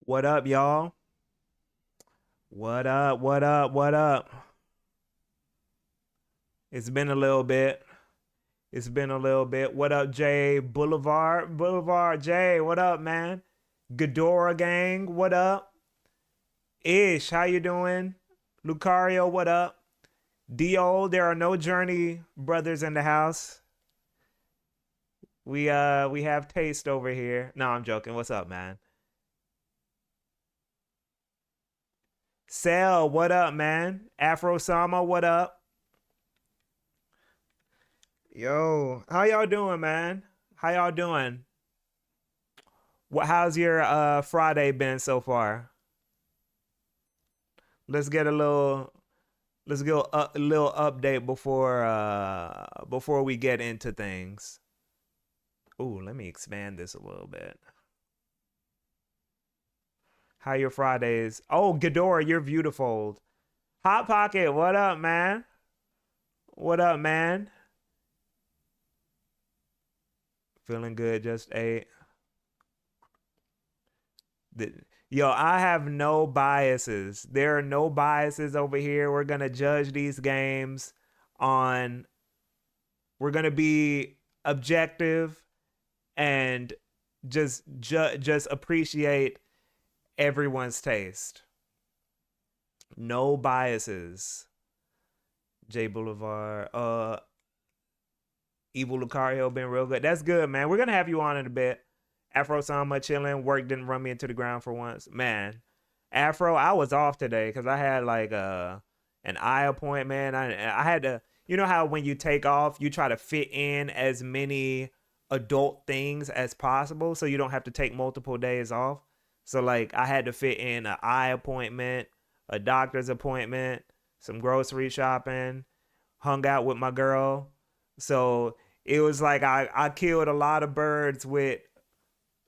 What up, y'all? What up? What up? What up? It's been a little bit. It's been a little bit. What up, Jay Boulevard? Boulevard Jay, what up, man? Ghidorah gang, what up? Ish, how you doing? Lucario, what up? Dio, there are no Journey brothers in the house. We have taste over here. No, I'm joking. What's up, man? Cell, what up, man? Afro Sama, what up? Yo, how y'all doing, man? How y'all doing? How's your Friday been so far? Let's get a little a little update before we get into things. Ooh, let me expand this a little bit. How your Fridays? Oh, Ghidorah, you're beautiful. Hot Pocket, what up, man? What up, man? Feeling good, just ate. The, Yo, I have no biases. There are no biases over here. We're gonna judge these games on. We're gonna be objective and just appreciate everyone's taste. No biases. J Boulevard. Evil Lucario been real good. That's good, man. We're gonna have you on in a bit. Afro Sama chilling. Work didn't run me into the ground for once. Man, Afro, I was off today because I had like an eye appointment. I had to. You know how when you take off, you try to fit in as many adult things as possible, so you don't have to take multiple days off. So like I had to fit in an eye appointment, a doctor's appointment, some grocery shopping, hung out with my girl. So it was like I killed a lot of birds with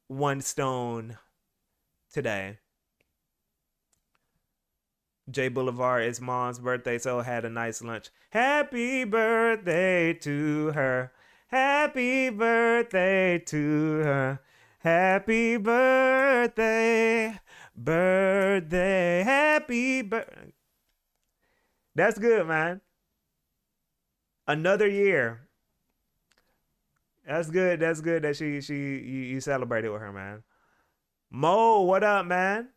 one stone today. J Boulevard is mom's birthday, so had a nice lunch. Happy birthday to her. Happy birthday to her. Happy birthday. Birthday. Happy birthday. That's good, man. Another year. That's good. That's good that you celebrated with her, man. Mo, what up, man?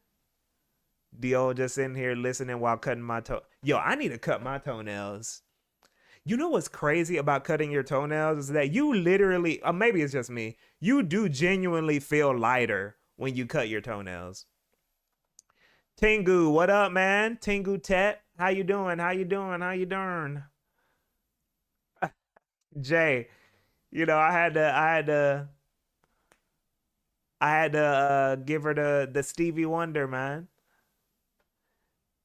Dio just sitting here listening while cutting my toe. Yo, I need to cut my toenails. You know what's crazy about cutting your toenails is that you literally, or maybe it's just me, you do genuinely feel lighter when you cut your toenails. Tingu, what up, man? Tingu Tet, how you doing? How you doing? How you doing? Jay, I had to give her the Stevie Wonder, man.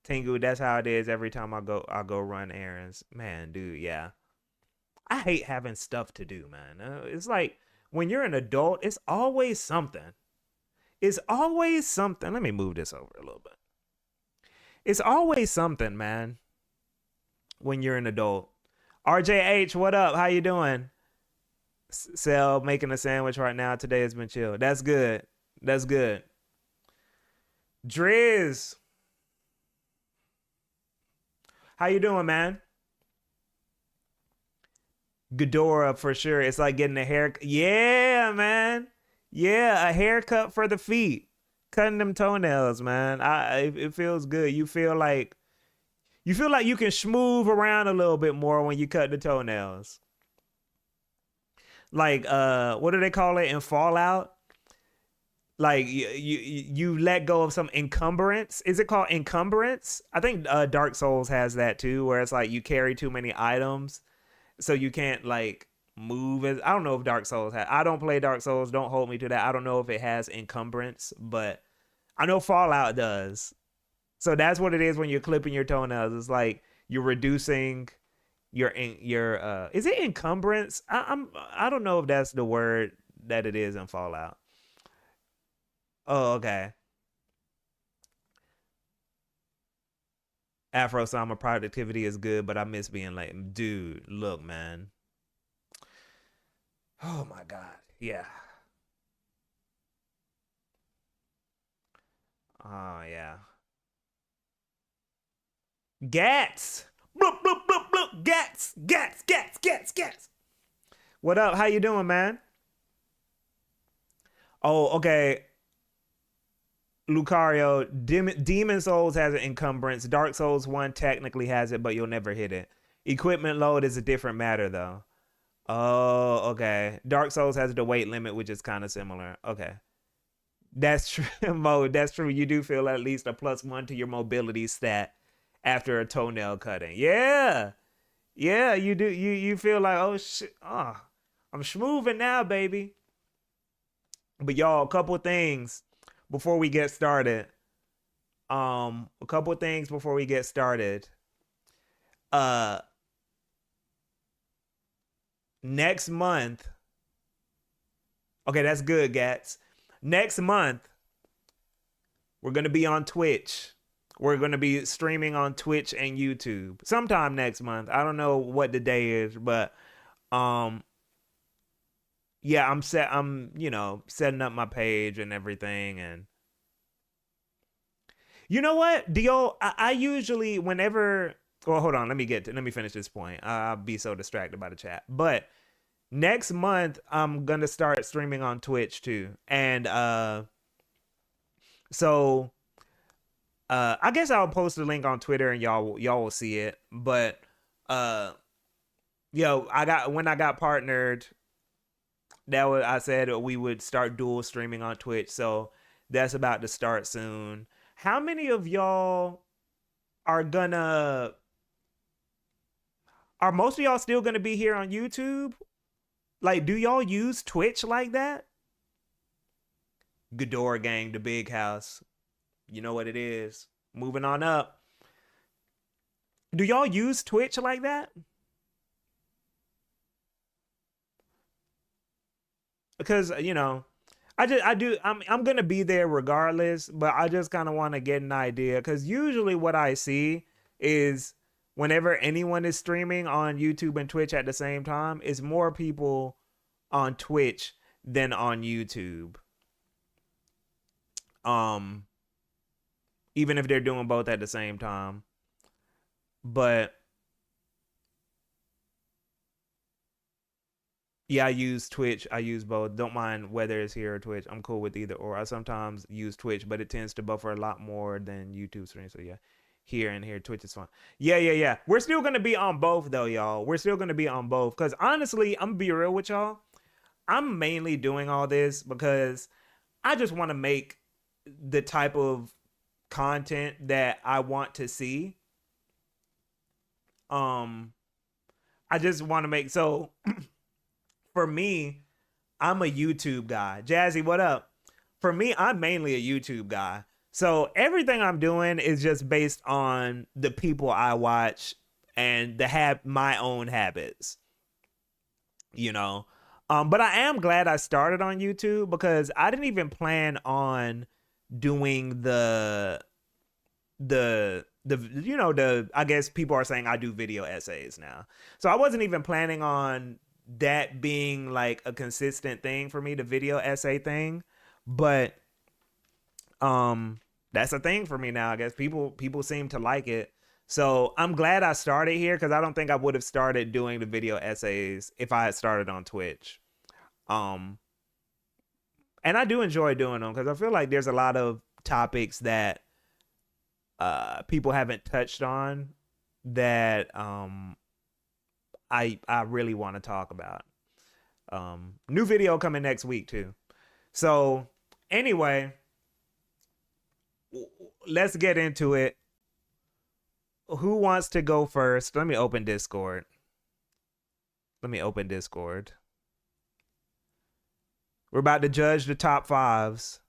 Tingu, that's how it is every time I go run errands. Man, dude, yeah. I hate having stuff to do, man. It's like when you're an adult, it's always something. It's always something. Let me move this over a little bit. It's always something, man, when you're an adult. RJH, what up? How you doing? Sell making a sandwich right now. Today has been chill. That's good. That's good. Driz, how you doing, man? Ghidorah for sure. It's like getting a hair. Yeah, man. Yeah, a haircut for the feet. Cutting them toenails, man. It feels good. You feel like you can schmoove around a little bit more when you cut the toenails. Like what do they call it in Fallout? Like you let go of some encumbrance. Is it called encumbrance? I think Dark Souls has that too, where it's like you carry too many items so you can't like move as I don't know if Dark Souls has. I don't play Dark Souls. Don't hold me to that. I don't know if it has encumbrance, but I know Fallout does. So that's what it is when you're clipping your toenails. It's like you're reducing your is it encumbrance? I don't know if that's the word that it is in Fallout. Oh, okay. Afro Sama productivity is good, but I miss being late. Dude, look, man. Oh my god. Yeah. Oh yeah. Gats. Bloop, bloop, bloop, bloop. Gats. Gats. Gats. Gats. Gats. What up? How you doing, man? Oh, okay. Lucario, Demon Souls has an encumbrance. Dark Souls 1 technically has it, but you'll never hit it. Equipment load is a different matter, though. Oh, okay. Dark Souls has the weight limit, which is kind of similar. Okay. That's true, Mo. That's true. You do feel at least a +1 to your mobility stat after a toenail cutting. Yeah. Yeah, you do. You feel like, oh shit, I'm schmoovin' now, baby. But y'all, a couple things before we get started. A couple things before we get started. Uh, Next month. Okay, that's good, Gats. Next month, we're gonna be on Twitch. We're gonna be streaming on Twitch and YouTube sometime next month. I don't know what the day is, but um, yeah, I'm setting up my page and everything, and you know what? I usually whenever. Well, hold on. Let me finish this point. I'll be so distracted by the chat. But next month, I'm gonna start streaming on Twitch too, and so I guess I'll post the link on Twitter, and y'all will see it. But uh, when I got partnered, I said we would start dual streaming on Twitch. So that's about to start soon. How many of y'all are gonna are most of y'all still gonna be here on YouTube? Like, do y'all use Twitch like that? Ghidorah Gang, the big house. You know what it is. Moving on up. Do y'all use Twitch like that? Because I'm gonna be there regardless, but I just kind of want to get an idea because usually what I see is whenever anyone is streaming on YouTube and Twitch at the same time, it's more people on Twitch than on YouTube. Um, Even if they're doing both at the same time. But yeah, I use Twitch. I use both. Don't mind whether it's here or Twitch. I'm cool with either or. I sometimes use Twitch, but it tends to buffer a lot more than YouTube streams. So yeah, here and here, Twitch is fine. Yeah. We're still gonna be on both though, y'all. We're still gonna be on both. Cause honestly, I'm gonna be real with y'all. I'm mainly doing all this because I just want to make the type of content that I want to see. Um, I just want to make so for me, I'm a YouTube guy. Jazzy, what up? For me, I'm mainly a YouTube guy. So everything I'm doing is just based on the people I watch and my own habits. You know. But I am glad I started on YouTube because I didn't even plan on doing the I guess people are saying I do video essays now. So I wasn't even planning on that being like a consistent thing for me, the video essay thing. But that's a thing for me now. I guess people seem to like it. So I'm glad I started here because I don't think I would have started doing the video essays if I had started on Twitch. Um and I do enjoy doing them because I feel like there's a lot of topics that people haven't touched on that I really want to talk about. New video coming next week too. So anyway, let's get into it. Who wants to go first? Let me open Discord. We're about to judge the top fives.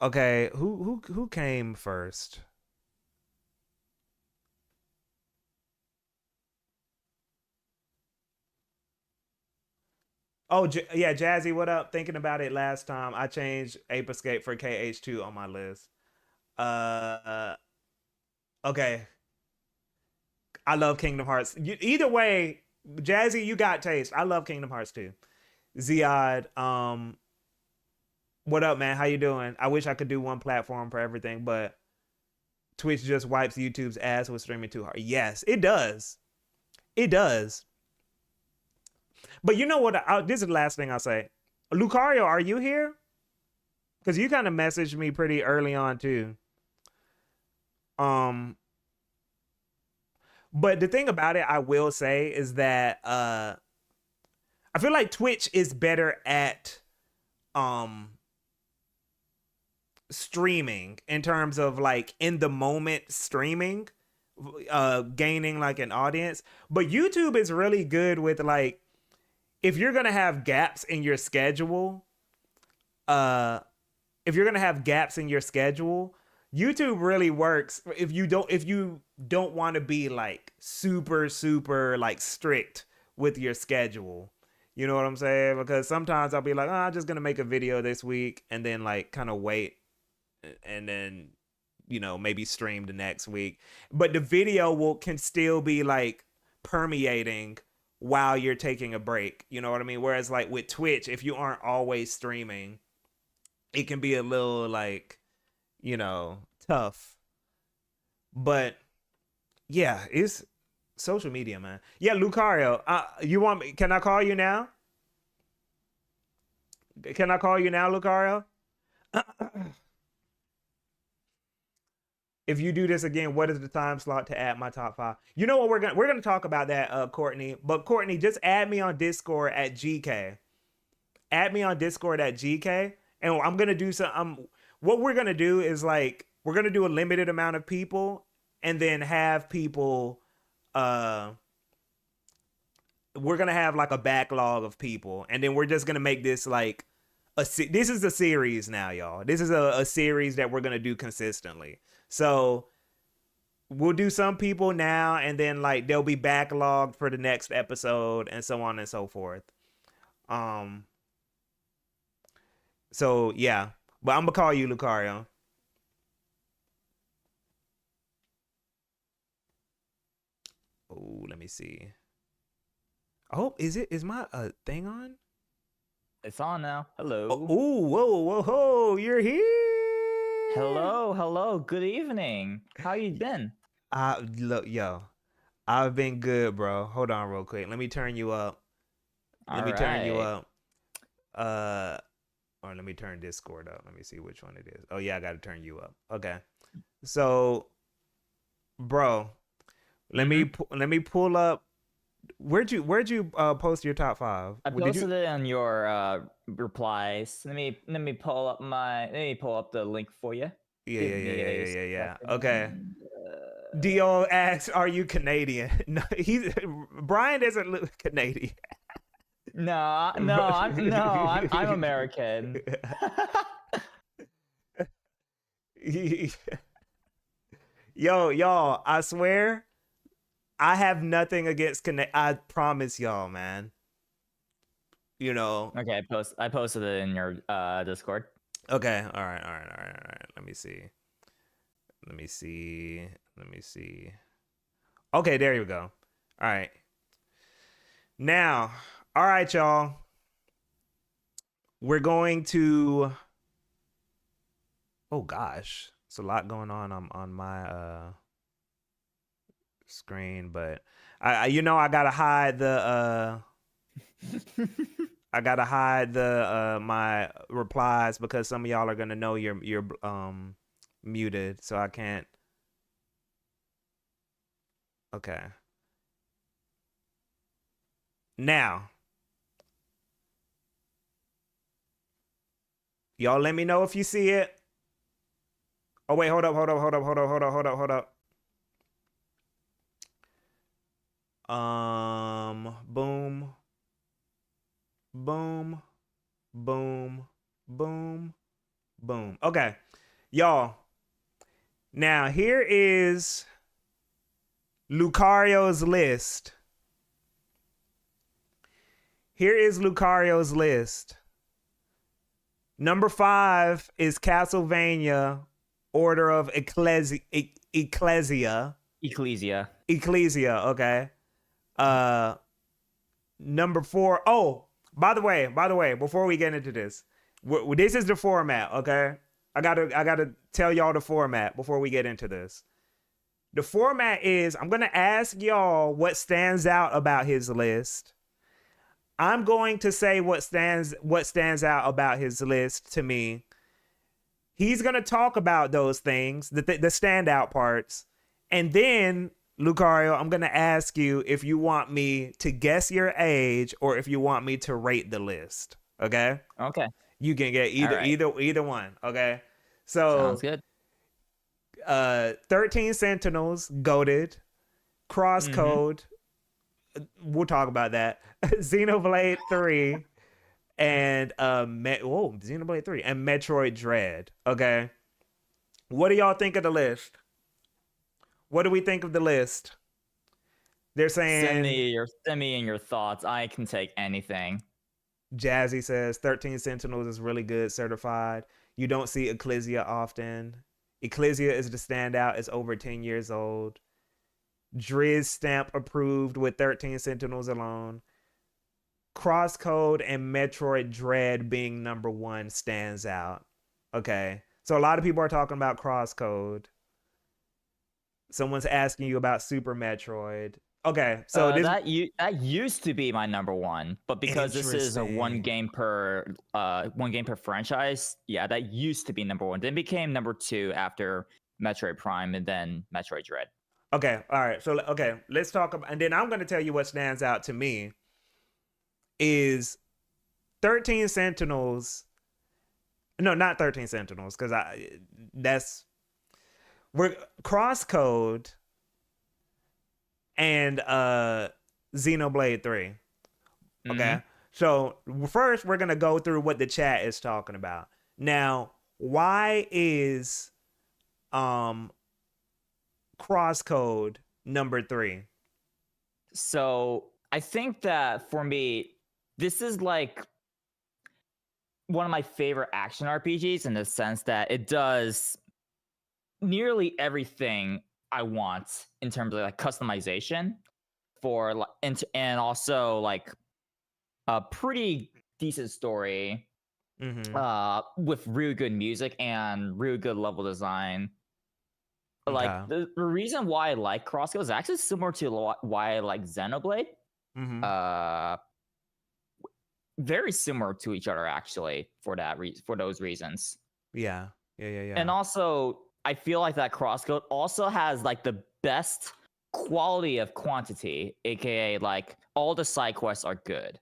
Okay, who came first? Oh, yeah, Jazzy, what up? Thinking about it last time, I changed Ape Escape for KH2 on my list. Uh, okay. I love Kingdom Hearts. Either way, Jazzy, you got taste. I love Kingdom Hearts too. Ziad, What up, man? How you doing? I wish I could do one platform for everything, but Twitch just wipes YouTube's ass with streaming too hard. Yes, it does. It does. But you know what? This is the last thing I'll say. Lucario, are you here? Because you kind of messaged me pretty early on too. But the thing about it, I will say, is that I feel like Twitch is better at streaming in terms of like in the moment streaming, gaining like an audience. But YouTube is really good with like, if you're gonna have gaps in your schedule, YouTube really works if you don't want to be like super like strict with your schedule. You know what I'm saying? Because sometimes I'll be like, oh, I'm just gonna make a video this week and then like kind of wait and then, you know, maybe stream the next week. But the video can still be like permeating while you're taking a break. You know what I mean? Whereas like with Twitch, if you aren't always streaming, it can be a little like, you know, tough. But yeah, it's social media, man. Yeah, Lucario, you want me? Can I call you now? Can I call you now, Lucario? If you do this again, what is the time slot to add my top 5? You know what, we're gonna talk about that, Courtney. But Courtney, just add me on Discord at GK. Add me on Discord at GK, and I'm gonna do some. What we're gonna do is like we're gonna do a limited amount of people, and then have people. We're gonna have like a backlog of people, and then we're just gonna make this like this is a series now, y'all. This is a series that we're gonna do consistently. So we'll do some people now, and then like they'll be backlogged for the next episode, and so on and so forth. So yeah, but I'm gonna call you, Lucario. Oh, let me see. Oh, is my thing on? It's on now. Hello. Oh, whoa, you're here. Hello. Good evening. How you been? Look, yo, I've been good, bro. Hold on real quick. Let me turn you up. Let me turn you up. Or let me turn Discord up. Let me see which one it is. Oh yeah, I gotta turn you up. Okay. So, bro, let me pull up. Where'd you post your top 5? I posted it on your replies. Let me pull up the link for you. Yeah. Okay. Dio asks, "Are you Canadian?" No, Brian doesn't look Canadian. No, I'm American. Yo, y'all, I swear, I have nothing against I promise y'all, man. You know. Okay, I posted it in your Discord. Okay, all right. Let me see. Okay, there you go. All right. Now, all right, y'all. We're going to. Oh gosh, it's a lot going on my screen, but I gotta hide the my replies because some of y'all are gonna know you're muted, so I can't. Okay. Now, y'all let me know if you see it. Oh wait, hold up. Boom. Okay, y'all. Now here is Lucario's list. Number 5 is Castlevania Order of Ecclesia. Ecclesia. Okay. Number 4. Oh, by the way, before we get into this, This is the format, okay? I gotta tell y'all the format before we get into this. The format is I'm gonna ask y'all what stands out about his list. I'm going to say what stands out about his list to me. He's gonna talk about those things, the standout parts, and then Lucario, I'm gonna ask you if you want me to guess your age or if you want me to rate the list. Okay? Okay. You can get All right. either one. Okay? Sounds So good. 13 Sentinels, goated, Crosscode. We'll talk about that. Xenoblade 3 and Xenoblade 3 and Metroid Dread. Okay. What do y'all think of the list? What do we think of the list? They're saying Send me in your thoughts. I can take anything. Jazzy says 13 Sentinels is really good, certified. You don't see Ecclesia often. Ecclesia is the standout. It's over 10 years old. Driz stamp approved with 13 Sentinels alone. Crosscode and Metroid Dread being number one stands out. Okay. So a lot of people are talking about Crosscode. Someone's asking you about Super Metroid. Okay, so that used to be my number one, but because this is a one game per franchise, yeah, that used to be number one. Then became number two after Metroid Prime and then Metroid Dread. Okay, all right. So let's talk about, and then I'm going to tell you what stands out to me is 13 Sentinels. No, not 13 Sentinels, because we're Crosscode and Xenoblade 3. Okay. So first we're gonna go through what the chat is talking about. Now, why is Crosscode number 3? So I think that for me, this is like one of my favorite action RPGs in the sense that it does nearly everything I want in terms of like customization for and also like a pretty decent story with really good music and really good level design. Like the reason why I like Crosscode is actually similar to why I like Xenoblade. Very similar to each other actually for those reasons. Yeah. And also I feel like that Crosscode also has like the best quality of quantity, aka like all the side quests are good.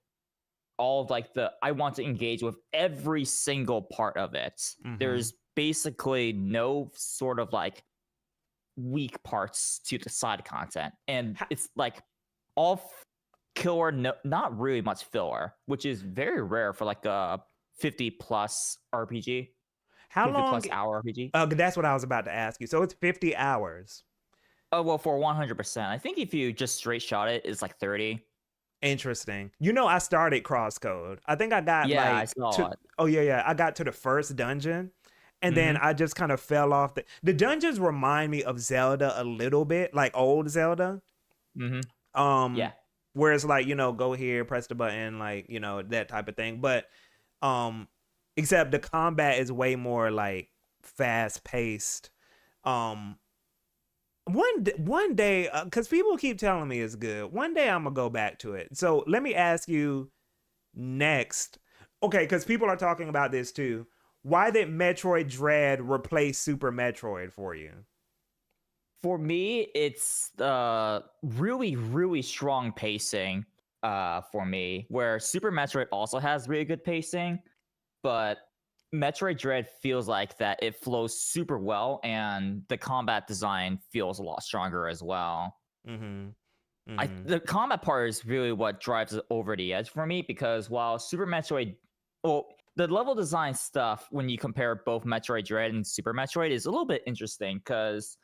All of like I want to engage with every single part of it. There's basically no sort of like weak parts to the side content, and it's like all killer, not really much filler, which is very rare for like a 50 plus RPG. How 50 long? plus hour RPG. That's what I was about to ask you. So it's 50 hours. Oh well, for 100%. I think if you just straight shot it, it's like 30. Interesting. You know, I started Crosscode. I think I got I saw it. Oh yeah. I got to the first dungeon, and then I just kind of fell off. The dungeons remind me of Zelda a little bit, like old Zelda. Where it's like, go here, press the button, like, that type of thing. But except the combat is way more like fast paced. One day, because people keep telling me it's good. One day I'm gonna go back to it. So let me ask you next. Okay, because people are talking about this too. Why did Metroid Dread replace Super Metroid for you? For me, it's really, really strong pacing for me, where Super Metroid also has really good pacing, but Metroid Dread feels like that it flows super well, and the combat design feels a lot stronger as well. The combat part is really what drives it over the edge for me, because while Super Metroid, the level design stuff, when you compare both Metroid Dread and Super Metroid, is a little bit interesting, because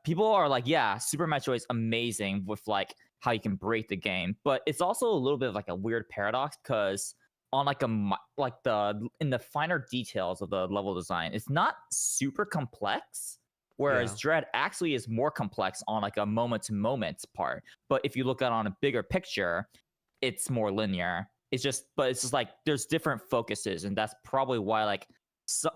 people are like, yeah, Super Metroid's amazing with like how you can break the game, but it's also a little bit of like a weird paradox, because on like in the finer details of the level design, it's not super complex, whereas Dread actually is more complex on like a moment to moment part. But if you look at it on a bigger picture, it's more linear. but it's just like there's different focuses, and that's probably why like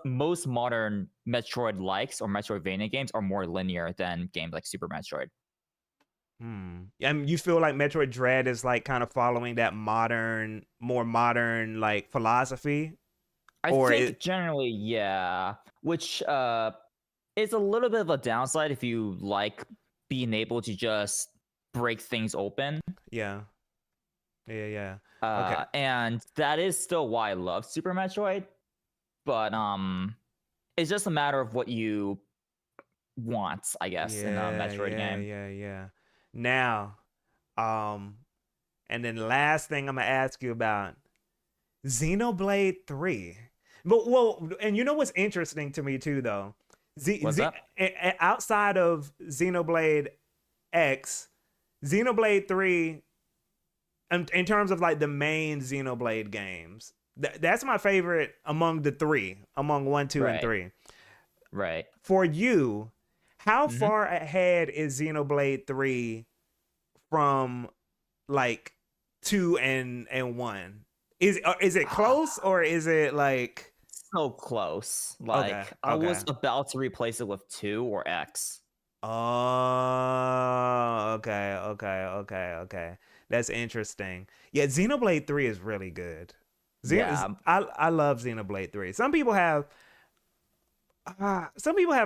most modern Metroid likes or Metroidvania games are more linear than games like Super Metroid. And you feel like Metroid Dread is like kind of following that more modern like philosophy, I or think generally, yeah, which is a little bit of a downside if you like being able to just break things open. yeah, yeah. And that is still why I love Super Metroid, but it's just a matter of what you want, I guess, in a Metroid game. Yeah. Now, um, and then last thing I'm gonna ask you about Xenoblade 3. But well, and you know what's interesting to me too, though. What's up? Outside of Xenoblade X, Xenoblade 3, in terms of like the main Xenoblade games, that's my favorite among the three, among 1, 2, and 3. Right. For you, how far ahead is Xenoblade 3 from like 2 and 1? Is it close, or is it like so close? Like I was about to replace it with 2 or X. Oh, okay. That's interesting. Yeah, Xenoblade 3 is really good. I love Xenoblade 3. Some people have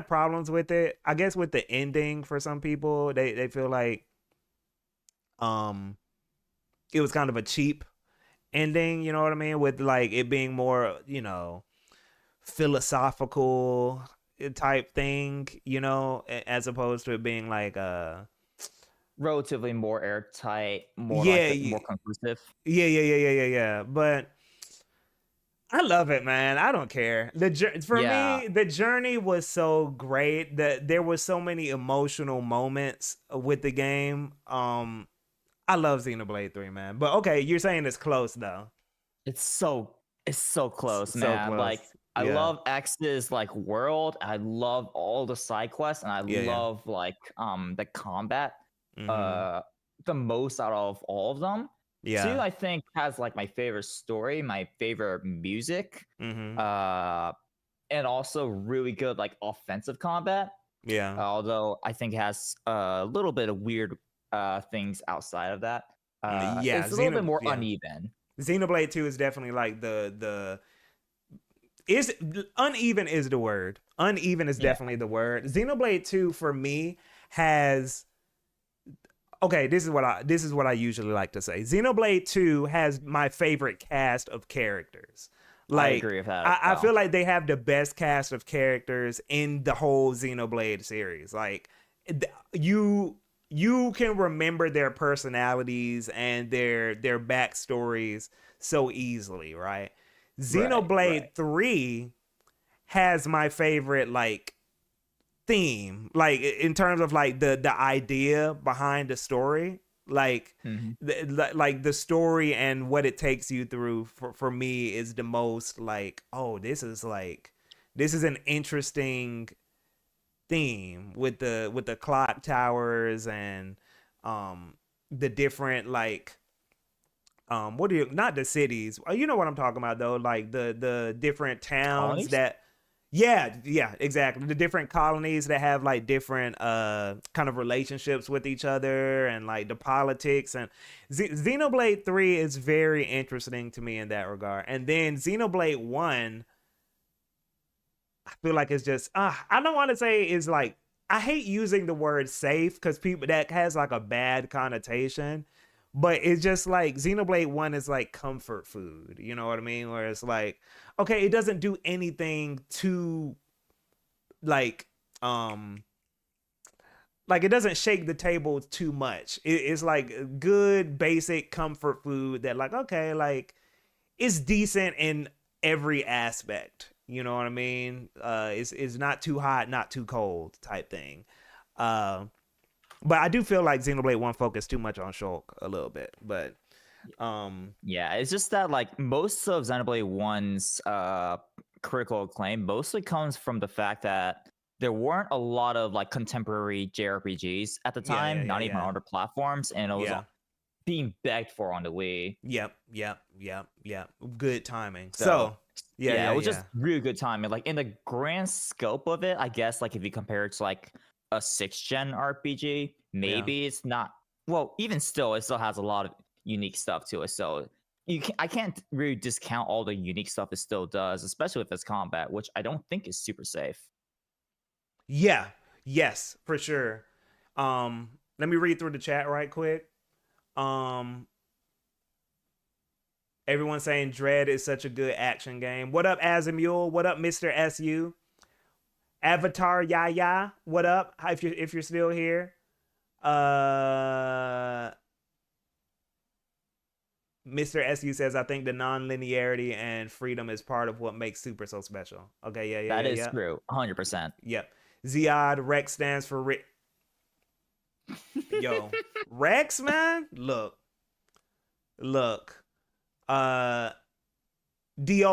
problems with it. I guess with the ending for some people, they feel like it was kind of a cheap ending, you know what I mean? With like it being more, philosophical type thing, as opposed to it being like relatively more airtight, more more conclusive. Yeah. But I love it, man. I don't care. Me, the journey was so great that there were so many emotional moments with the game. I love Xenoblade 3, man. But okay, you're saying it's close though. It's so close, man. Close. Like I love X's like world. I love all the side quests, and I love like the combat the most out of all of them. 2, I think, has like my favorite story, my favorite music, and also really good like offensive combat. Although I think it has a little bit of weird things outside of that. It's a little bit more uneven. Xenoblade 2 is definitely like uneven is the word. Uneven is definitely the word. Xenoblade 2 for me has this is what I usually like to say. Xenoblade 2 has my favorite cast of characters. Like, I agree with that. I feel like they have the best cast of characters in the whole Xenoblade series. Like you can remember their personalities and their backstories so easily, right? Xenoblade 3 has my favorite like theme, like in terms of like the idea behind the story, like like the story and what it takes you through for me is the most like, oh, this is an interesting theme with the clock towers and the different like not the cities, you know what I'm talking about though, like the different towns that exactly, the different colonies that have like different kind of relationships with each other, and like the politics. And Xenoblade 3 is very interesting to me in that regard. And then Xenoblade 1, I feel like it's just I don't want to say is like, I hate using the word safe because people, that has like a bad connotation, but it's just like Xenoblade 1 is like comfort food, you know what I mean? Where it's like, okay, it doesn't do anything too like it doesn't shake the table too much. It's like good basic comfort food that like, okay, like it's decent in every aspect. You know what I mean? It's not too hot, not too cold type thing. But I do feel like Xenoblade 1 focused too much on Shulk a little bit. But it's just that like most of Xenoblade 1's critical acclaim mostly comes from the fact that there weren't a lot of like contemporary JRPGs at the time, not even on other platforms, and it was being begged for on the Wii. Yep. Good timing. So So, yeah, it was yeah. just really good timing. Like in the grand scope of it, I guess like if you compare it to like a 6th gen RPG, maybe it's not. Well, even still, it still has a lot of unique stuff to it. So I can't really discount all the unique stuff it still does, especially with its combat, which I don't think is super safe. Yeah. Yes, for sure. Let me read through the chat right quick. Everyone saying Dread is such a good action game. What up, Azimule? What up, Mr. SU? Avatar Yaya, what up? If you're still here. Mr. SU says, I think the non-linearity and freedom is part of what makes Super so special. Okay, yeah. That is true. 100%. Yep. Ziad, Rex stands for Rick. Yo, Rex, man. Look. Dio,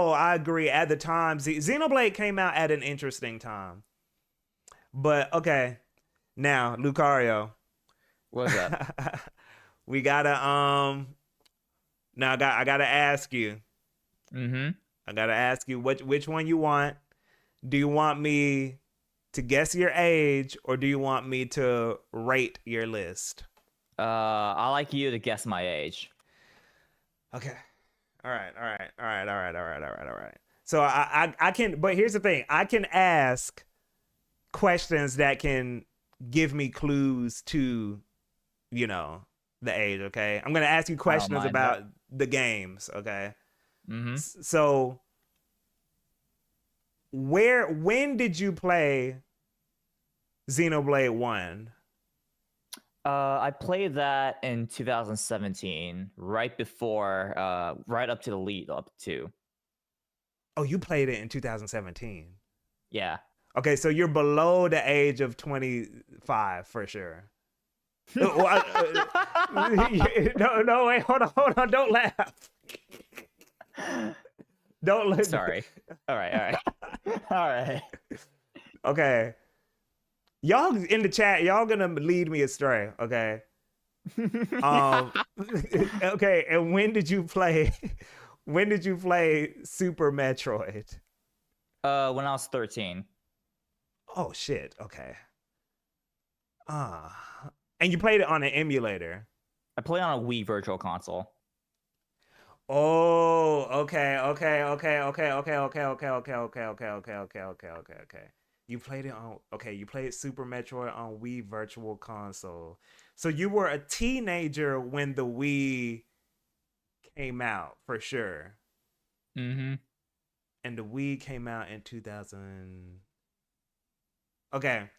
I agree. At the time, Xenoblade came out at an interesting time. But okay, now Lucario. What's that? We gotta Now I gotta ask you. I gotta ask you which one you want. Do you want me to guess your age, or do you want me to rate your list? I like you to guess my age. Okay. All right. So I can, but here's the thing. I can ask questions that can give me clues to, the age, okay? I'm going to ask you questions about the games, okay? So when did you play Xenoblade 1? I played that in 2017, right before, right up to the lead up to. Oh, you played it in 2017. Yeah. Okay, so you're below the age of 25 for sure. No, wait, hold on, don't laugh. Don't let. Sorry. All right. All right. Okay. Y'all in the chat, y'all gonna lead me astray, okay? Okay, and when did you play Super Metroid? When I was 13. Oh shit, okay. And you played it on an emulator. I played on a Wii Virtual Console. Oh, okay. You played Super Metroid on Wii Virtual Console. So you were a teenager when the Wii came out, for sure. And the Wii came out in 2000. Okay.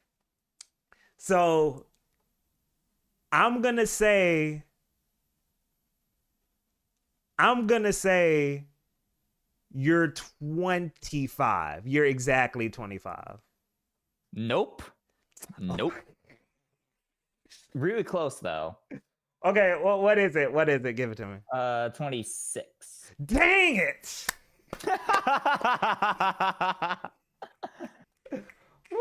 So I'm gonna say you're 25. You're exactly 25. Nope. Really close though. Okay, well, what is it? Give it to me. 26. Dang it! Woo!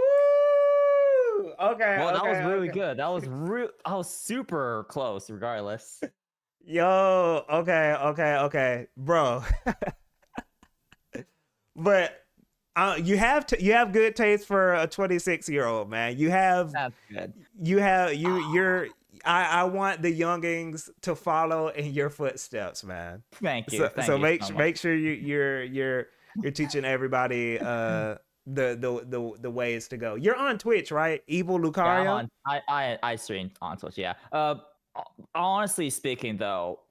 Okay. Well, that was really good. I was super close, regardless. Yo, okay, bro. But you have good taste for a 26-year-old, man. That's good. I want the youngings to follow in your footsteps, man. Thank you. So make sure you're teaching everybody the ways to go. You're on Twitch, right? Evil Lucario? Yeah, I stream on Twitch, yeah. Honestly speaking though,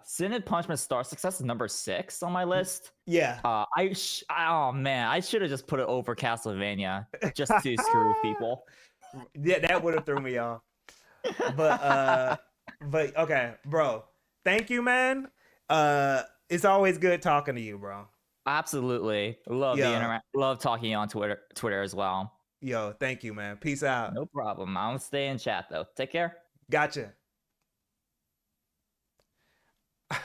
Sin and Punishment Star Success is number 6 on my list. Yeah. Oh man, I should have just put it over Castlevania just to screw people. Yeah, that would have threw me off. But okay, bro. Thank you, man. It's always good talking to you, bro. Absolutely. Love talking on Twitter as well. Yo, thank you, man. Peace out. No problem. I'll stay in chat though. Take care. Gotcha.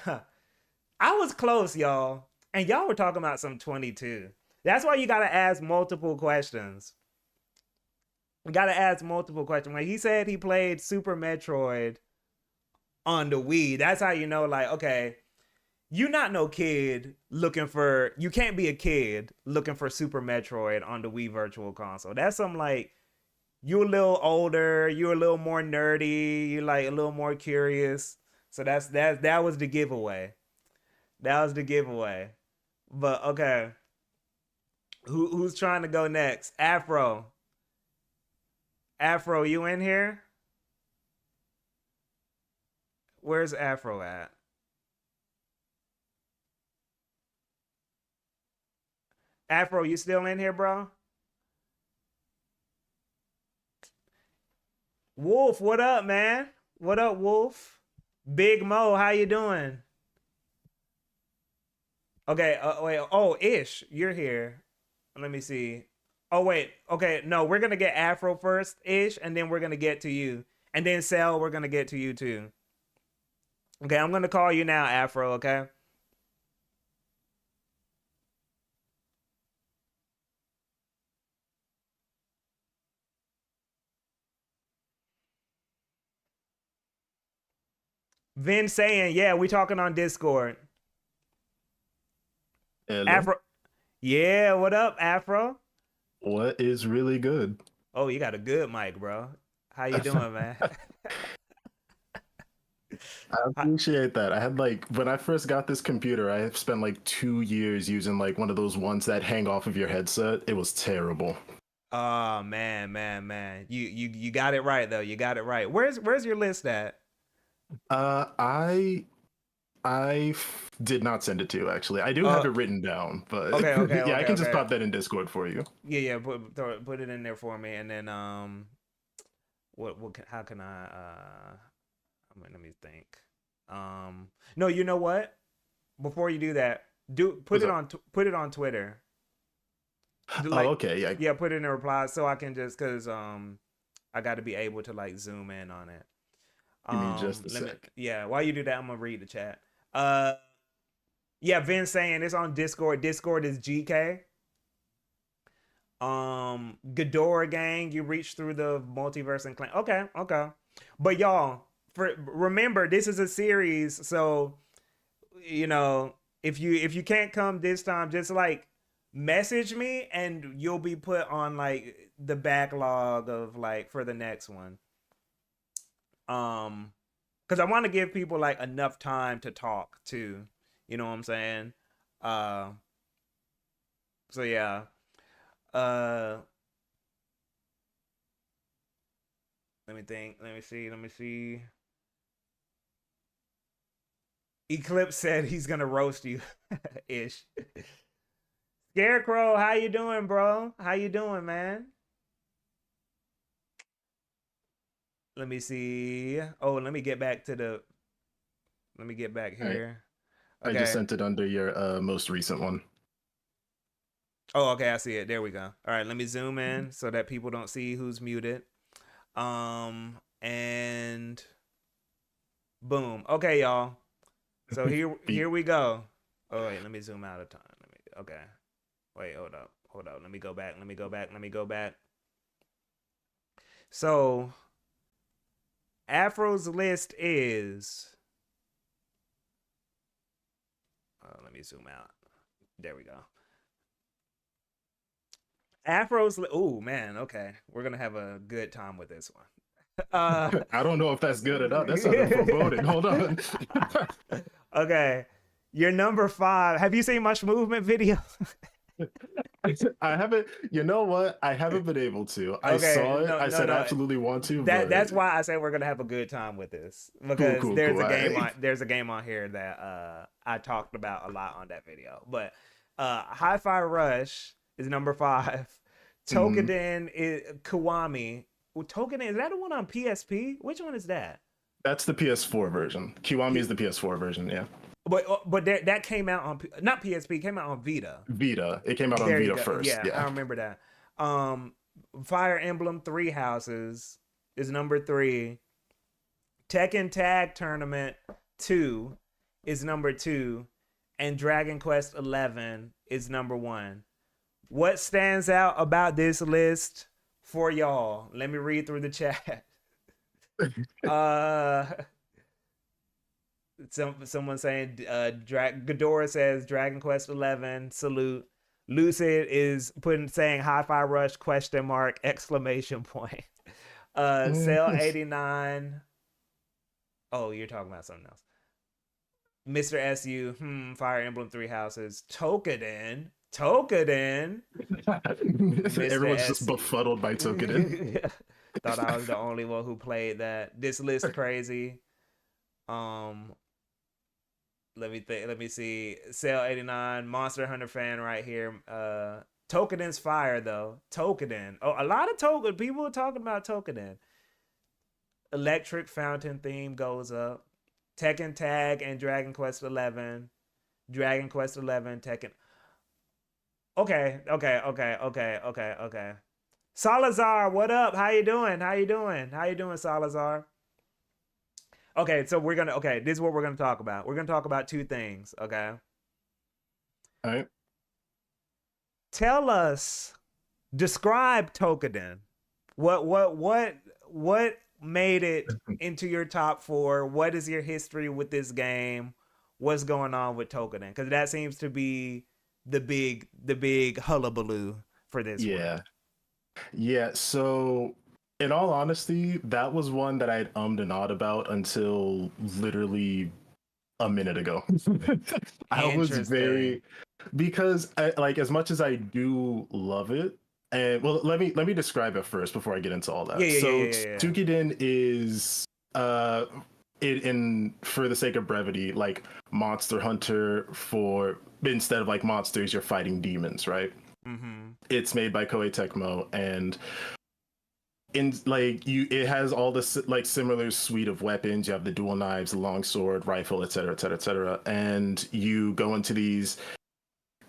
I was close, y'all. And y'all were talking about some 22. That's why you gotta ask multiple questions. You gotta ask multiple questions. When he said he played Super Metroid on the Wii. That's how you know, like, okay, you not no kid looking for, you can't be a kid looking for Super Metroid on the Wii Virtual Console. That's something like, you're a little older, you're a little more nerdy, you're like a little more curious. So that was the giveaway. That was the giveaway. But okay. Who's trying to go next? Afro. Afro, you in here? Where's Afro at? Afro, you still in here, bro? Wolf, what up, man? What up, Wolf? Big Mo, how you doing? Okay, wait. Oh, Ish, you're here. Let me see. Oh, wait. Okay, no, we're gonna get Afro first, Ish, and then we're gonna get to you. And then Cell, we're gonna get to you too. Okay, I'm gonna call you now, Afro, okay? Vin saying, yeah, we talking on Discord. Hello. Afro. Yeah, what up, Afro? What is really good? Oh, you got a good mic, bro. How you doing, man? I appreciate that. I had like when I first got this computer, I have spent like 2 years using like one of those ones that hang off of your headset. It was terrible. Oh man. You got it right though. You got it right. Where's your list at? I did not send it to you actually. I do have it written down, but Okay, yeah, I can just okay. pop that in Discord for you. Yeah, put it in there for me, and then how can let me think. No, you know what? Before you do that, put it on Twitter. Like, oh, okay, yeah. Yeah, put it in a reply so I can just cause I got to be able to like zoom in on it. Give me just a sec. Yeah, while you do that, I'm gonna read the chat. Yeah, Vince saying it's on Discord. Discord is GK. Ghidorah gang, you reach through the multiverse and claim. Okay. But y'all, remember this is a series, so you know if you can't come this time, just like message me and you'll be put on like the backlog of like for the next one. Because I want to give people like enough time to talk too. You know what I'm saying? So yeah. Let me think. Let me see. Eclipse said he's gonna roast you. Ish. Scarecrow, how you doing, bro? How you doing, man? Let me see. Oh, let me get back here. Right. Okay. I just sent it under your most recent one. Oh, okay, I see it. There we go. All right, let me zoom in so that people don't see who's muted. And boom. Okay, y'all. So here we go. Oh wait, let me zoom out of time. Okay. Wait, hold up. Let me go back. So Afro's list is let me zoom out. There we go. Afro's oh man, okay. We're gonna have a good time with this one. I don't know if that's good or not. That's not foreboding. Hold on. Okay. Your number 5. Have you seen much movement video? I haven't. You know what? I haven't been able to. I saw it. I said I absolutely want to. That's why I said we're gonna have a good time with this because there's a game on here that I talked about a lot on that video. But Hi-Fi Rush is number 5. Toukiden is Kiwami. Toukiden, is that the one on PSP? Which one is that? That's the PS4 version. Kiwami is the PS4 version. Yeah. But that came out on not PSP, came out on Vita. Vita. It came out on Vita first. Yeah, I remember that. Fire Emblem 3 Houses is number 3. Tekken Tag Tournament 2 is number 2, and Dragon Quest 11 is number 1. What stands out about this list for y'all? Let me read through the chat. Someone saying Ghidorah says Dragon Quest 11 salute. Lucid is saying Hi-Fi Rush question mark exclamation point. Cell 89. Oh, you're talking about something else. Mr. SU, Fire Emblem Three Houses, Tokeden. Everyone's just befuddled by Tokeden. Thought I was the only one who played that. This list crazy. Let me see. Cell 89, Monster Hunter fan right here. Tokeden's fire though. Tokeden. Oh, a lot of Token people are talking about Tokeden. Electric Fountain theme goes up. Tekken Tag and Dragon Quest 11. Dragon Quest 11, Tekken. Okay. Salazar, what up? How you doing, Salazar? Okay, so this is what we're gonna talk about. We're gonna talk about two things, okay? All right. Tell us, describe Tokeden. What made it into your top 4? What is your history with this game? What's going on with Tokeden? Because that seems to be the big hullabaloo for this one. Yeah, so in all honesty, that was one that I'd ummed and ahhed about until literally a minute ago. I was because as much as I do love it, and well, let me describe it first before I get into all that. Toukiden is for the sake of brevity, like Monster Hunter instead of like monsters, you're fighting demons, right? Mm-hmm. It's made by Koei Tecmo, and it has all this like similar suite of weapons. You have the dual knives, the long sword, rifle, etc., and you go into these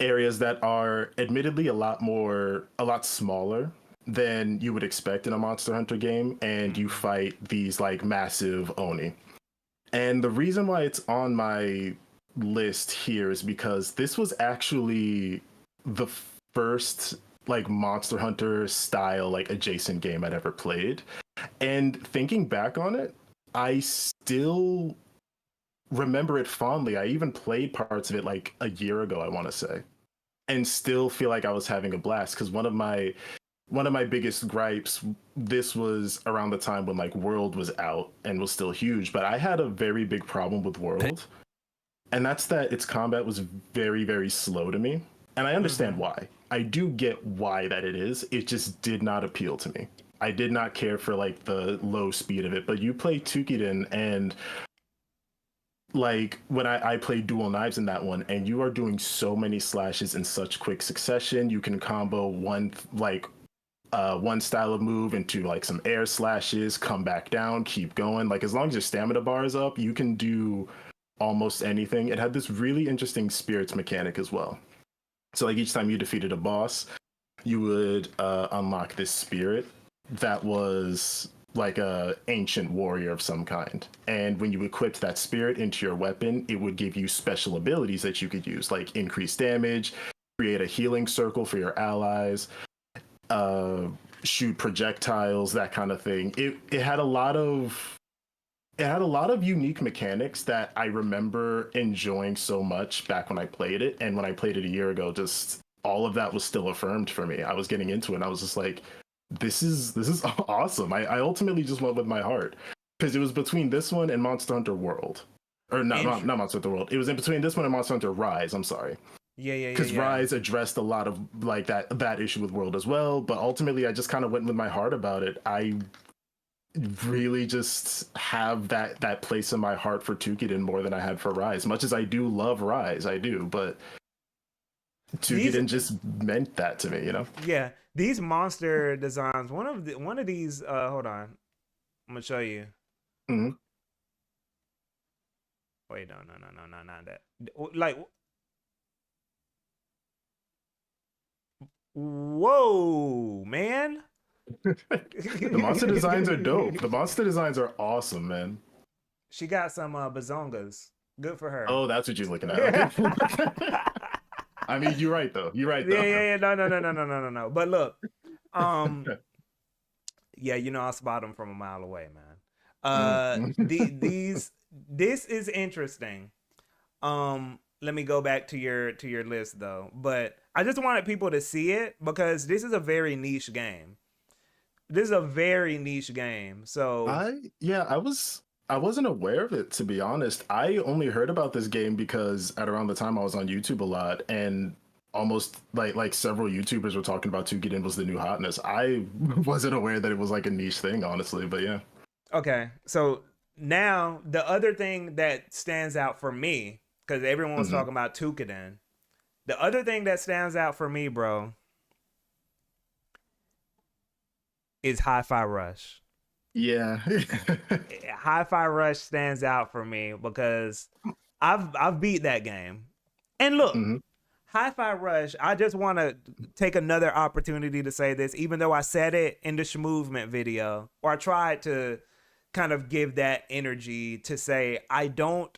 areas that are admittedly a lot smaller than you would expect in a Monster Hunter game, and you fight these like massive Oni. And the reason why it's on my list here is because this was actually the first like Monster Hunter style like adjacent game I'd ever played. And thinking back on it, I still remember it fondly. I even played parts of it like a year ago, I want to say, and still feel like I was having a blast, because one of my biggest gripes, this was around the time when like World was out and was still huge, but I had a very big problem with World, and that's that its combat was very, very slow to me. And I understand why. I do get why that it is. It just did not appeal to me. I did not care for like the low speed of it. But you play Toukiden, and like when I played dual knives in that one, and you are doing so many slashes in such quick succession. You can combo one style of move into like some air slashes, come back down, keep going. Like as long as your stamina bar is up, you can do almost anything. It had this really interesting spirits mechanic as well. So like each time you defeated a boss, you would unlock this spirit that was like a ancient warrior of some kind. And when you equipped that spirit into your weapon, it would give you special abilities that you could use, like increase damage, create a healing circle for your allies, shoot projectiles, that kind of thing. It had a lot of unique mechanics that I remember enjoying so much back when I played it. And when I played it a year ago, just all of that was still affirmed for me. I was getting into it, and I was just like, this is awesome. I ultimately just went with my heart, because it was between this one and Monster Hunter World. Or not Monster Hunter World. It was in between this one and Monster Hunter Rise, I'm sorry. Yeah. Because Rise addressed a lot of like that issue with World as well. But ultimately I just kind of went with my heart about it. I really just have that place in my heart for Toukiden more than I had for Rise. Much as I do love Rise, I do, but Toukiden just meant that to me, you know? Yeah, these monster designs. One of these. Hold on, I'm gonna show you. Mm-hmm. Wait, no, not that. Like, whoa, man. The monster designs are dope. The monster designs are awesome, man. She got some bazongas. Good for her. Oh, that's what you're looking at. Okay. I mean, you're right though. Yeah. No. But look, yeah, I'll spot them from a mile away, man. These this is interesting. Let me go back to your list though. But I just wanted people to see it because this is a very niche game. This is a very niche game. So I wasn't aware of it, to be honest. I only heard about this game because at around the time I was on YouTube a lot, and almost like several YouTubers were talking about Tukiden was the new hotness. I wasn't aware that it was like a niche thing, honestly, but yeah. okay, so now the other thing that stands out for me, because everyone was talking about Tukiden, the other thing that stands out for me, bro, is Hi-Fi Rush. Yeah. Hi-Fi Rush stands out for me because I've beat that game. And look, Hi-Fi Rush, I just want to take another opportunity to say this, even though I said it in the Schmovement video, or I tried to kind of give that energy to say I don't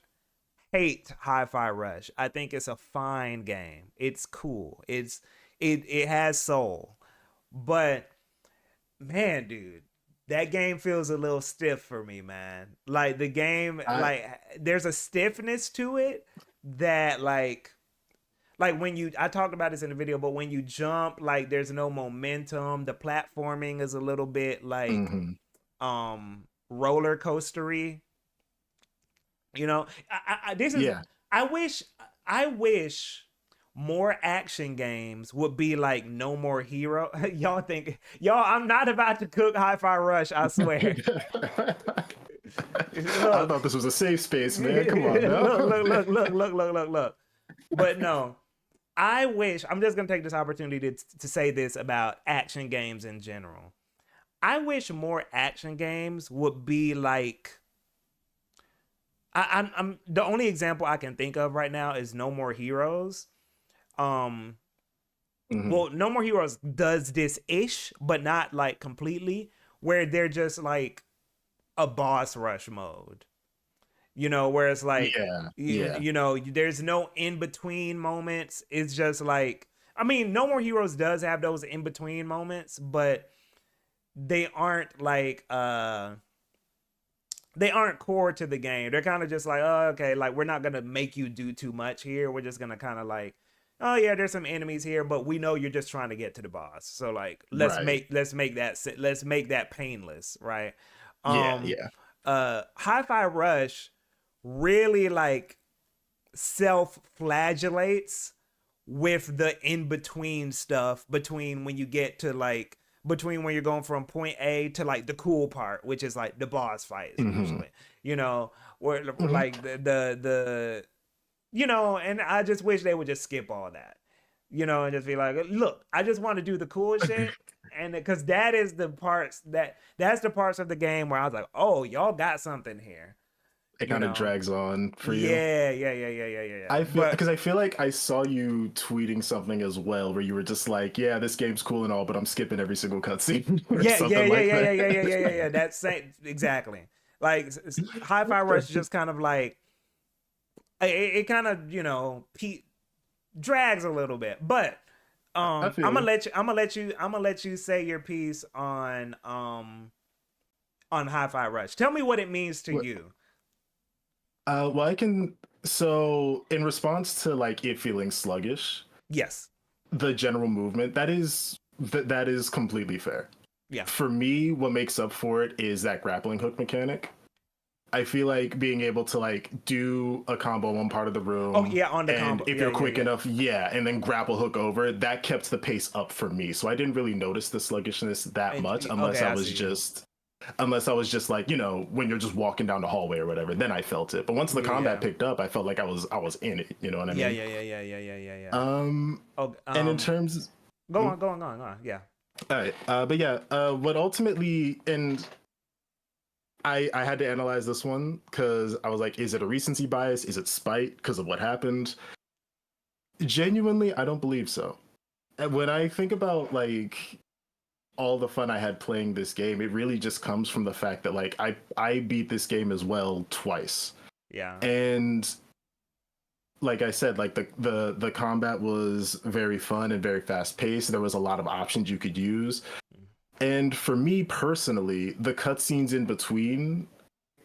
hate Hi-Fi Rush. I think it's a fine game. It's cool. It has soul. But man, dude, that game feels a little stiff for me, man. Like the game, there's a stiffness to it that like when you, I talked about this in the video, but when you jump, like there's no momentum. The platforming is a little bit like roller coastery. You know, this is I wish more action games would be like No More Hero. I'm not about to cook Hi-Fi Rush, I swear. I thought this was a safe space, man. Come on now. Look. But no, I wish, I'm just gonna take this opportunity to say this about action games in general. I wish more action games would be like, I'm the only example I can think of right now is No More Heroes. Well, No More Heroes does this ish, but not like completely, where they're just like a boss rush mode. You know, where it's like, you know, there's no in between moments. It's just like, I mean, No More Heroes does have those in between moments, but they aren't like, they aren't core to the game. They're kind of just like, oh, okay, like we're not gonna make you do too much here. We're just gonna kind of like, oh yeah, there's some enemies here, but we know you're just trying to get to the boss. So like, let's make that painless, right? Hi-Fi Rush really like self-flagellates with the in-between stuff between when you get to like, between when you're going from point A to like the cool part, which is like the boss fight usually, you know, where like the you know, and I just wish they would just skip all that, you know, and just be like, look, I just want to do the cool shit. And because that is the parts that's the parts of the game where I was like, oh, y'all got something here. It kind of drags on for you. Yeah. I feel, because I feel like I saw you tweeting something as well where you were just like, yeah, this game's cool and all, but I'm skipping every single cutscene. Yeah. That's same, exactly. Like Hi-Fi Rush just kind of like it kind of, you know, drags a little bit, but I'm gonna let you say your piece on Hi-Fi Rush. Tell me what it means to you. Well, I can. So, in response to like it feeling sluggish, yes, the general movement that is completely fair. Yeah. For me, what makes up for it is that grappling hook mechanic. I feel like being able to like do a combo one part of the room. Oh yeah, on the combo. If you're quick enough, and then grapple hook over, that kept the pace up for me. So I didn't really notice the sluggishness that much unless I was just like, you know, when you're just walking down the hallway or whatever, then I felt it. But once the combat picked up, I felt like I was in it. You know what I mean? Yeah. And in terms, go on. Yeah. All right. But yeah, what ultimately, and I had to analyze this one because I was like, is it a recency bias? Is it spite because of what happened? Genuinely, I don't believe so. And when I think about like all the fun I had playing this game, it really just comes from the fact that like I beat this game as well twice. Yeah. And like I said, like the combat was very fun and very fast paced. There was a lot of options you could use. And for me personally, the cutscenes in between,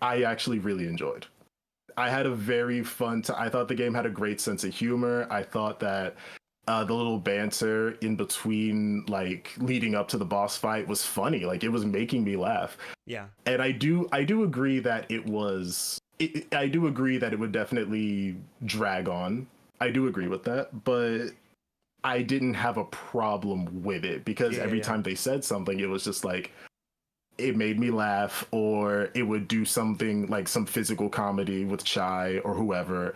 I actually really enjoyed. I had a very fun time. I thought the game had a great sense of humor. I thought that the little banter in between, like leading up to the boss fight, was funny. Like it was making me laugh. Yeah. And I do agree that it was. I do agree that it would definitely drag on. I do agree with that, but I didn't have a problem with it because every time they said something, it was just like it made me laugh, or it would do something like some physical comedy with Chai or whoever.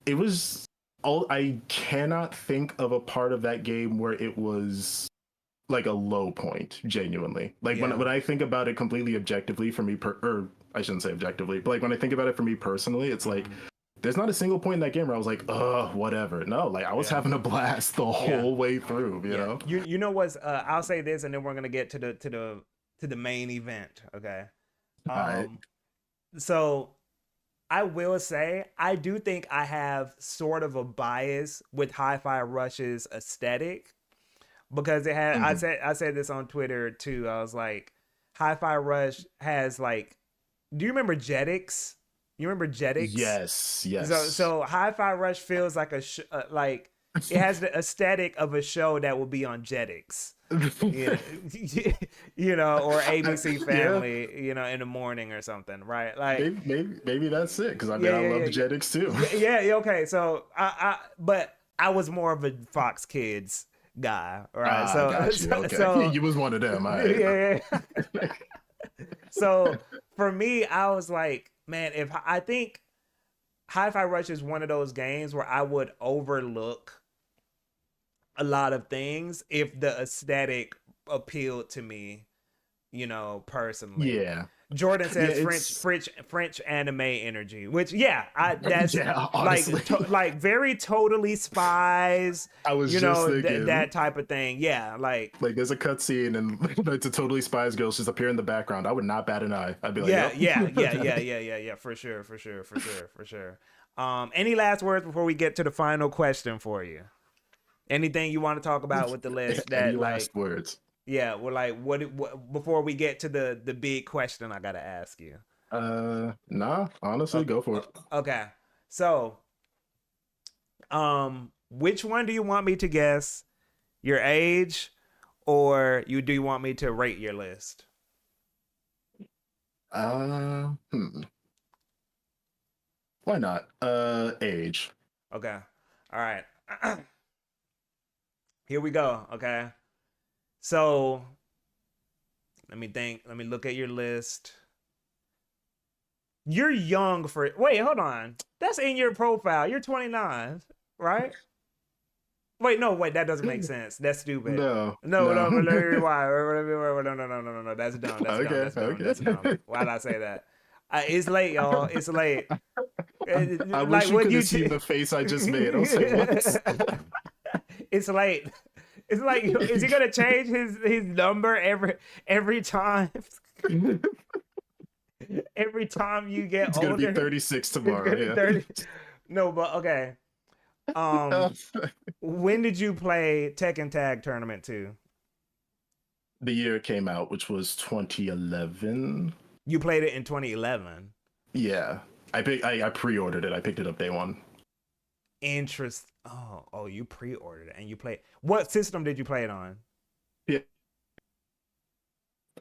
It was all. I cannot think of a part of that game where it was like a low point, genuinely. Like when I think about it completely objectively for me, or I shouldn't say objectively, but like when I think about it for me personally, it's like there's not a single point in that game where I was like, whatever. No, like I was having a blast the whole way through, you know? You know what's I'll say this and then we're gonna get to the main event, okay? So I will say I do think I have sort of a bias with Hi-Fi Rush's aesthetic because it had I said this on Twitter too. I was like, Hi-Fi Rush has like, do you remember Jetix? You remember Jetix? Yes. So Hi-Fi Rush feels like like it has the aesthetic of a show that will be on Jetix. You know, or ABC Family, you know, in the morning or something, right? Like maybe that's it, because I mean I love Jetix too. Okay. So but I was more of a Fox Kids guy, right? So you was one of them. So for me, I was like, man, if I think Hi-Fi Rush is one of those games where I would overlook a lot of things if the aesthetic appealed to me, you know, personally. Yeah. Jordan says French anime energy, which that's like very Totally Spies. I was thinking that type of thing. Yeah, like there's a cutscene and it's a Totally Spies girl just appear in the background. I would not bat an eye. I'd be like, yeah, for sure. Any last words before we get to the final question for you? Anything you want to talk about with the list? Any last words? Yeah, well, like what before we get to the big question I gotta ask you. Nah, honestly, go for it. Okay. So which one do you want me to guess? Your age, or do you want me to rate your list? Why not? Age. Okay. All right. Here we go. Okay. So let me think. Let me look at your list. You're young for. Wait, hold on. That's in your profile. You're 29, right? Wait, that doesn't make sense. That's stupid. No. Why? No. That's dumb. That's dumb. Why did I say that? It's late, y'all. It's late. I wish you could have seen the face I just made. I was like, what? It's late. It's like, is he gonna change his number every time? Every time you get it's older, gonna be 36 tomorrow. Yeah. 30. No, but okay. When did you play Tekken Tag Tournament 2? The year it came out, which was 2011. You played it in 2011. Yeah, I pre-ordered it. I picked it up day one. Oh, you pre-ordered it and you played. What system did you play it on? Yeah.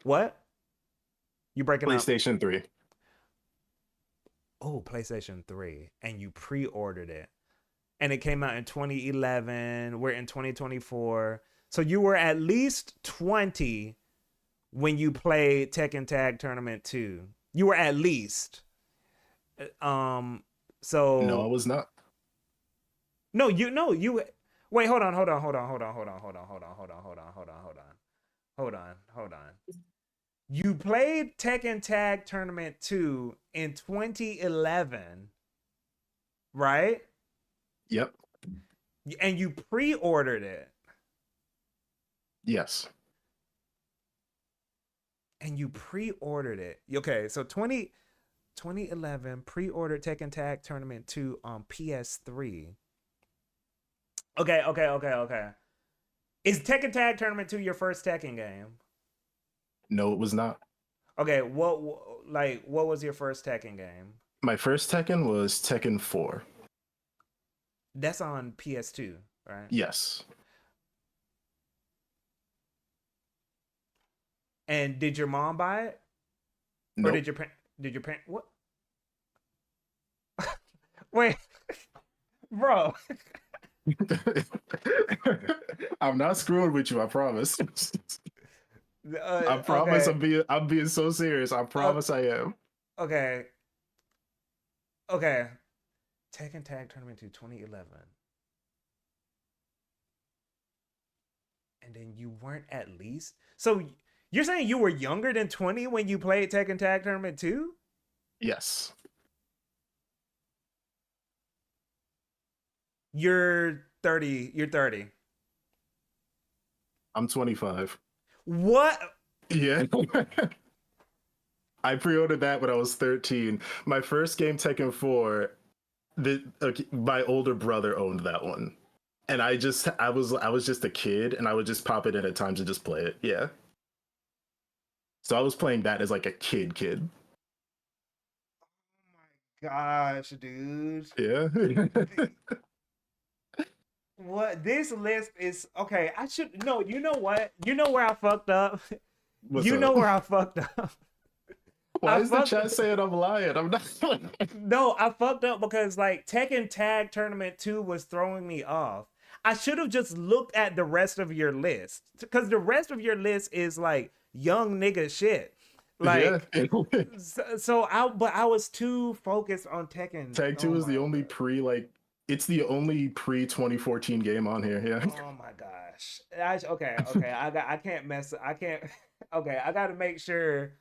What? You breaking PlayStation up? 3. Oh, PlayStation 3, and you pre-ordered it, and it came out in 2011. We're in 2024, so you were at least 20 when you played Tekken Tag Tournament 2. You were at least. So no, I was not. No, you wait, hold on. You played Tekken Tag Tournament 2 in 2011, right? Yep. And you pre-ordered it. Yes. And you pre-ordered it. Okay, so 2011 pre-ordered Tekken Tag Tournament 2 on PS3. Okay. Is Tekken Tag Tournament 2 your first Tekken game? No, it was not. Okay, what was your first Tekken game? My first Tekken was Tekken 4. That's on PS2, right? Yes. And did your mom buy it, or Nope. did your parent what? Wait, bro. I'm not screwing with you, I promise. I promise Okay, I'm being so serious. I uh, promise I am. okay, okay. Tekken Tag Tournament to 2011, and then you weren't at least. So you're saying you were younger than 20 when you played Tekken Tag Tournament 2? Yes. You're 30. You're 30. I'm 25. What? Yeah. I pre-ordered that when I was 13. My first game, Tekken 4, my older brother owned that one. And I was just a kid and I would just pop it in at times and just play it. Yeah. So I was playing that as like a kid. Oh my gosh, dude. Yeah. What this list is okay. I should no, you know what? You know where I fucked up? What's You know up? where I fucked up. Why I is the fucked chat saying I'm lying? I'm not. No, I fucked up because like Tekken Tag Tournament 2 was throwing me off. I should have just looked at the rest of your list. Because the rest of your list is like young nigga shit. Yeah. Like but I was too focused on Tekken. Tag Oh 2 is my the only god. it's the only pre 2014 game on here. Yeah. Oh my gosh. Okay, I can't mess. I can't. Okay, I got to make sure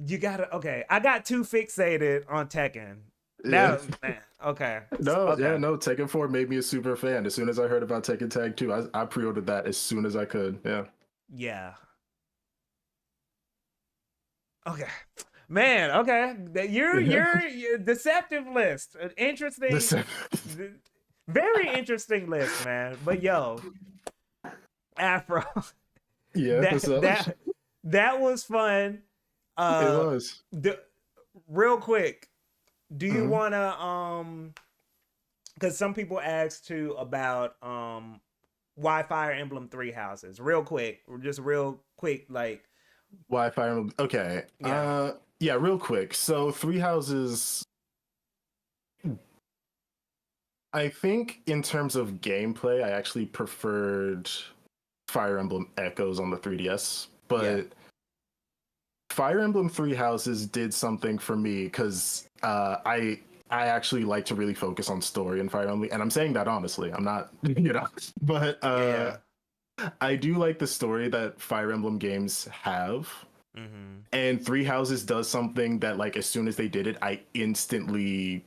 you got to. Okay, I got too fixated on Tekken. Yeah. That man. Okay, No, yeah, okay, no. Tekken 4 made me a super fan. As soon as I heard about Tekken Tag 2, I pre-ordered that as soon as I could. Yeah. yeah. Okay, man. Okay, you're deceptive list. An interesting, Listen. very interesting list, man. But yo, Afro, Yeah, that what's up? that was fun. It Uh, was. the real quick, do you Mhm. want to because some people ask too about why Fire Emblem Three Houses. Real quick, like Wi-Fi. Okay. yeah, Yeah, real quick. So Three Houses, I think in terms of gameplay, I actually preferred Fire Emblem Echoes on the 3DS, but yeah, Fire Emblem Three Houses did something for me because I actually like to really focus on story in Fire Emblem, and I'm saying that honestly. I'm not, but yeah. I do like the story that Fire Emblem games have. Mm-hmm. And Three Houses does something that, like, as soon as they did it, I instantly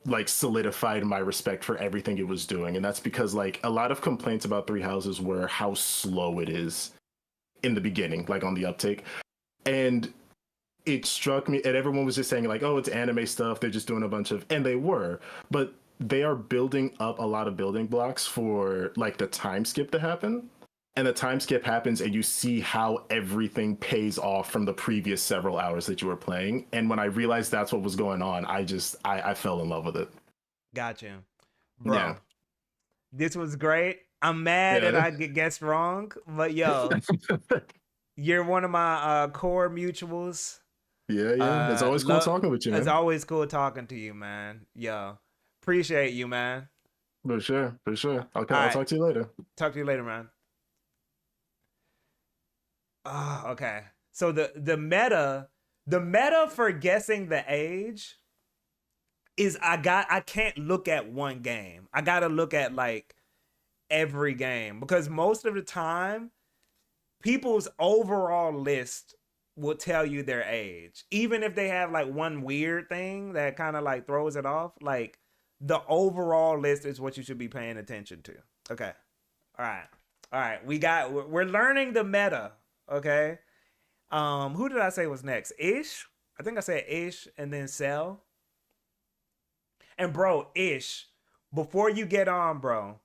like solidified my respect for everything it was doing. And that's because like a lot of complaints about Three Houses were how slow it is in the beginning, like on the uptake. And it struck me, and everyone was just saying like, oh, it's anime stuff, they're just doing a bunch of, and they were, but they are building up a lot of building blocks for like the time skip to happen. And the time skip happens and you see how everything pays off from the previous several hours that you were playing. And when I realized that's what was going on, I fell in love with it. Got you, Yeah. bro. This was great. I'm mad that Yeah. I guessed wrong, but yo, you're one of my core mutuals. Yeah. It's always cool talking with you, It's man. always cool talking to you, man. Yo, appreciate you, man. For sure. For sure. All I'll right, talk to you later. talk to you later, man. Oh, okay. So the meta for guessing the age is I can't look at one game. I gotta look at like every game because most of the time people's overall list will tell you their age. Even if they have like one weird thing that kind of like throws it off, like the overall list is what you should be paying attention to. Okay. All right. All right. We're learning the meta, okay? Who did I say was next? Ish? I think I said Ish and then Cell. And bro, Ish, before you get on, bro,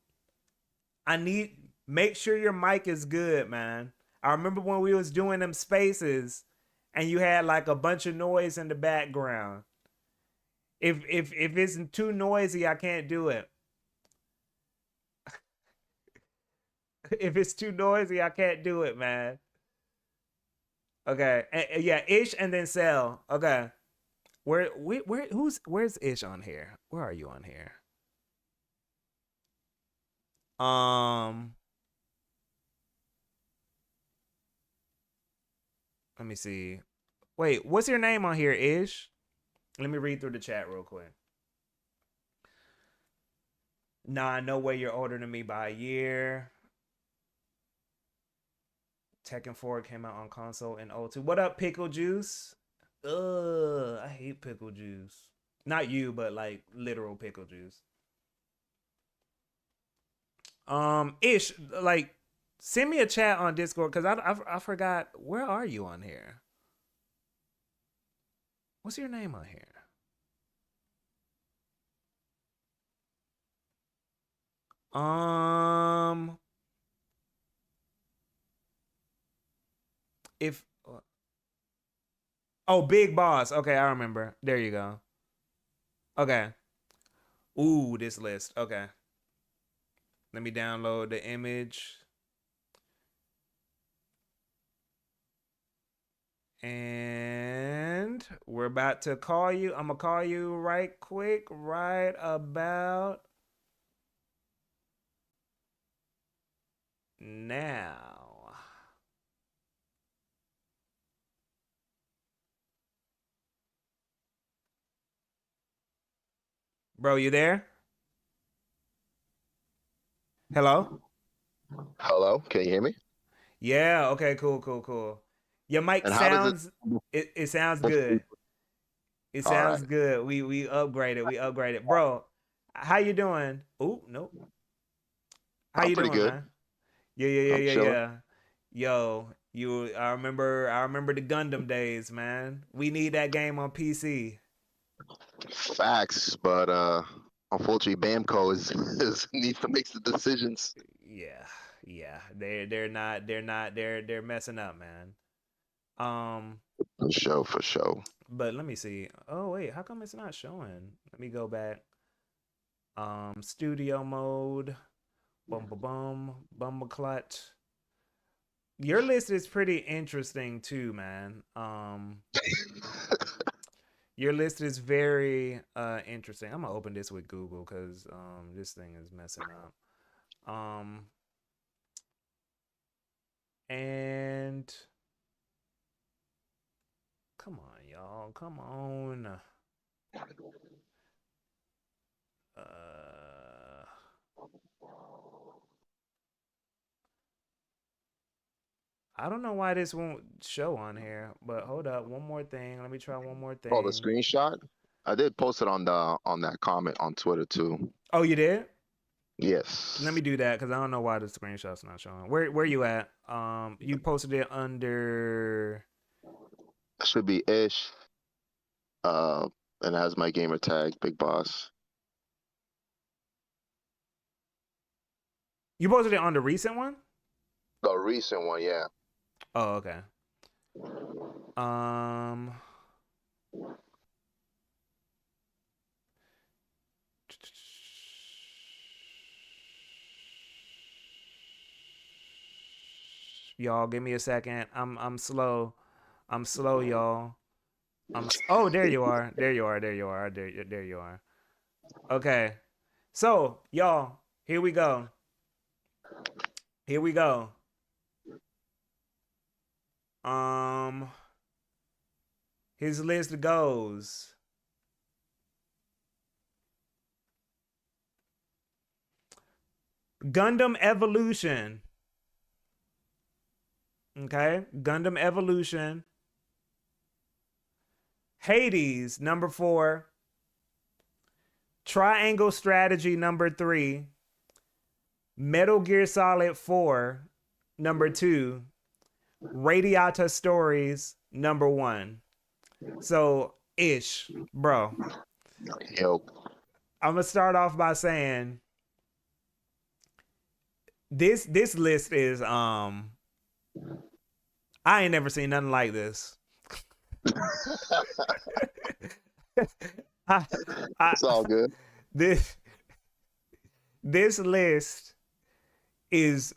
make sure your mic is good, man. I remember when we was doing them spaces and you had like a bunch of noise in the background. If it's too noisy, I can't do it. If it's too noisy, I can't do it, man. Okay, yeah, Ish and then Cell. Okay, where's Ish on here? Where are you on here? Let me see. Wait, what's your name on here, Ish? Let me read through the chat real quick. Nah, no way you're older than me by a year. Tekken 4 came out on console in 02. What up, Pickle Juice? Ugh, I hate pickle juice. Not you, but like literal pickle juice. Ish, like, send me a chat on Discord because I forgot. Where are you on here? What's your name on here? If oh, Big Boss. Okay, I remember. There you go. Okay. Ooh, this list. Okay. Let me download the image. And we're about to call you. I'm going to call you right quick, right about now. Bro, you there? Hello? Hello, can you hear me? Yeah, okay, cool. Your mic And how does sounds it sounds good. It All sounds right. good. We upgraded. Bro, how you doing? Oh, nope. How I'm you pretty doing, good. man? Yeah. I'm chilling. Yo, I remember the Gundam days, man. We need that game on PC. Facts, but unfortunately, Bamco is needs to make the decisions. Yeah. They're messing up, man. For sure. But let me see. Oh wait, how come it's not showing? Let me go back. Studio mode. Bumbleclut. Your list is pretty interesting too, man. Your list is very interesting. I'm gonna open this with Google because this thing is messing up. And come on, y'all. Come on. I don't know why this won't show on here, but hold up. One more thing. Let me try one more thing. Oh, the screenshot. I did post it on that comment on Twitter too. Oh, you did? Yes. Let me do that because I don't know why the screenshot's not showing. Where you at? You posted it under. Should be Ish. And has my gamer tag, Big Boss. You posted it on the recent one? The recent one, yeah. Oh, okay. Y'all, give me a second. I'm slow. I'm slow, y'all. Oh, there you are. There you are. Okay. So, y'all, here we go. His list goes. Gundam Evolution. Okay, Gundam Evolution. Hades, number 4. Triangle Strategy, number 3. Metal Gear Solid 4, number 2. Radiata Stories, number 1. So, Ish, bro. Yo. I'm gonna start off by saying this list is I ain't never seen nothing like this. I, I, It's all good. this this list is,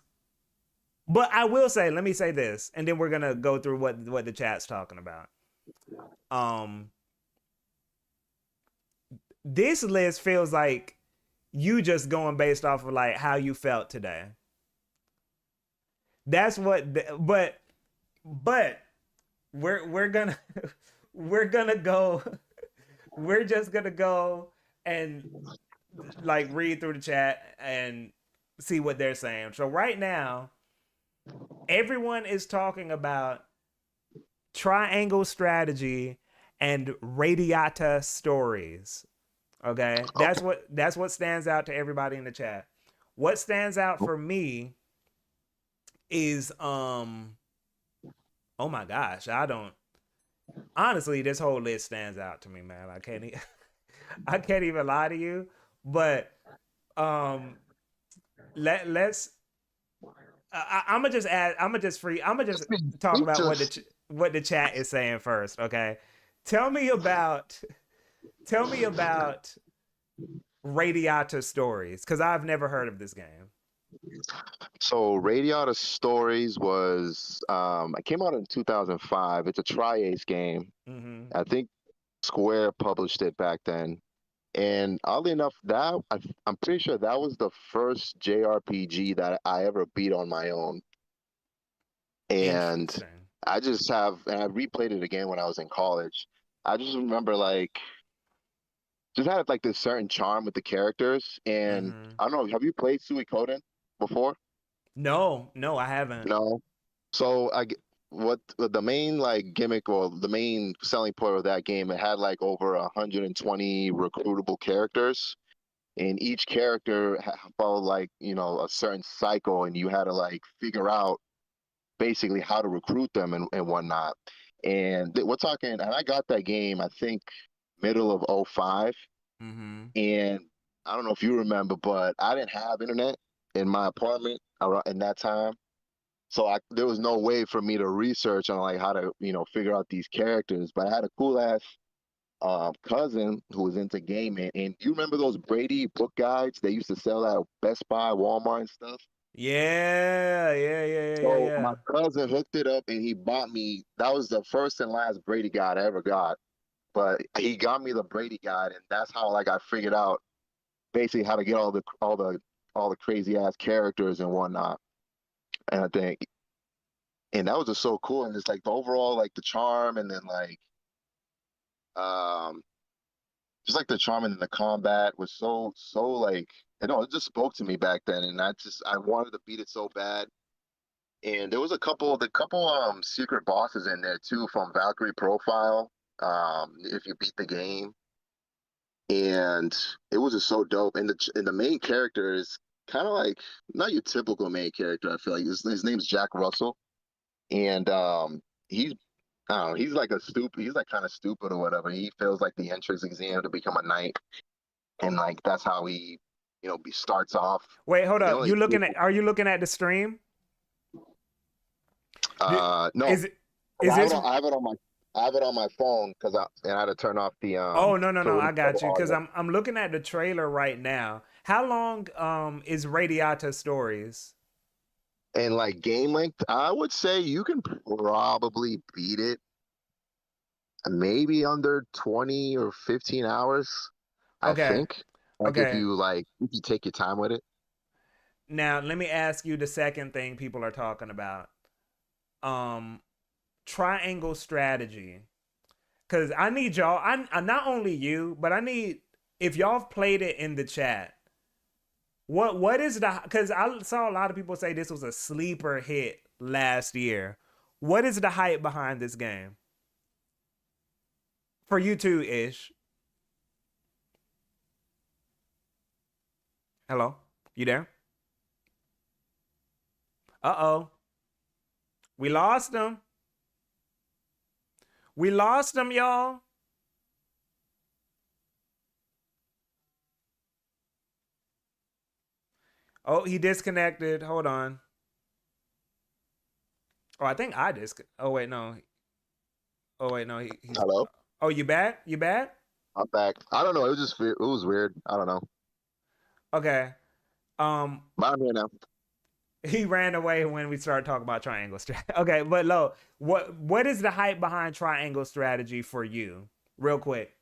but I will say, let me say this, and then we're gonna go through what the chat's talking about. This list feels like you just going based off of like how you felt today. That's what, but we're gonna we're gonna go. We're just gonna go and like read through the chat and see what they're saying. So right now, everyone is talking about triangle strategy and radiata stories. Okay, that's what stands out to everybody in the chat. What stands out for me is oh my gosh, I don't, honestly, this whole list stands out to me, man. I can't I can't even lie to you, but let's I'm gonna just add, I'm gonna just talk about what the chat is saying first, okay? Tell me about Radiata Stories, because I've never heard of this game. So Radiata Stories was it came out in 2005. It's a Tri-Ace game. Mm-hmm. I think Square published it back then. And oddly enough, I'm pretty sure that was the first JRPG that I ever beat on my own. And I replayed it again when I was in college. I just remember like just had like this certain charm with the characters. And I don't know, have you played Suikoden before? No, I haven't. No. So what the main like gimmick or the main selling point of that game, it had like over 120 recruitable characters, and each character followed like, you know, a certain cycle, and you had to like figure out basically how to recruit them and whatnot. And we're talking, and I got that game I think middle of 05. And I don't know if you remember, but I didn't have internet in my apartment in that time. So there was no way for me to research on like how to, you know, figure out these characters. But I had a cool ass cousin who was into gaming. And you remember those Brady book guides they used to sell at Best Buy, Walmart, and stuff? Yeah. So my cousin hooked it up and he bought me. That was the first and last Brady guide I ever got. But he got me the Brady guide, and that's how like I figured out basically how to get all the crazy ass characters and whatnot. And I think, and that was just so cool. And it's like the overall, like the charm, and then like, just like the charm and the combat was so like, you know, it just spoke to me back then. And I wanted to beat it so bad. And there was a couple secret bosses in there too from Valkyrie Profile. If you beat the game, and it was just so dope. And the main character is kind of like not your typical main character. I feel like his name's Jack Russell, and he's I don't know, he's like he's like kind of stupid or whatever. He fails like the entrance exam to become a knight, and like that's how he, you know, starts off. Wait, hold up. Are you looking at the stream? No. I have it on my phone because I had to turn off the. Oh no! I got you, because I'm looking at the trailer right now. How long is Radiata Stories? And like game length, I would say you can probably beat it maybe under 20 or 15 hours. Okay. I think. Like if you take your time with it. Now let me ask you the second thing people are talking about. Triangle strategy. Cause I need y'all, I not only you, but I need, if y'all have played it in the chat, what is because I saw a lot of people say this was a sleeper hit last year. What is the hype behind this game? For you too, Ish. Hello? You there? Uh-oh. We lost him. We lost him, y'all. Oh, he disconnected. Hold on. Oh, I think I Oh, wait, no. Oh, wait, no. He's... Hello? Oh, you back? You back? I'm back. I don't know. It was just it was weird. I don't know. Okay. Um, But I'm here now. he ran away when we started talking about triangle strategy. Okay, but Lo, what is the hype behind triangle strategy for you? Real quick.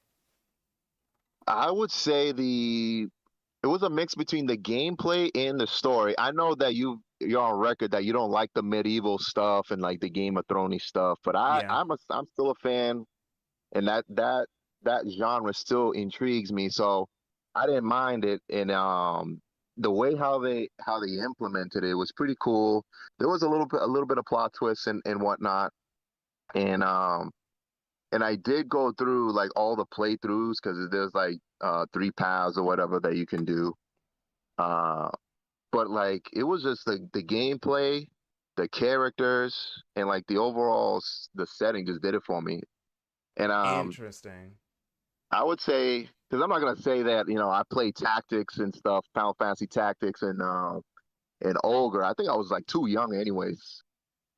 I would say it was a mix between the gameplay and the story. I know that you're on record that you don't like the medieval stuff and like the Game of Thrones stuff, but Yeah. I'm still a fan, and that genre still intrigues me. So I didn't mind it, and the way how they implemented it was pretty cool. There was a little bit of plot twists and whatnot, and I did go through like all the playthroughs because there's like 3 paths or whatever that you can do. Uh, but like it was just the gameplay, the characters, and like the overall the setting just did it for me. And Interesting. I would say because I'm not gonna say that I play tactics and stuff, Final Fantasy Tactics and Ogre. I think I was like too young, anyways.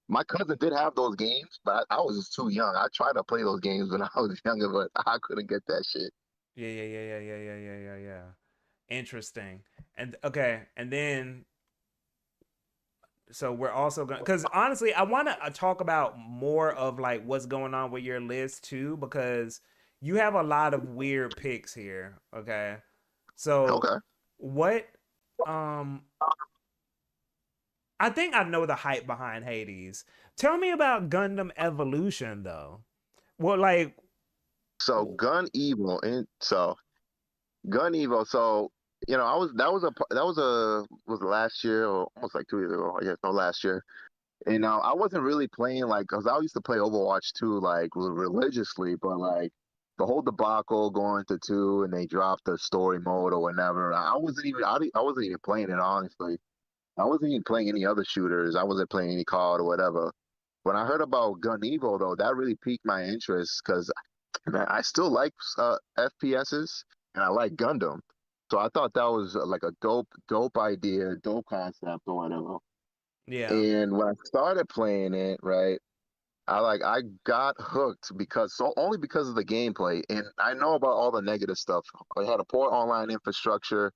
My cousin did have those games, but I was just too young. I tried to play those games when I was younger, but I couldn't get that shit. Yeah. Interesting. And okay, and then so we're also going because honestly, I want to talk about more of like what's going on with your list too, because you have a lot of weird picks here. Okay, so Okay. what? Um, I think I know the hype behind Hades. Tell me about Gundam Evolution though. Well, like, So Gun Evo. So I was was last year or almost like 2 years ago. I guess no, last year. And I wasn't really playing like because I used to play Overwatch 2 like religiously, but like the whole debacle going to 2 and they dropped the story mode or whatever. I wasn't even playing it honestly. I wasn't even playing any other shooters. I wasn't playing any COD or whatever. When I heard about Gun Evo though, that really piqued my interest because man, I still like FPSs and I like Gundam. So I thought that was like a dope idea, dope concept or whatever. yeah, And when I started playing it, right, I got hooked only because of the gameplay. And I know about all the negative stuff. I had a poor online infrastructure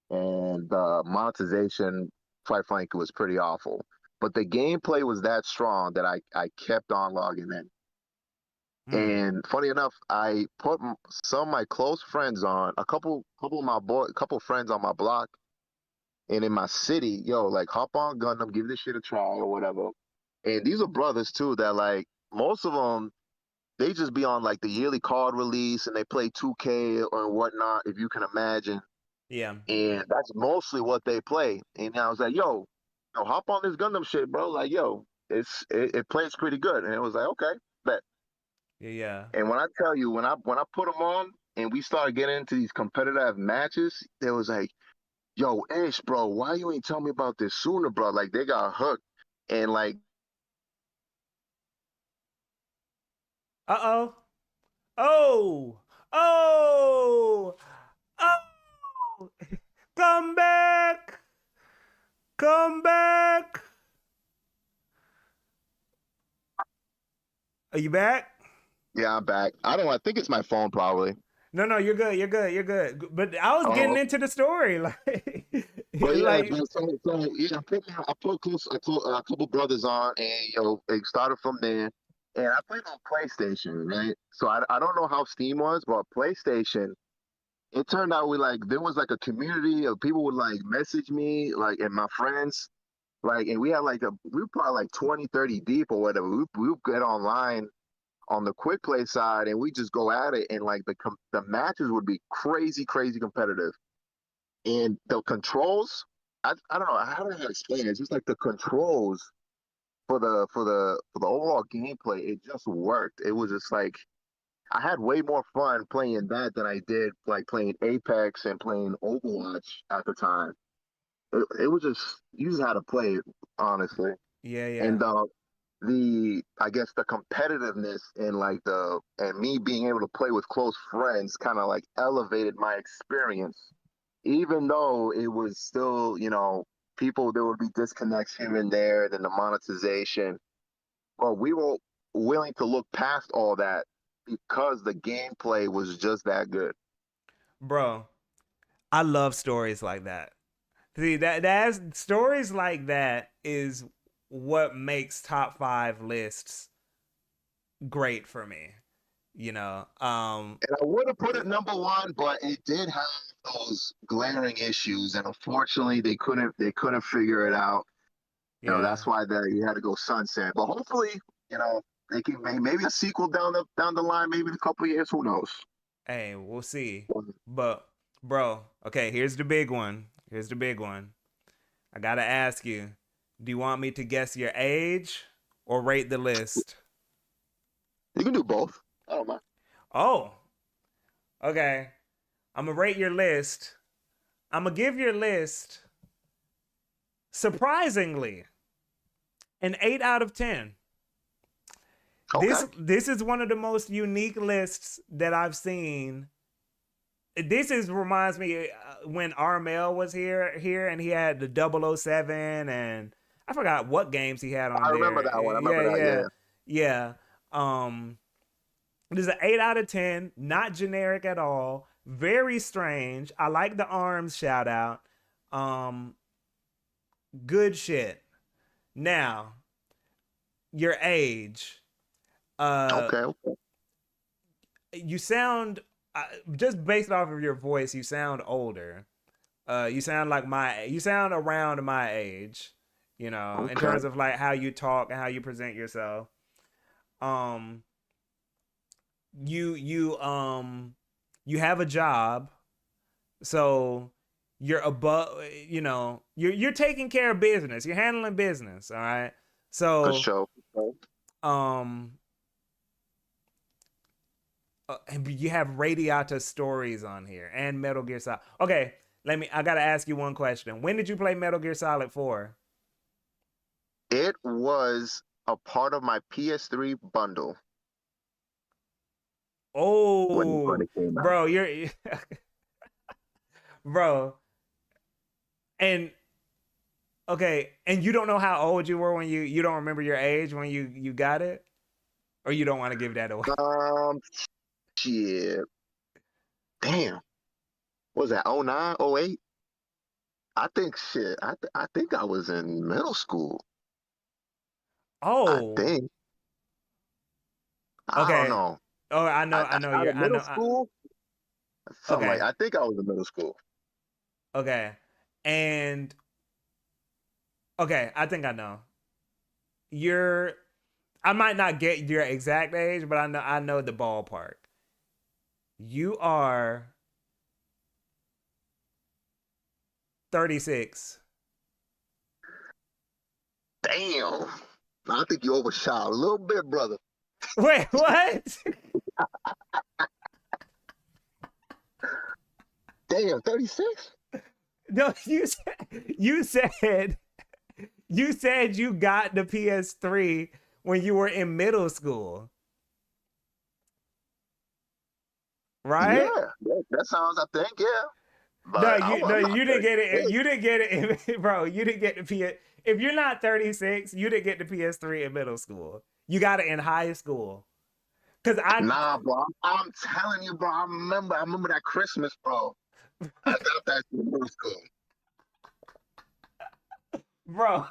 and the monetization, quite frankly, was pretty awful. But the gameplay was that strong that I kept on logging in. hmm, And funny enough, I put some of my close friends on couple of my couple friends on my block and in my city. Yo, like hop on Gundam, give this shit a try or whatever. And these are brothers too that like most of them they just be on like the yearly card release and they play 2K or whatnot, if you can imagine. yeah, And that's mostly what they play. And I was like, yo, hop on this Gundam shit, bro. Like, yo, it plays pretty good. And it was like, okay, bet. yeah. And when I tell you, when I put them on and we started getting into these competitive matches, there was like, yo, Ish, bro, why you ain't tell me about this sooner, bro? Like they got hooked. And like, Uh oh. Oh. Oh. Oh. Come back. Come back. Are you back? yeah, I'm back. I think it's my phone probably. No, you're good. You're good. You're good. But I was getting Oh, into the story, but yeah, like, so yeah, I put a couple brothers on, and it started from there. And I played on PlayStation, right? So I don't know how Steam was, but PlayStation, it turned out there was like a community of people would like message me, like and my friends, like, and we had we were probably like 20, 30 deep or whatever. We would get online on the quick play side, and we just go at it, and like the matches would be crazy, crazy competitive. And the controls, I don't know how do I explain it. It's just like the controls for the overall gameplay, it just worked. It was just like I had way more fun playing that than I did like playing Apex and playing Overwatch at the time. It was just you just had to play it honestly, yeah. and the I guess the competitiveness and like the and me being able to play with close friends kind of like elevated my experience, even though it was still people there would be disconnects here and there, then the monetization, but we were willing to look past all that because the gameplay was just that good. Bro, I love stories like that. See, that's stories like that is what makes top 5 lists great for me. You know, And I would have put it number 1, but it did have those glaring issues, and unfortunately, they couldn't figure it out. You know, yeah. that's why you had to go Sunset. But hopefully, you know, they can maybe a sequel down the line, maybe in a couple of years. Who knows? Hey, we'll see. But bro, okay, here's the big one. Here's the big one. I gotta ask you, do you want me to guess your age or rate the list? You can do both. I don't mind. Oh, okay. I'm gonna rate your list. I'm gonna give your list, surprisingly, an 8 out of 10. Okay. This is one of the most unique lists that I've seen. Reminds me when Armel was here and he had the 007 and I forgot what games he had on there. I remember that one. I remember that. Yeah. This is an 8 out of 10, not generic at all. Very strange. I like the arms shout out. Good shit. Now, your age. Okay. You sound just based off of your voice, you sound older. You sound around my age, you know, in terms of like how you talk and how you present yourself. You have a job, so you're above, you know, you're taking care of business. You're handling business, all right? So For sure. and you have Radiata Stories on here and Metal Gear Solid. Okay, I gotta ask you one question. When did you play Metal Gear Solid 4? It was a part of my PS3 bundle. Oh, when it came out. bro, you're bro. And okay, and you don't know how old you were when you don't remember your age when you got it? Or you don't want to give that away? Shit. Damn. What was that 09, 08? I think shit. I think I was in middle school. Oh. I think. Okay. I don't know. Oh, I know you're middle school. Something Okay. like I think I was in middle school. Okay. And okay, I think I know. I might not get your exact age, but I know the ballpark. You are 36. Damn. I think you overshot a little bit, brother. Wait, what? Damn, 36? No, you said you got the PS3 when you were in middle school. Right? Yeah, that sounds, I think, yeah. But you didn't get it. You didn't get it, bro. You didn't get the PS. If you're not 36, you didn't get the PS3 in middle school. You got it in high school. Nah, bro. I'm telling you, bro. I remember that Christmas, bro. I got that in middle school. Bro.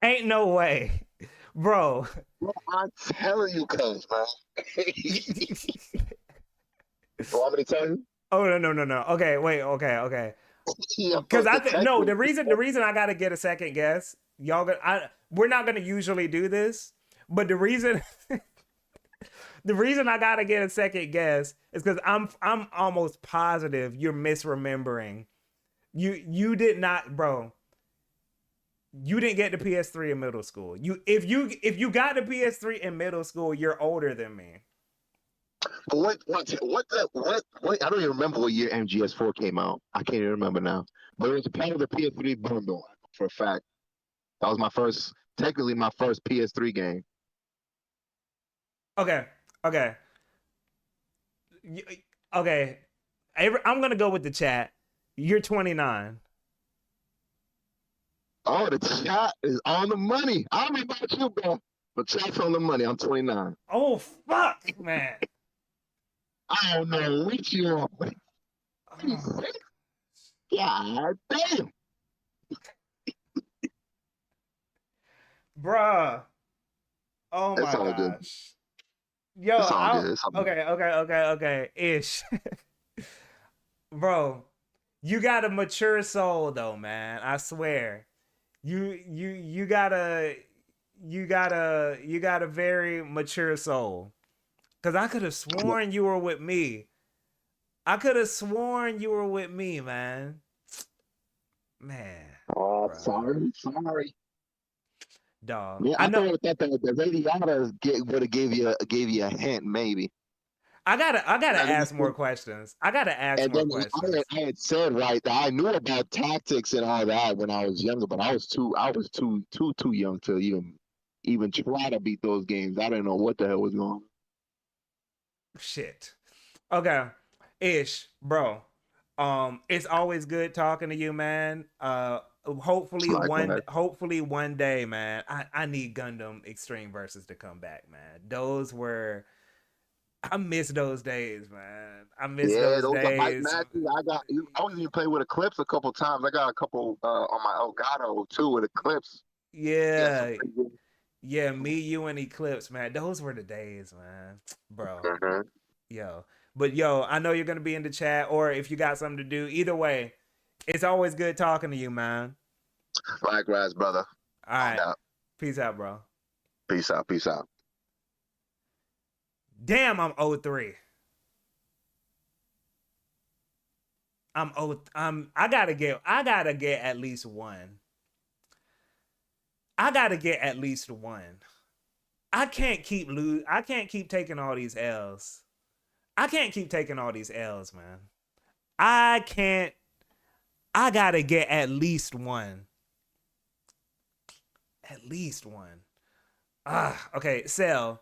Ain't no way. Bro. I'm telling you, cuz, man. You want me to tell you? Oh no. Okay, wait. Okay. Yeah, Because the reason I gotta get a second guess, we're not gonna usually do this, but the reason I gotta get a second guess is because I'm almost positive you're misremembering. You did not, bro. You didn't get the PS3 in middle school. If you got the PS3 in middle school, you're older than me. What? I don't even remember what year MGS4 came out. I can't even remember now. But it was a part of the PS3 bundle, for a fact. That was technically my first PS3 game. Okay. I'm gonna go with the chat. You're 29. Oh, the chat is on the money. I don't know about you, bro. But check on the money. I'm 29. Oh fuck, man. I don't know what you want. Oh, God damn. bruh. Oh It's my all good. gosh. Yo, It's all good. It's all good. okay. Ish. Bro, you got a mature soul though, man. I swear. You got a very mature soul. Cause I could have sworn you were with me. I could have sworn you were with me, man. Man, Oh, bruh. sorry. Dog. Yeah, I I know. thought that the radiata would have gave you a hint, maybe. I gotta And ask more then, questions. I gotta ask and more then questions. I had said right that I knew about tactics and all that when I was younger, but I was too young to even try to beat those games. I didn't know what the hell was going on. Shit. Okay. Ish, bro. It's always good talking to you, man. Hopefully Likewise. one day, man. I need Gundam Extreme Versus to come back, man. Those were I miss those days, man. I miss Yeah, those those are hype days. matches. I was even playing with Eclipse a couple times. I got a couple on my Elgato too with Eclipse. Yeah, some Yeah. pretty good. Yeah, me, you, and Eclipse, man. Those were the days, man. Bro. Mhm. Yo. But yo, I know you're gonna be in the chat, or if you got something to do, either way, it's always good talking to you, man. Likewise, brother. All No right. doubt. Peace out, bro. Peace out. Peace out. Damn, I'm 03. I gotta get at least one. I gotta get at least one. I can't keep taking all these L's. I can't keep taking all these L's, man. I can't. I gotta get at least one. At least one. Okay, Cell.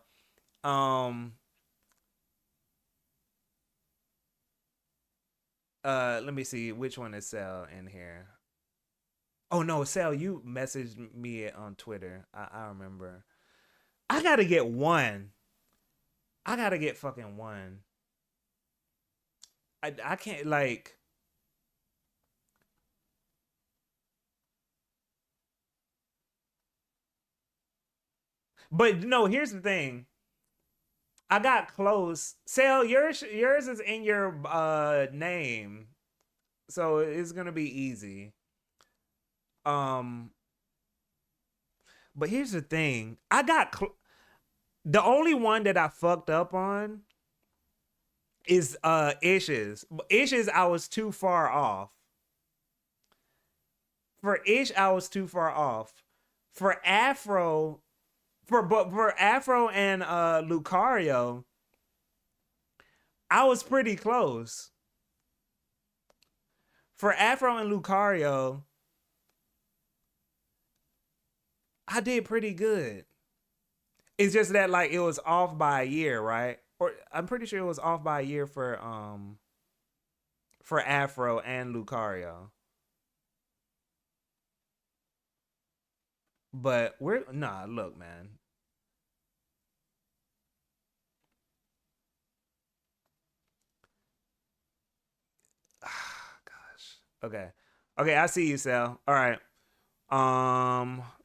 Let me see which one is Cell in here. Oh no, Cell, you messaged me on Twitter. I remember. I gotta get one. I gotta get fucking one. I can't like. But no, here's the thing. I got close. Sale, yours is in your name, so it's gonna be easy. Um, but here's the thing. The only one that I fucked up on is Ish's. Ish's I was too far off. For Ish, I was too far off. For Afro, for Afro and Lucario, I was pretty close. For Afro and Lucario, I did pretty good. It's just that like it was off by a year, right? Or I'm pretty sure it was off by a year for Afro and Lucario. But look, man. Gosh. Okay. Okay, I see you, Sal. All right.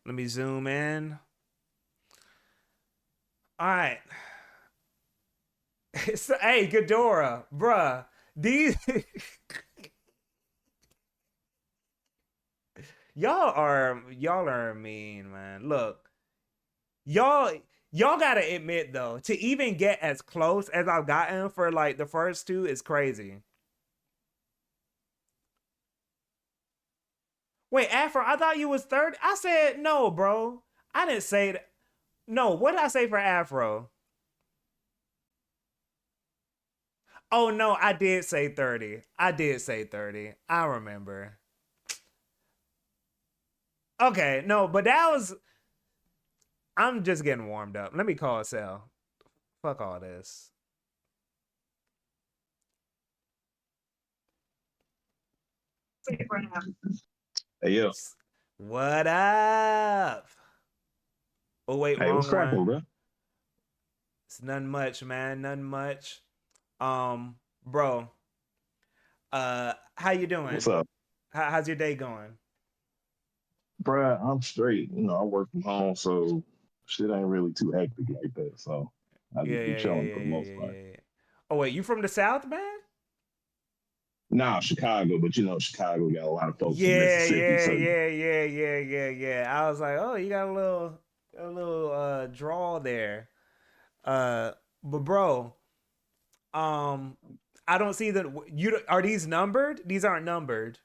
Let me zoom in. All right. So, hey, Ghidorah, bruh. These y'all are mean, man. Look, y'all gotta admit though, to even get as close as I've gotten for like the first two is crazy. Wait, Afro, I thought you was third. I said no, bro. I didn't say that. No, what did I say for Afro? Oh no, I did say 30. I did say 30. I remember. Okay, no, but that was I'm just getting warmed up. Let me call Cell. Fuck all this. Hey yo, What up? Oh wait, Hey, what's wrong cracking, one. bro? It's none much, man. None much. Bro. How you What's doing? up, How's your day going? bro? I'm straight. You know, I work from home, so shit ain't really too hectic like that. So I Yeah, just be yeah, yeah, chilling yeah, for the yeah, most yeah, part. yeah. Yeah. Oh wait, you from the South, man? Nah, Chicago, but you know, Chicago got a lot of folks from Yeah, Mississippi, yeah, so yeah, yeah, yeah, yeah, yeah. I was like, oh, you got a little draw there. Uh, but bro, um, I don't see that are these numbered? These aren't numbered.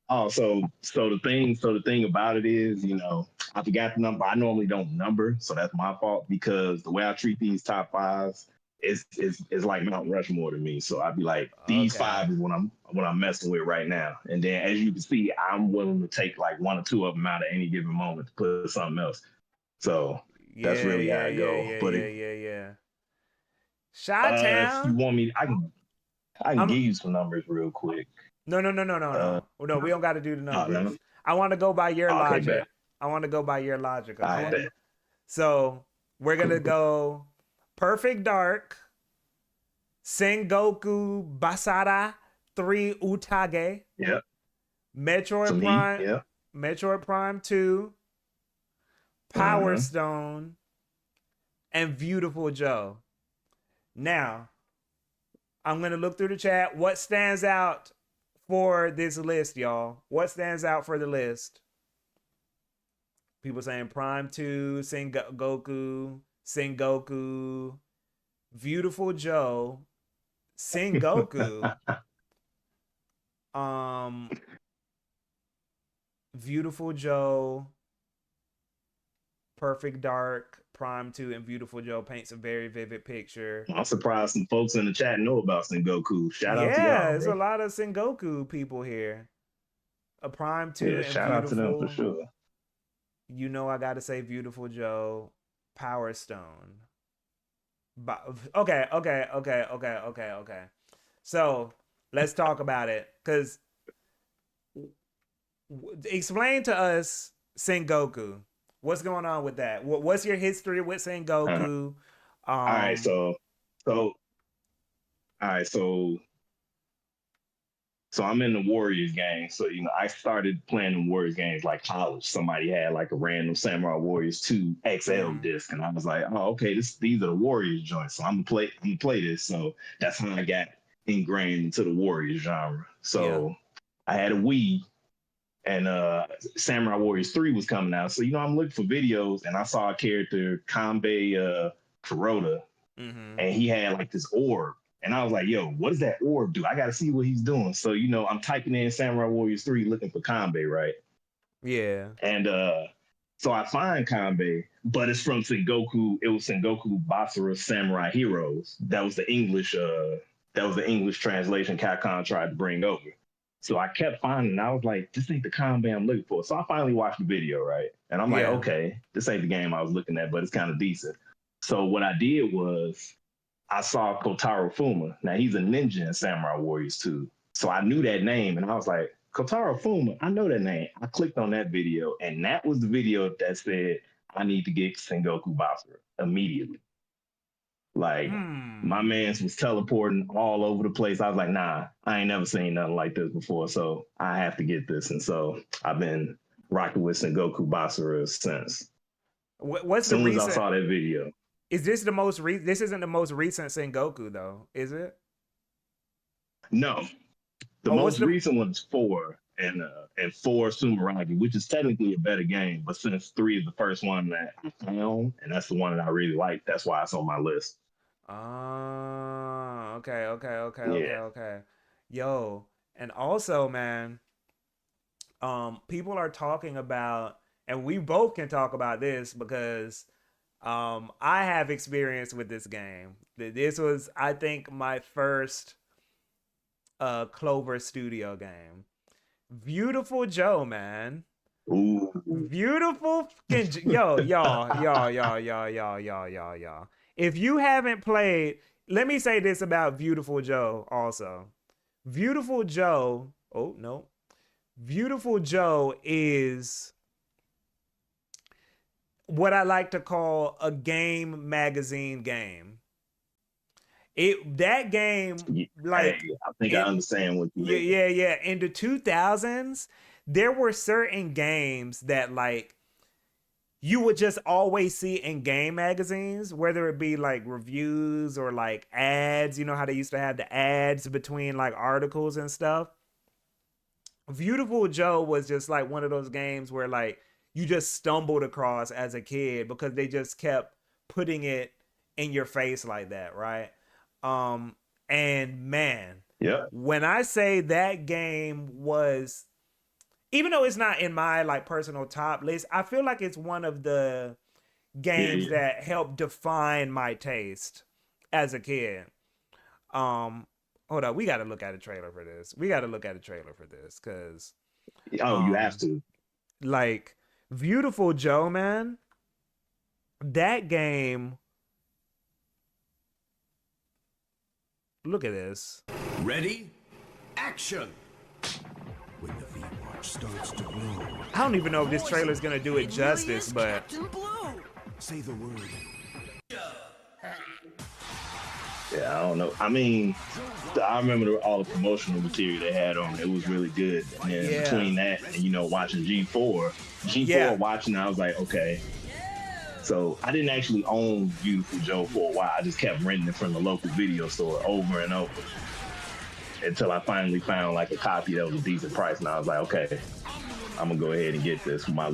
oh, so the thing about it is, you know, I forgot the number. I normally don't number, so that's my fault because the way I treat these top fives is like Mount Rushmore to me. So I'd be like, these Okay. five is what I'm messing with right now. And then as you can see, I'm willing to take like one or two of them out at any given moment to put something else. So that's Yeah, really how yeah, I yeah, go. yeah, But yeah, it, yeah, yeah. if you Chi-town. want me, I can I'm give you some numbers real quick. no, no, no, no, no, Uh, no. No, we don't got to do the oh no, numbers. I want to go by your okay, bet. logic. I want to go by your logic, I okay? bet. So, we're going to Cool. go Perfect Dark, Sengoku Basara 3 Utage, Yep. Metroid Some heat. Prime, Yep. Metroid Prime 2, Power Uh-huh. Stone, and Beautiful Joe. Now, I'm going to look through the chat. What stands out for this list, y'all? What stands out for the list? People saying Prime 2, Sengoku, Beautiful Joe, Sengoku, um, Beautiful Joe, Perfect Dark, Prime 2, and Beautiful Joe paints a very vivid picture. I'm surprised some folks in the chat know about Sengoku. Shout out to Yeah, y'all, there's a bro. lot of Sengoku people here. A Prime 2 Yeah, and shout out to them for Beautiful. sure. You know I gotta say Beautiful Joe, Power Stone. Okay. So let's talk about it. Cause explain to us Sengoku. What's going on with that? What's your history with Uh, Sengoku? all right, Um, so all right, so I'm in the Warriors game. So you know, I started playing the Warriors games like college. Somebody had like a random Samurai Warriors 2 XL mm, disc, and I was like, oh, okay, these are the Warriors joints. So I'm gonna play this. So that's how I got ingrained into the Warriors genre. yeah. So I had a Wii, and Samurai Warriors 3 was coming out. So, you know, I'm looking for videos and I saw a character, Kanbei Kuroda, Mm-hmm. and he had like this orb. And I was like, yo, what does that orb do? I got to see what he's doing. So, you know, I'm typing in Samurai Warriors 3 looking for Kanbei, right? Yeah. And so I find Kanbei, but it's from Sengoku. It was Sengoku Basara Samurai Heroes. That was the English translation Capcom tried to bring over. So I kept finding, and I was like, this ain't the Kanbei I'm looking for. So I finally watched the video, right? And I'm like, Yeah. okay, this ain't the game I was looking at, but it's kind of decent. So what I did was I saw Kotaro Fuma. Now he's a ninja in Samurai Warriors 2. So I knew that name and I was like, Kotaro Fuma, I know that name. I clicked on that video and that was the video that said, I need to get Sengoku Basara immediately. Like my Hmm. man's was teleporting all over the place. I was like, nah, I ain't never seen nothing like this before. So I have to get this. And so I've been rocking with Sengoku Basara since. What's the Soon as I recent? saw that video. Is this the most This isn't the most recent Sengoku though, is it? No, the Oh, what's most the? recent one is 4 and 4 Sumeragi, which is technically a better game, but since 3 is the first one that I found, and that's the one that I really like, that's why it's on my list. Oh, Yeah. okay. Yo, and also, man, people are talking about, and we both can talk about this because, I have experience with this game. This was, I think, my first, Clover Studio game. Beautiful Joe, man. Ooh. Beautiful fucking y'all. If you haven't played, let me say this about Beautiful Joe also. Beautiful Joe, oh no. Beautiful Joe is what I like to call a game magazine game. That game, like, Hey, I think I understand what you mean. yeah. In the 2000s, there were certain games that like you would just always see in game magazines, whether it be like reviews or like ads. You know how they used to have the ads between like articles and stuff. Beautiful Joe was just like one of those games where like you just stumbled across as a kid because they just kept putting it in your face like that, right? And man, Yeah. when I say that game was, even though it's not in my like personal top list, I feel like it's one of the games Yeah. that helped define my taste as a kid. Hold on, we got to look at a trailer for this. Because Oh, you have to. like Beautiful Joe, man, that game. Look at this. Ready? Action! When the V-Watch starts to glow, I don't even know if this trailer is gonna do it justice, but say the word. Yeah, I don't know. I mean, I remember all the promotional material they had on it. It was really good. And then Yeah. between that and, watching G4, Yeah. watching, I was like, okay. So I didn't actually own Beautiful Joe for a while. I just kept renting it from the local video store over and over until I finally found like a copy that was a decent price. And I was like, okay, I'm gonna go ahead and get this for my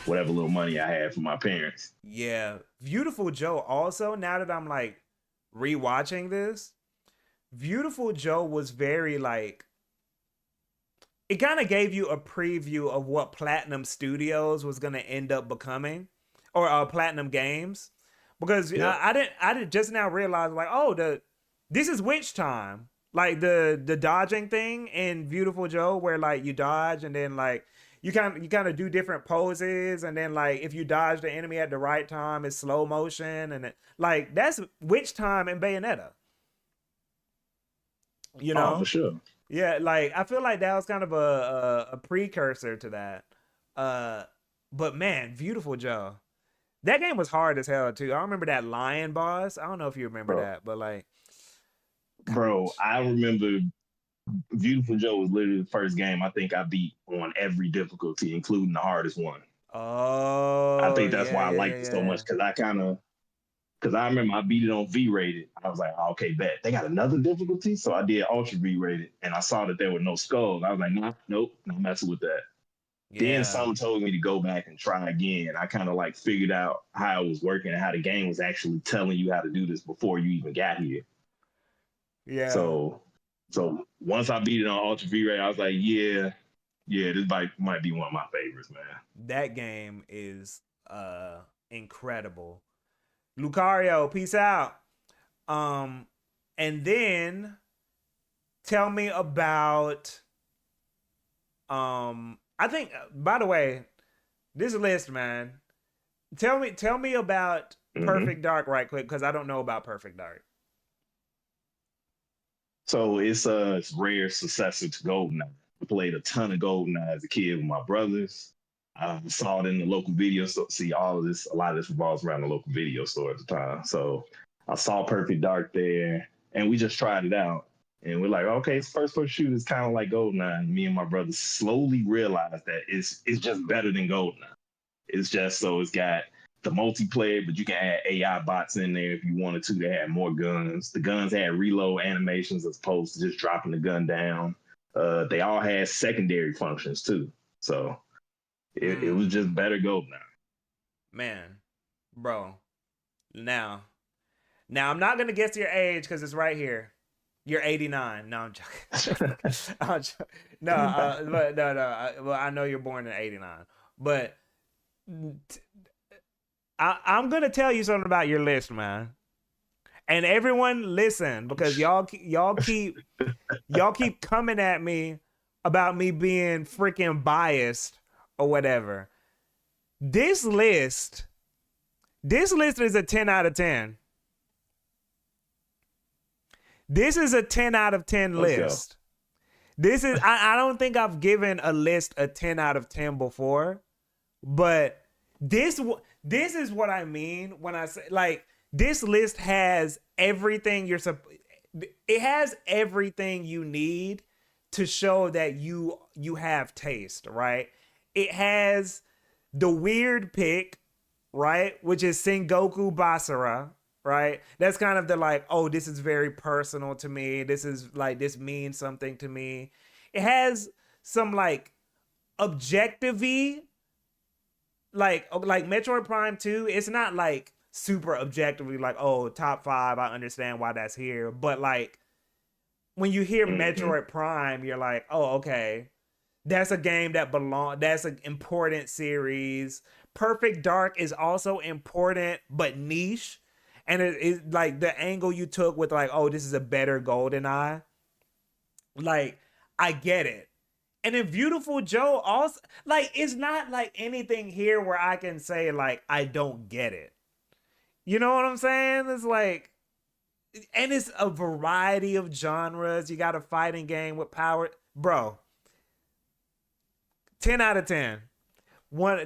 whatever little money I had from my parents. yeah, Beautiful Joe also, now that I'm like rewatching this, Beautiful Joe was very like, it kind of gave you a preview of what Platinum Studios was going to end up becoming, or Platinum Games, because Yeah. I didn't just now realize like, oh, this is Witch Time, like the dodging thing in Beautiful Joe, where like you dodge and then like you kind of do different poses, and then like if you dodge the enemy at the right time, it's slow motion, and like that's Witch Time and Bayonetta. You know, Oh, for sure. yeah, like I feel like that was kind of a precursor to that. But man, Beautiful Joe, that game was hard as hell too. I remember that lion boss. I don't know if you remember Bro. that, but like, Bro, I remember Beautiful Joe was literally the first game I think I beat on every difficulty, including the hardest one. oh, I think that's yeah, why I yeah, liked it so yeah. much because I remember I beat it on V-rated. I was like, oh, okay, bet they got another difficulty, so I did Ultra V-rated, and I saw that there were no skulls. I was like, nope, not messing with that. Yeah. Then someone told me to go back and try again. I kind of like figured out how it was working and how the game was actually telling you how to do this before you even got here. Yeah. So once I beat it on Ultra V-Ray, I was like, yeah, this might be one of my favorites, man. That game is incredible. Lucario, peace out. And then tell me about I think, by the way, this list, man. Tell me about Perfect Dark right quick, because I don't know about Perfect Dark. So it's a rare successor to GoldenEye. I played a ton of GoldenEye as a kid with my brothers. I saw it in the local video store. See, a lot of this revolves around the local video store at the time. So I saw Perfect Dark there, and we just tried it out. And we're like, okay, it's first-person shooter is kind of like GoldenEye. And me and my brothers slowly realized that it's just better than GoldenEye. It's just so it's got the multiplayer, but you can add AI bots in there if you wanted to. They had more guns. The guns had reload animations as opposed to just dropping the gun down. They all had secondary functions too. So it was just better GoldenEye. Man, bro. Now I'm not gonna guess your age because it's right here. You're 89. No, I'm joking. I'm joking. No, but no. Well, I know you're born in 89, but I'm gonna tell you something about your list, man. And everyone listen, because y'all keep coming at me about me being freaking biased or whatever. This list is a 10 out of 10. This is a 10 out of 10 list. This is I don't think I've given a list a 10 out of 10 before, but this is what I mean when I say like this list has everything it has everything you need to show that you have taste, right? It has the weird pick, right? Which is Sengoku Basara, right? That's kind of the like, oh, this is very personal to me. This is like, this means something to me. It has some like objective-y, like Metroid Prime 2. It's not like super objectively like, oh, top 5, I understand why that's here. But like, when you hear Metroid Prime, you're like, oh, okay. That's a game that that's an important series. Perfect Dark is also important, but niche. And it is like the angle you took with like, oh, this is a better GoldenEye. Like, I get it. And then Beautiful Joe also, like, it's not like anything here where I can say like, I don't get it. You know what I'm saying? It's like, and it's a variety of genres. You got a fighting game with power. Bro, 10 out of 10.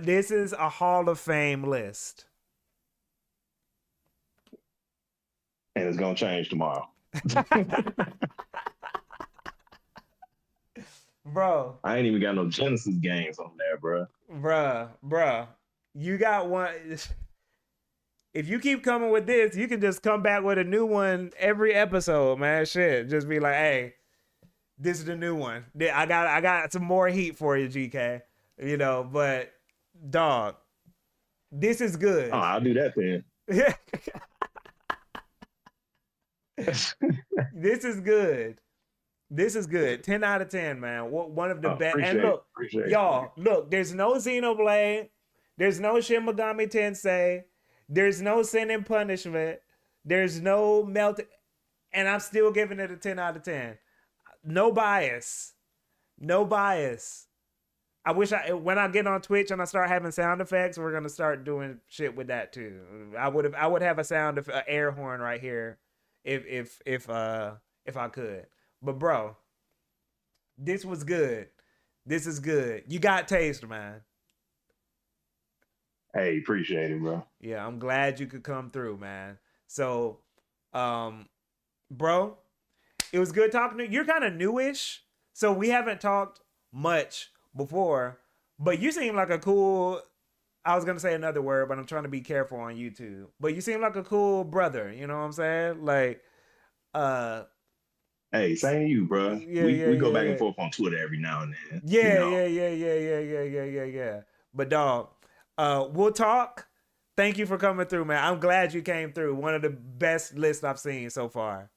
This is a Hall of Fame list. And it's gonna change tomorrow. Bro. I ain't even got no Genesis games on there, bro. Bruh. You got one. If you keep coming with this, you can just come back with a new one every episode, man. Shit. Just be like, hey, this is the new one. I got some more heat for you, GK. You know, but dog, this is good. Oh, I'll do that then. This is good. This is good. 10 out of 10, man. One of the best. And look, y'all, look, there's no Xenoblade. There's no Shin Megami Tensei. There's no Sin and Punishment. There's no Melt. And I'm still giving it a 10 out of 10. No bias. No bias. I wish when I get on Twitch and I start having sound effects, we're gonna start doing shit with that too. I would have a sound of an air horn right here, if I could. But bro, this was good. This is good. You got taste, man. Hey, appreciate it, bro. Yeah, I'm glad you could come through, man. So, bro, it was good talking to you. You're kind of newish, so we haven't talked much before, but you seem like a cool, I was gonna say another word, but I'm trying to be careful on YouTube. But you seem like a cool brother, you know what I'm saying? Like, hey, same to you, bro. Yeah, we go back yeah. and forth on Twitter every now and then. Yeah, you know? yeah. But dog, we'll talk. Thank you for coming through, man. I'm glad you came through. One of the best lists I've seen so far.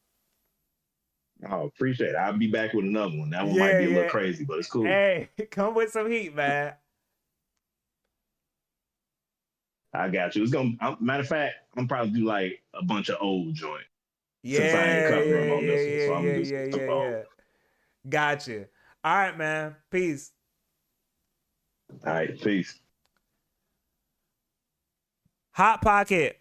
Oh, appreciate it. I'll be back with another one. That one might be a little crazy, but it's cool. Hey, come with some heat, man. I got you. It's gonna. Matter of fact, I'm probably do like a bunch of old joint. Yeah, Since I ain't covering on this one, so I'm gonna do some old. Gotcha. All right, man. Peace. All right, peace. Hot Pocket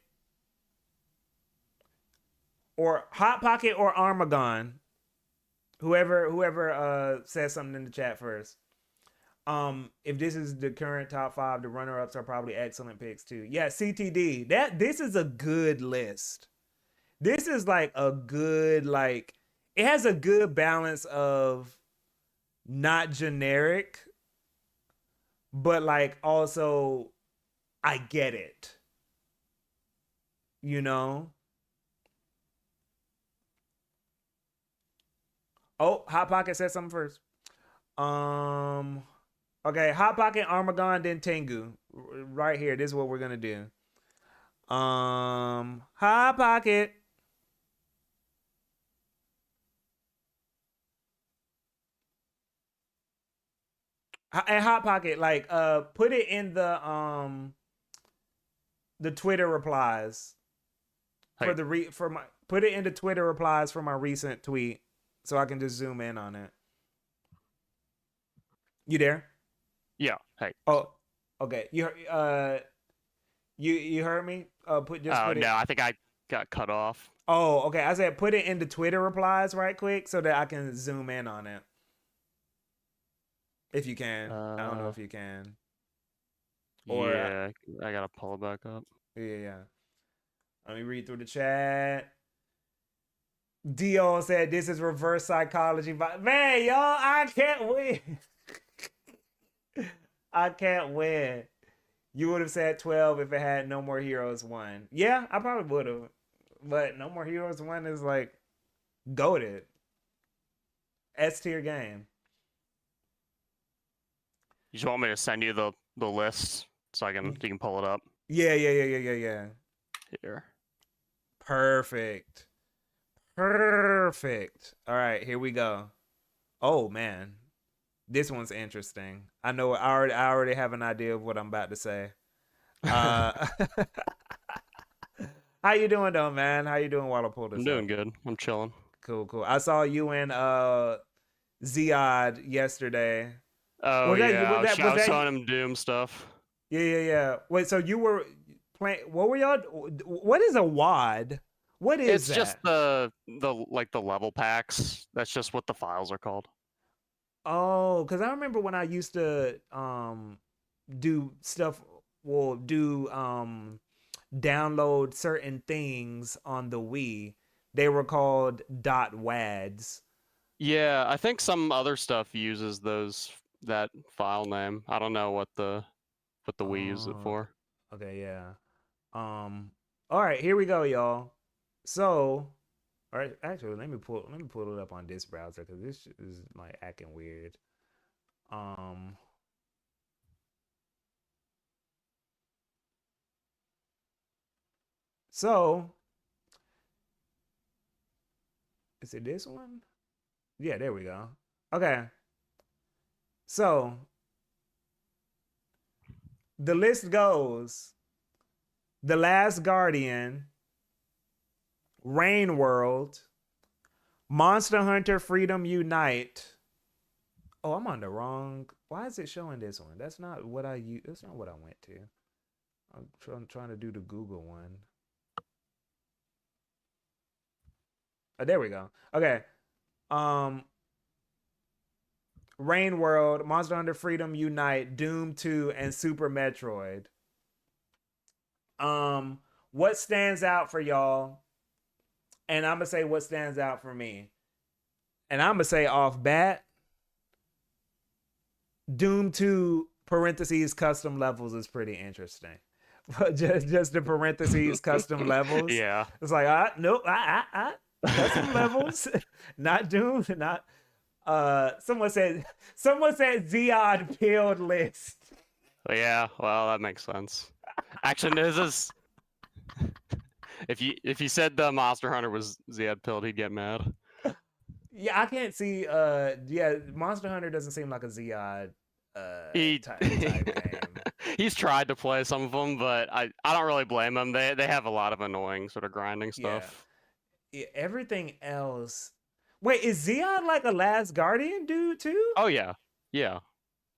or Armagon. Whoever says something in the chat first. If this is the current top 5, the runner-ups are probably excellent picks too. Yeah, CTD. This is a good list. This is like a good, like, it has a good balance of not generic, but like also I get it. You know? Oh, Hot Pocket said something first. Okay, Hot Pocket, Armagon, then Tengu. Right here. This is what we're gonna do. Hot Pocket. And Hot Pocket, like, put it in the Twitter replies put it in the Twitter replies for my recent tweet so I can just zoom in on it. You there? Yeah. Hey. Oh, okay. You heard me? Put it. No, I think I got cut off. Oh, okay. I said put it in the Twitter replies right quick so that I can zoom in on it. If you can. I don't know if you can. Or Yeah, I gotta pull it back up. yeah. Let me read through the chat. Dio said this is reverse psychology. But man, y'all, I can't win. I can't win. You would have said 12 if it had No More Heroes 1. Yeah, I probably would have. But No More Heroes 1 is like goated. S tier game. You just want me to send you the list so you can pull it up Yeah. here. Perfect. All right, here we go. Oh man. This one's interesting. I know I already have an idea of what I'm about to say. How you doing though, man? How you doing while I pull this I'm doing up? good. I'm chilling. Cool. I saw you and Ziad yesterday. Oh Was that- yeah, was that- I was was that- showing him Doom stuff. Yeah. Wait, so you were playing? What were y'all? What is a WAD? What is It's that? just the level packs. That's just what the files are called. Oh, because I remember when I used to do stuff. Well, do download certain things on the Wii. They were called .wads. Yeah, I think some other stuff uses that file name. I don't know what the Wii uses it Oh, for. Okay, yeah. All right, here we go, y'all. So, all right, actually, let me pull it up on this browser because this is like acting weird. So, is it this one? Yeah, there we go. Okay. So, the list goes The Last Guardian, Rain World, Monster Hunter Freedom Unite. Oh, I'm on the wrong. Why is it showing this one? That's not what I use. That's not what I went to. I'm trying to do the Google one. Oh, there we go. Okay. Rain World, Monster Hunter Freedom Unite, Doom 2, and Super Metroid. What stands out for y'all? And I'm gonna say what stands out for me. And I'm gonna say off bat, Doom 2 parentheses custom levels is pretty interesting. But just the parentheses custom levels. Yeah. It's like, nope, custom levels, not Doom, not. Someone said Ziad peeled list. Yeah, well, that makes sense. Actually, this is if you said the Monster Hunter was Ziad pilled, he'd get mad. Yeah, I can't see. Yeah, Monster Hunter doesn't seem like a Ziad type game. He's tried to play some of them, but I don't really blame him. They have a lot of annoying sort of grinding stuff. Yeah, everything else. Wait, is Ziad like a Last Guardian dude too? Oh yeah, yeah.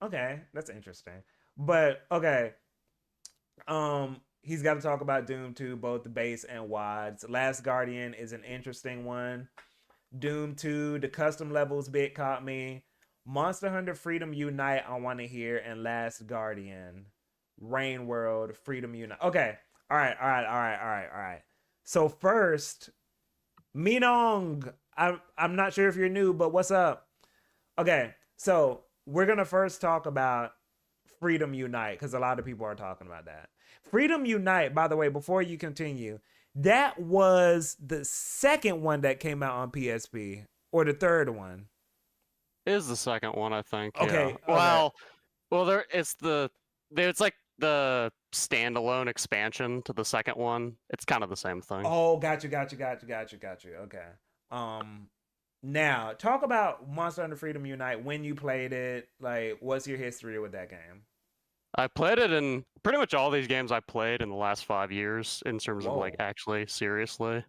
Okay, that's interesting. But okay, he's got to talk about Doom 2, both the base and WADs. Last Guardian is an interesting one. Doom 2, the custom levels bit caught me. Monster Hunter Freedom Unite, I want to hear, and Last Guardian, Rain World, Freedom Unite. Okay, all right. So first, Minong, I'm not sure if you're new, but what's up? Okay, so we're gonna first talk about Freedom Unite because a lot of people are talking about that. Freedom Unite, by the way, before you continue, that was the second one that came out on PSP, or the third one. It is the second one, I think. Okay, Yeah. Well, it's like the standalone expansion to the second one. It's kind of the same thing. Oh, got you. Okay. Now talk about Monster Hunter Freedom Unite. When you played it, like, what's your history with that game? I played it in pretty much all these games I played in the last 5 years in terms of like Whoa. actually seriously.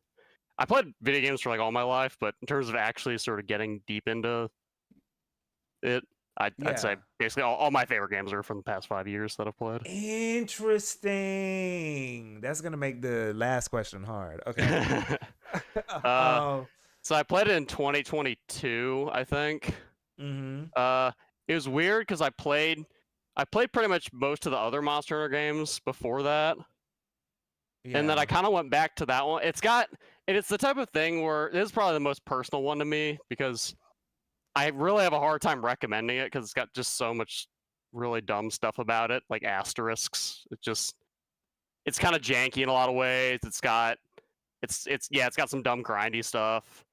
I played video games for like all my life, but in terms of actually sort of getting deep into it, I'd say Yeah. basically all my favorite games are from the past 5 years that I've played. Interesting. That's gonna make the last question hard. Okay. So I played it in 2022, I think. Mm-hmm. It was weird because I I played pretty much most of the other Monster Hunter games before that. And then I kind of went back to that one. It's the type of thing where this is probably the most personal one to me because I really have a hard time recommending it because it's got just so much really dumb stuff about it, like asterisks. It's kind of janky in a lot of ways. It's got some dumb grindy stuff,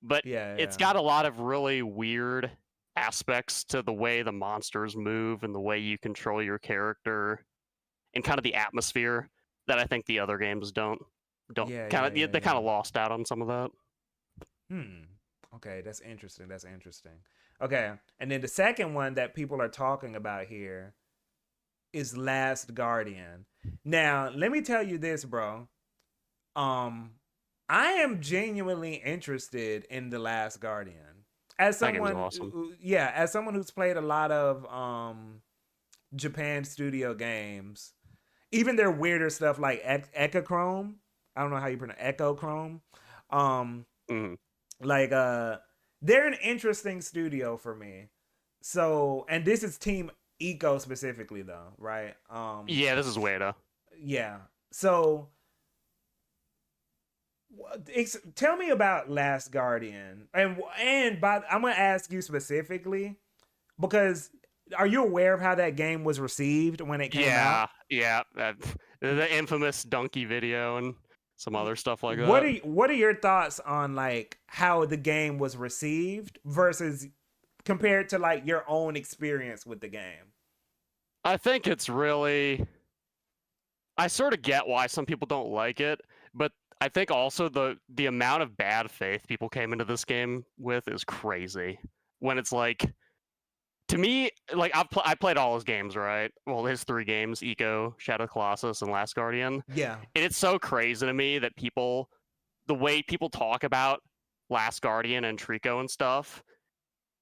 but it's got a lot of really weird aspects to the way the monsters move and the way you control your character and kind of the atmosphere that I think the other games don't they kind of lost out on some of that. Okay, that's interesting. Okay, and then the second one that people are talking about here is Last Guardian. Now, let me tell you this, bro. I am genuinely interested in The Last Guardian. As someone, awesome. as someone who's played a lot of Japan studio games, even their weirder stuff like Echochrome. I don't know how you pronounce Echochrome. Like they're an interesting studio for me. So, and this is Team Eco specifically though, right? Yeah, this is Ueda. Yeah. So tell me about Last Guardian. And I'm going to ask you specifically because are you aware of how that game was received when it came out? Yeah. The infamous donkey video and some other stuff like that. What are your thoughts on like how the game was received versus compared to like your own experience with the game? I think it's really I sort of get why some people don't like it, but I think also the amount of bad faith people came into this game with is crazy. When it's like, to me, like I played all his games, right? Well, his 3 games: Eco, Shadow of the Colossus, and Last Guardian. Yeah. And it's so crazy to me that the way people talk about Last Guardian and Trico and stuff,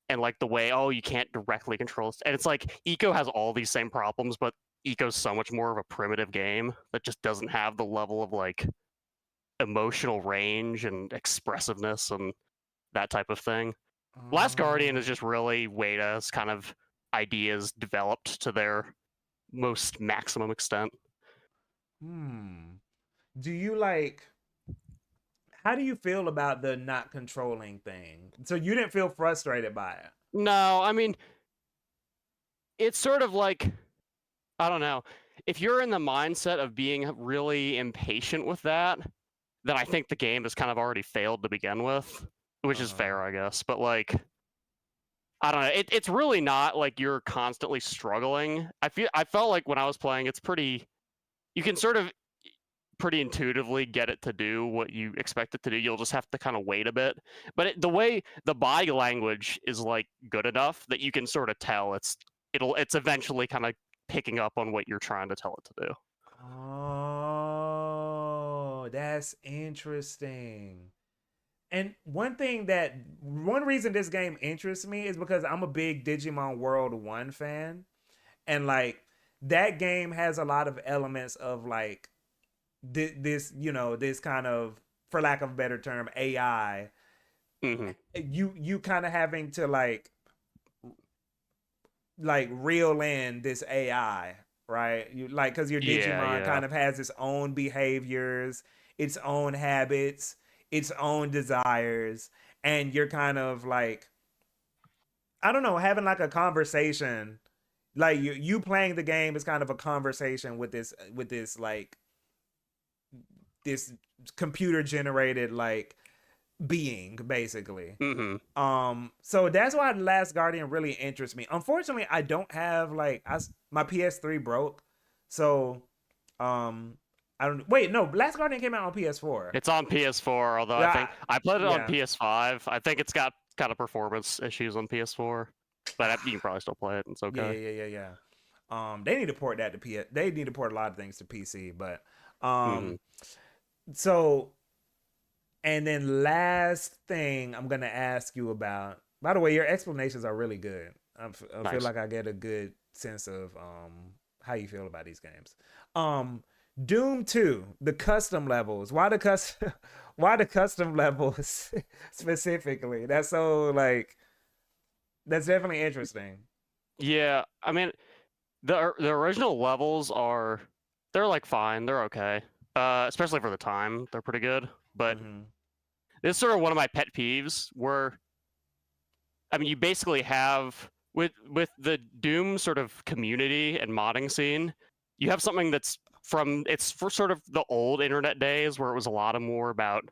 and like the way, oh, you can't directly control it. And it's like Eco has all these same problems, but Eco's so much more of a primitive game that just doesn't have the level of like emotional range and expressiveness and that type of thing. Last Guardian is just really Ueda's kind of ideas developed to their most maximum extent. Do you like, how do you feel about the not controlling thing? So you didn't feel frustrated by it? No, I mean, it's sort of like, I don't know. If you're in the mindset of being really impatient with that, then I think the game has kind of already failed to begin with, which is fair, I guess. But like, I don't know. It's really not like you're constantly struggling. I felt like when I was playing, you can sort of pretty intuitively get it to do what you expect it to do. You'll just have to kind of wait a bit. But the way the body language is like good enough that you can sort of tell it's eventually kind of picking up on what you're trying to tell it to do. Oh, that's interesting. And one reason this game interests me is because I'm a big Digimon World 1 fan. And like that game has a lot of elements of like this kind of, for lack of a better term, AI. You kind of having to like reel in this AI, right? You like, because your Digimon kind of has its own behaviors, its own habits, its own desires, and you're kind of like, I don't know, having like a conversation. Like you playing the game is kind of a conversation with this like this computer generated like being, basically. So that's why The Last Guardian really interests me. Unfortunately, I don't have like my PS3 broke, so I don't. Wait, no, Last Guardian came out on PS4. It's on PS4, although I think I played it on PS5. I think it's got kind of performance issues on PS4, but you can probably still play it. It's okay. Yeah. They need to port that to PS. They need to port a lot of things to PC, but so. And then last thing I'm going to ask you about, by the way, your explanations are really good. I feel like I get a good sense of how you feel about these games. Doom 2, the custom levels. Why the custom levels specifically? That's so like, that's definitely interesting. Yeah, I mean, The original levels they're like fine, they're okay. Especially for the time, they're pretty good. But Mhm. this is sort of one of my pet peeves where I mean you basically have with the Doom sort of community and modding scene, you have something that's it's for sort of the old internet days where it was a lot of more about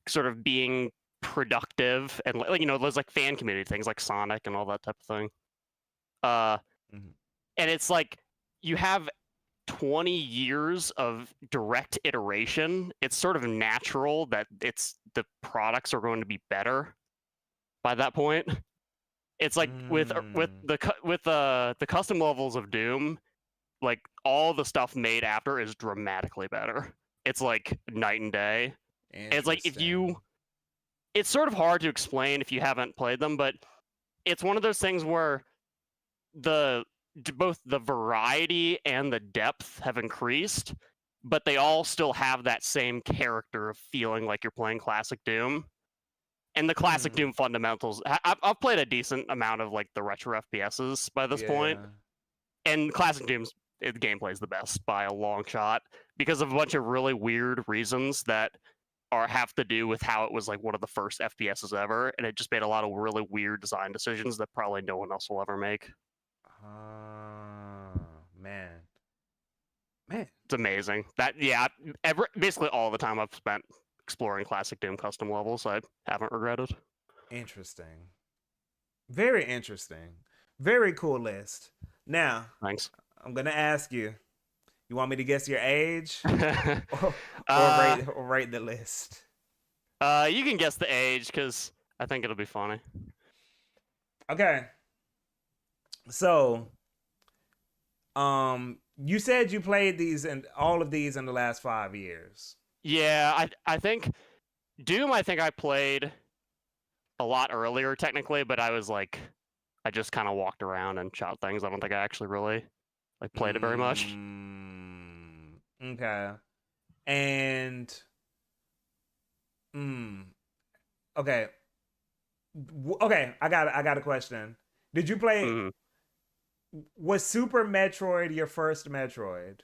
sort of being productive and like those like fan community things like Sonic and all that type of thing. Mhm. And it's like you have 20 years of direct iteration. It's sort of natural that the products are going to be better by that point. It's like with the custom levels of Doom, like all the stuff made after is dramatically better. It's like night and day. And it's like it's sort of hard to explain if you haven't played them, but it's one of those things where both the variety and the depth have increased, but they all still have that same character of feeling like you're playing classic Doom. And the classic Doom fundamentals, I've played a decent amount of like the retro FPSs by this point, and classic Doom's gameplay is the best by a long shot because of a bunch of really weird reasons that have to do with how it was like one of the first FPSs ever, and it just made a lot of really weird design decisions that probably no one else will ever make. Man, it's amazing. Basically all the time I've spent exploring classic Doom custom levels, I haven't regretted. Interesting. Very interesting. Very cool list. Now, thanks. I'm gonna ask you. You want me to guess your age, or rate the list? You can guess the age because I think it'll be funny. Okay. So, you said you played all of these in the last 5 years. Yeah, I think Doom. I think I played a lot earlier, technically, but I was like, I just kind of walked around and shot things. I don't think I actually really like played it very much. Okay. And okay. Okay, I got a question. Did you play was Super Metroid your first Metroid?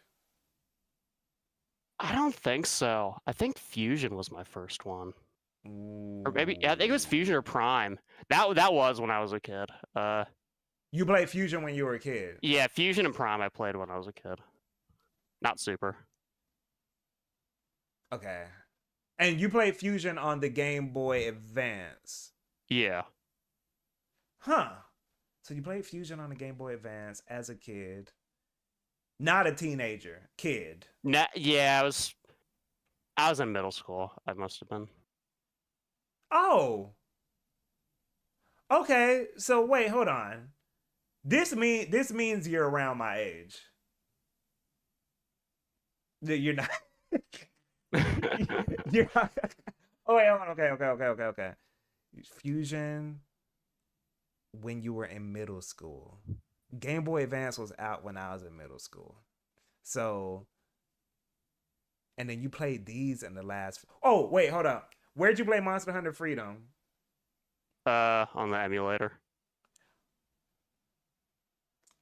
I don't think so. I think Fusion was my first one. Or maybe I think it was Fusion or Prime. That was when I was a kid. You played Fusion when you were a kid? Yeah, Fusion and Prime I played when I was a kid. Not Super. Okay. And you played Fusion on the Game Boy Advance? Yeah. Huh. So you played Fusion on the Game Boy Advance as a kid. Not a teenager. Kid. Yeah, I was in middle school. I must have been. Oh. Okay. So wait, hold on. This means you're around my age. You're not. You're not. Oh wait, hold on. Okay. Fusion when you were in middle school. Game Boy Advance was out when I was in middle school. So, and then you played these in the last. Oh wait, hold up. Where'd you play Monster Hunter Freedom? On the emulator.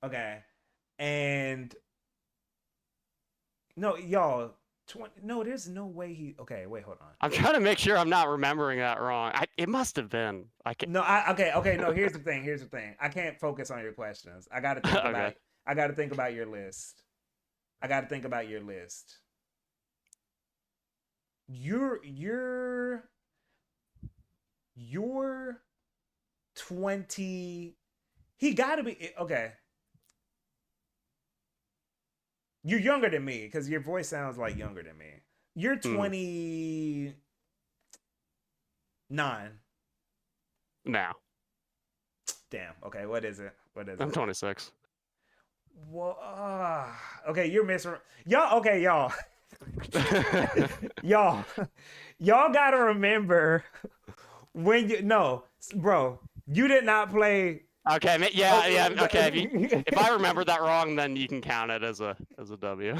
Okay, and no, y'all. No, there's no way he. Okay, wait, hold on. I'm trying to make sure I'm not remembering that wrong. It must have been. Okay. No, here's the thing. I can't focus on your questions. I gotta think about. Okay. I gotta think about your list. You're 20. He gotta be okay. You're younger than me because your voice sounds like younger than me. You're 29. Now. Damn. Okay, what is it? I'm 26. Well, okay, you're missing. Y'all, okay, y'all. y'all gotta remember when bro, you did not play. Okay, yeah. Okay, if I remember that wrong, then you can count it as a W.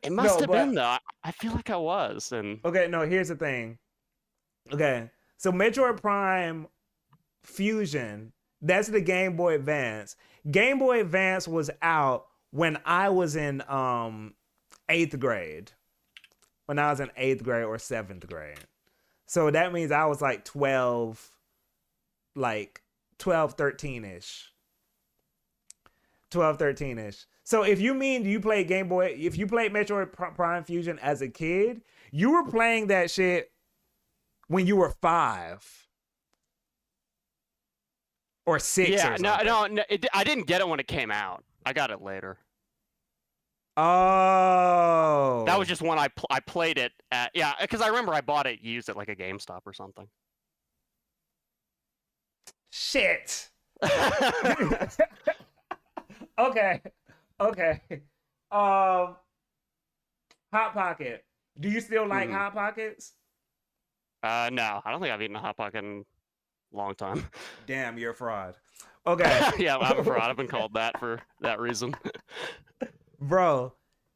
It must have been though. I feel like I was. And okay, no. Here's the thing. Okay, so Metroid Prime Fusion, that's the Game Boy Advance. Game Boy Advance was out when I was in 8th grade. When I was in 8th grade or 7th grade. So that means I was like 12, 13-ish. 12, 13-ish. So if you mean you played Game Boy, if you played Metroid Prime Fusion as a kid, you were playing that shit when you were 5 or 6 Yeah, or something. no, I didn't get it when it came out. I got it later. Oh. That was just when I played it at, yeah, because I remember I bought it used at like a GameStop or something. Shit. Okay. Hot Pocket. Do you still like Hot Pockets? No, I don't think I've eaten a Hot Pocket in a long time. Damn, you're a fraud. Okay. Yeah, I'm a fraud. I've been called that for that reason. Bro,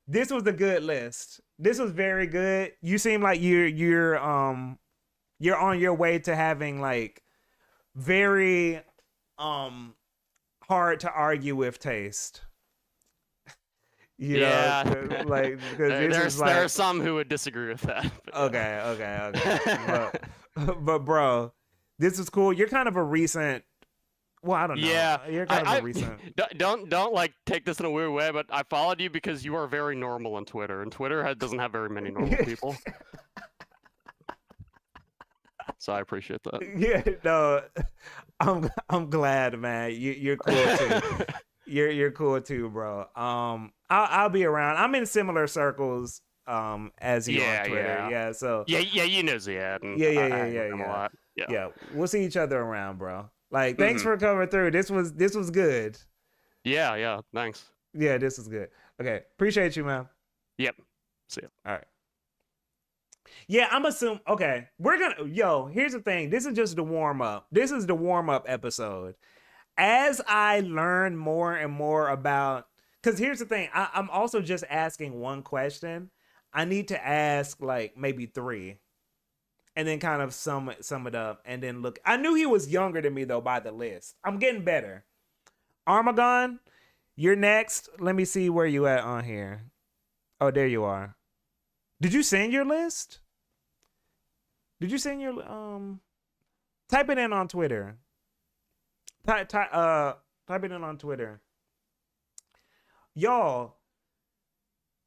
this was a good list. This was very good. You seem like you're on your way to having like very hard to argue with taste. You know, like because there are some who would disagree with that. Okay. but bro, this is cool. You're kind of a recent. Well, I don't know. Yeah, you're kind of a recent. Don't like take this in a weird way, but I followed you because you are very normal on Twitter, and Twitter doesn't have very many normal people. So I appreciate that. Yeah, no, I'm glad, man. You're cool too. You're cool too, bro. I'll be around. I'm in similar circles as you on Twitter. Yeah. So yeah, you know Ziad. And yeah. Yeah, we'll see each other around, bro. Like, thanks for coming through. This was good. Yeah. Thanks. Yeah, this was good. Okay, appreciate you, man. Yep. See ya. All right. Yeah, I'm assuming. Okay, here's the thing. This is just the warm up. This is the warm up episode. As I learn more and more about, because here's the thing. I'm also just asking one question. I need to ask like maybe 3. And then kind of sum it up and then look. I knew he was younger than me though by the list. I'm getting better. Armagon, you're next. Let me see where you at on here. Oh, there you are. Did you send your list? Did you send your type it in on Twitter. Type it in on Twitter. Y'all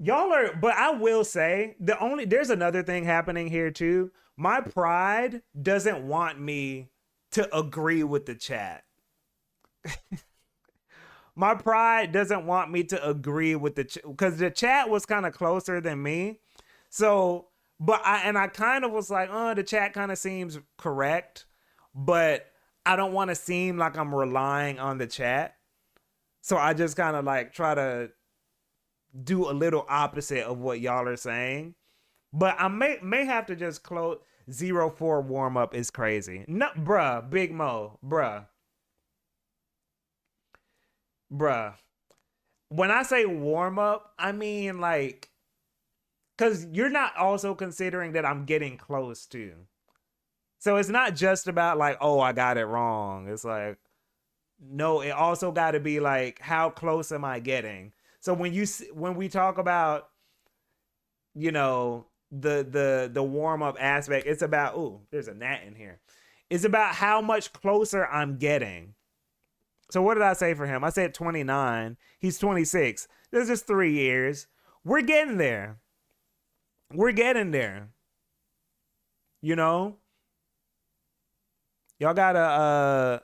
are, but I will say there's another thing happening here too. My pride doesn't want me to agree with the chat. My pride doesn't want me to agree with because the chat was kind of closer than me. So, I kind of was like, the chat kind of seems correct, but I don't want to seem like I'm relying on the chat. So I just kind of like try to do a little opposite of what y'all are saying. But I may have to just close 04 warm up is crazy. No, bruh, Big Mo, bruh. When I say warm up, I mean like, because you're not also considering that I'm getting close to. So it's not just about like, oh, I got it wrong. It's like, no, it also got to be like, how close am I getting? So when we talk about, you know, the warm up aspect, it's about, ooh, there's a gnat in here. It's about how much closer I'm getting. So what did I say for him? I said 29. He's 26. There's just 3 years. We're getting there. You know? Y'all gotta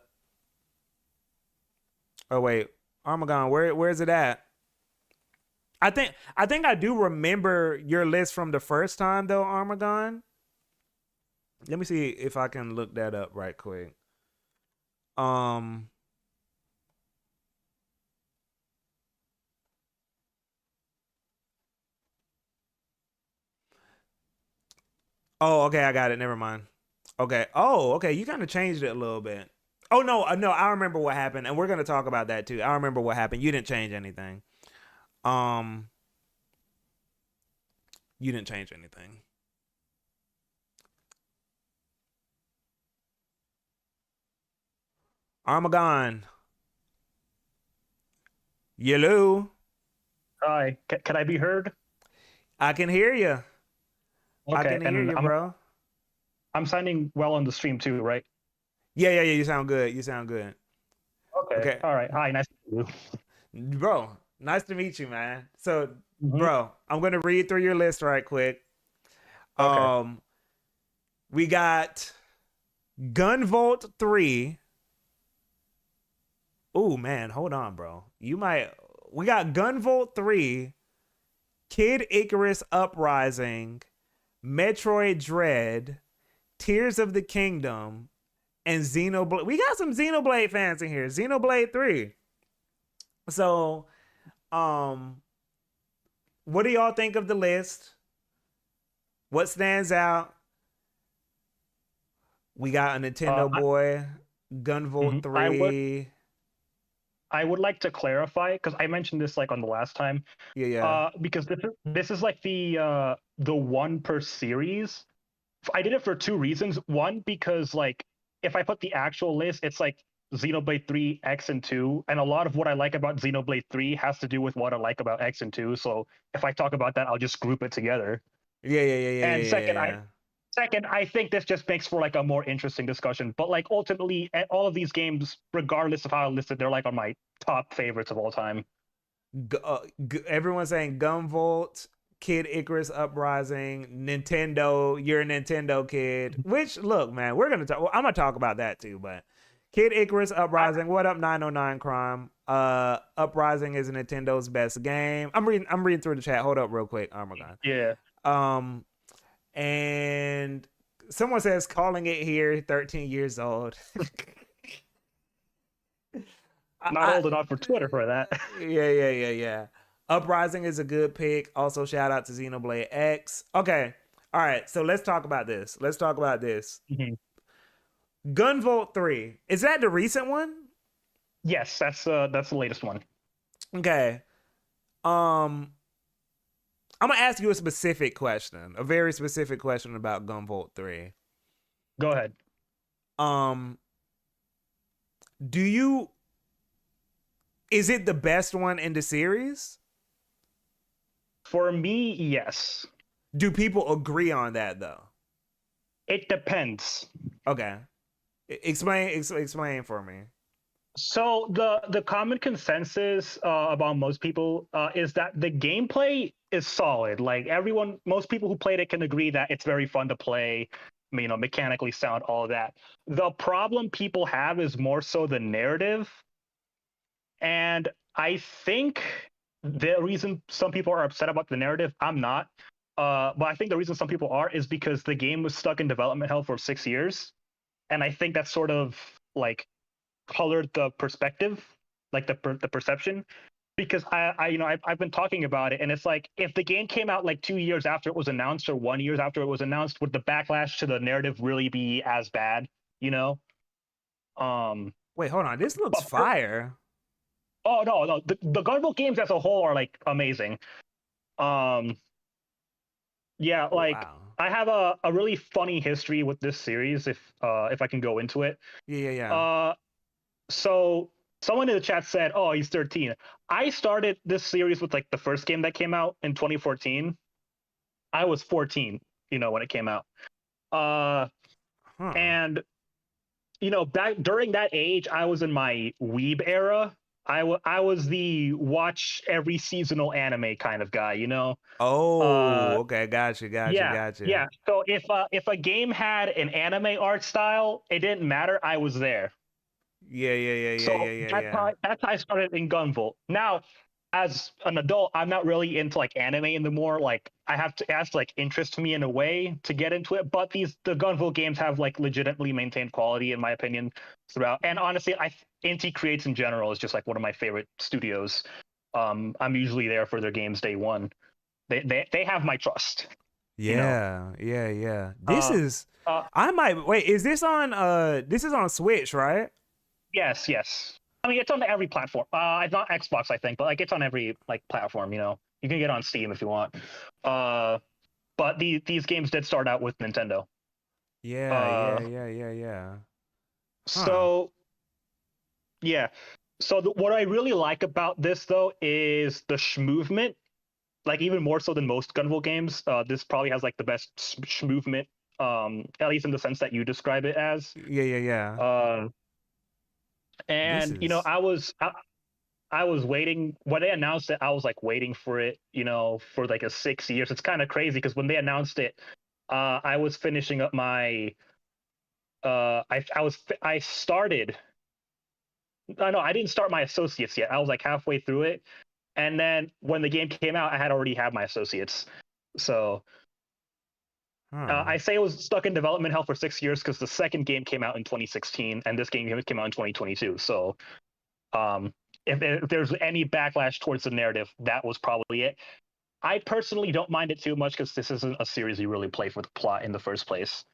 oh wait, Armagon, where's it at? I think I do remember your list from the first time though, Armagon. Let me see if I can look that up right quick. Oh, okay, I got it. Never mind. Okay. Oh, okay. You kind of changed it a little bit. Oh no, I remember what happened, and we're gonna talk about that too. I remember what happened. You didn't change anything. You didn't change anything. Armagon. Yellow. Hi, can I be heard? I can hear you. I Okay, can hear and you, bro. I'm sounding well on the stream too, right? Yeah. You sound good. You sound good. Okay. Okay. All right. Hi, nice to meet you. Bro, nice to meet you, man. So, Mhm. bro, I'm gonna read through your list right quick. Okay. We got Gunvolt 3. Oh man, hold on, bro. We got Gunvolt 3, Kid Icarus Uprising, Metroid Dread, Tears of the Kingdom, and Xenoblade. We got some Xenoblade fans in here. Xenoblade 3. So, what do y'all think of the list? What stands out? We got a Nintendo Boy, Gunvolt 3. I would like to clarify because I mentioned this like on the last time. Yeah. Because this is like the one per series. I did it for two reasons. One, because like if I put the actual list, it's like Xenoblade 3, X, and 2, and a lot of what I like about Xenoblade 3 has to do with what I like about X and 2. So if I talk about that, I'll just group it together. Yeah. And second, yeah. I think this just makes for like a more interesting discussion. But like ultimately, all of these games, regardless of how I listed, they're like on my top favorites of all time. Everyone's saying Gunvolt, Kid Icarus Uprising, Nintendo. You're a Nintendo kid. Which, look, man, we're gonna talk. Well, I'm gonna talk about that too. But Kid Icarus Uprising. What up, 909 Crime? Uprising is Nintendo's best game. I'm reading through the chat. Hold up, real quick, Armagon. Yeah. And someone says calling it here, 13 years old. Not old enough for Twitter for that. Yeah. Uprising is a good pick. Also, shout out to Xenoblade X. Okay. All right. So let's talk about this. Mm-hmm. Gunvolt 3. Is that the recent one? Yes, that's the latest one. Okay. I'm gonna ask you a specific question, a very specific question about Gunvolt 3. Go ahead. Is it the best one in the series? For me, yes. Do people agree on that though? It depends. Okay. Explain for me. So the common consensus about most people is that the gameplay is solid. Like most people who played it can agree that it's very fun to play, mechanically sound, all of that. The problem people have is more so the narrative. And I think the reason some people are upset about the narrative, I'm not. But I think the reason some people are is because the game was stuck in development hell for 6 years. And I think that sort of like colored the perspective, like the perception, because I've been talking about it, and it's like if the game came out like 2 years after it was announced or 1 year after it was announced, would the backlash to the narrative really be as bad? Wait, hold on. This looks fire. Oh no, the Gunvolt games as a whole are like amazing. Yeah, like wow. I have a really funny history with this series if I can go into it. Yeah. So someone in the chat said, "Oh, he's 13." I started this series with like the first game that came out in 2014. I was 14, when it came out. And back during that age, I was in my weeb era. I was the watch every seasonal anime kind of guy, Okay, gotcha. Yeah. So if a game had an anime art style, it didn't matter. I was there. Yeah. That's how I started in Gunvolt. Now, as an adult, I'm not really into like anime anymore. Like it has to like interest me in a way to get into it. But the Gunvolt games have like legitimately maintained quality, in my opinion, throughout. And honestly, Inti Creates in general is just like one of my favorite studios. I'm usually there for their games day one. They have my trust. Yeah. This is I might wait. Is this on? This is on Switch, right? Yes. I mean, it's on every platform. It's not Xbox, I think, but like it's on every like platform. You can get it on Steam if you want. But these games did start out with Nintendo. Yeah. So yeah. So what I really like about this though is the movement. Like even more so than most Gunvolt games, this probably has like the best movement. At least in the sense that you describe it as. Yeah, yeah, yeah. And you know, I was waiting when they announced it. I was like waiting for it, you know, for like a 6 years. It's kind of crazy because when they announced it, I was finishing up my. I started. No, I didn't start my associates yet. I was like halfway through it, and then when the game came out, I had already had my associates. So I say it was stuck in development hell for 6 years because the second game came out in 2016, and this game came out in 2022. So if there's any backlash towards the narrative, that was probably it. I personally don't mind it too much because this isn't a series you really play for the plot in the first place.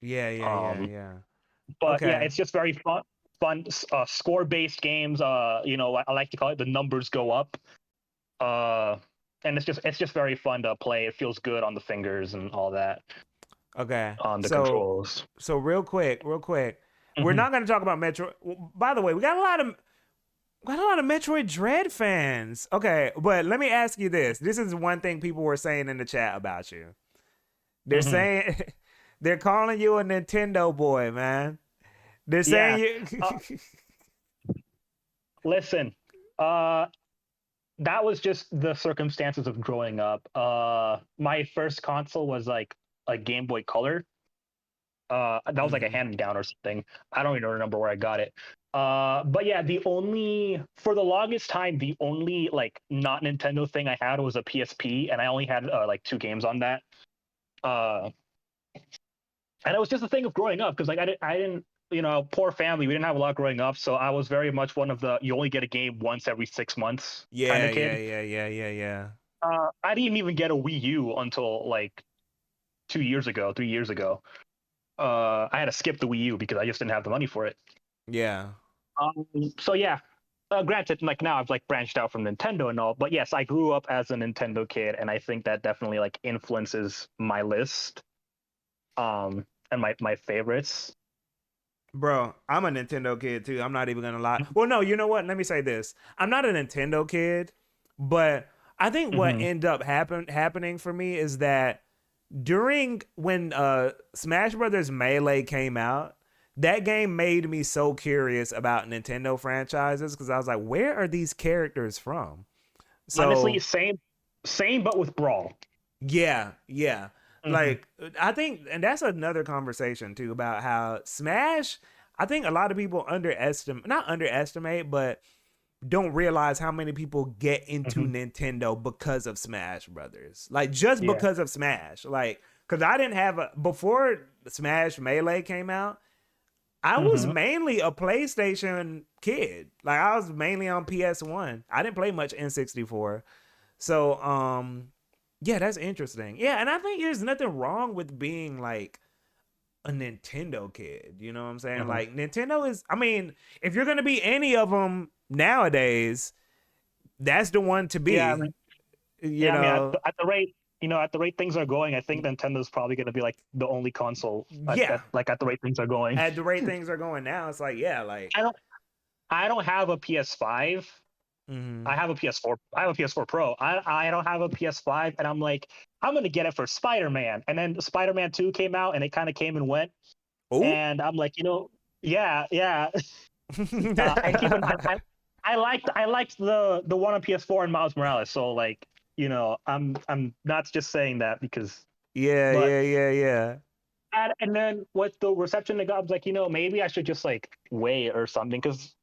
Yeah, yeah. But Okay. yeah, it's just very fun score-based games. You know, I like to call it the numbers go up. And it's just very fun to play. It feels good on the fingers and all that. Okay. On the controls. So real quick, we're Mhm. not going to talk about Metro. By the way, we got a lot of Metroid Dread fans. Okay, but let me ask you this. This is one thing people were saying in the chat about you. They're saying they're calling you a Nintendo boy, man. They're saying you Listen, that was just the circumstances of growing up. My first console was like a Game Boy Color. That was like a hand-me-down or something. I don't even remember where I got it. But yeah, for the longest time, the only like not Nintendo thing I had was a PSP, and I only had like 2 games on that. And it was just a thing of growing up because like I didn't, you know, poor family. We didn't have a lot growing up, so I was very much one of the you only get a game once every 6 months kind of kid. Yeah. I didn't even get a Wii U until like 3 years ago. I had to skip the Wii U because I just didn't have the money for it. Yeah. So yeah, granted, like now I've like branched out from Nintendo and all, but yes, I grew up as a Nintendo kid, and I think that definitely like influences my list, and my favorites. Bro, I'm a Nintendo kid too. I'm not even gonna lie. Well, no, you know what? Let me say this. I'm not a Nintendo kid, but I think what ended up happening for me is that during when Smash Brothers Melee came out, that game made me so curious about Nintendo franchises because I was like, where are these characters from? So, honestly, same, but with Brawl. Yeah. Like, I think, and that's another conversation too about how Smash, I think a lot of people not underestimate, but don't realize how many people get into Nintendo because of Smash Brothers. Like, just because of Smash. Like, because I didn't have before Smash Melee came out, I was mainly a PlayStation kid. Like, I was mainly on PS1. I didn't play much N64. So, yeah, that's interesting. Yeah, and I think there's nothing wrong with being like a Nintendo kid. You know what I'm saying? Like, Nintendo is, I mean, if you're going to be any of them nowadays, that's the one to be. Yeah, I mean, you know? I mean, at the rate things are going, I think Nintendo's probably going to be like the only console. At the rate things are going. At the rate things are going now, it's like, yeah, like I don't have a PS5. I have a PS4. I have a PS4 Pro. I don't have a PS5, and I'm like, I'm gonna get it for Spider-Man. And then Spider-Man 2 came out, and it kind of came and went. Ooh. And I'm like, you know, yeah. And keep in mind, I liked the one on PS4 and Miles Morales. So like, you know, I'm not just saying that because yeah. And then with the reception they got, I was like, you know, maybe I should just like wait or something because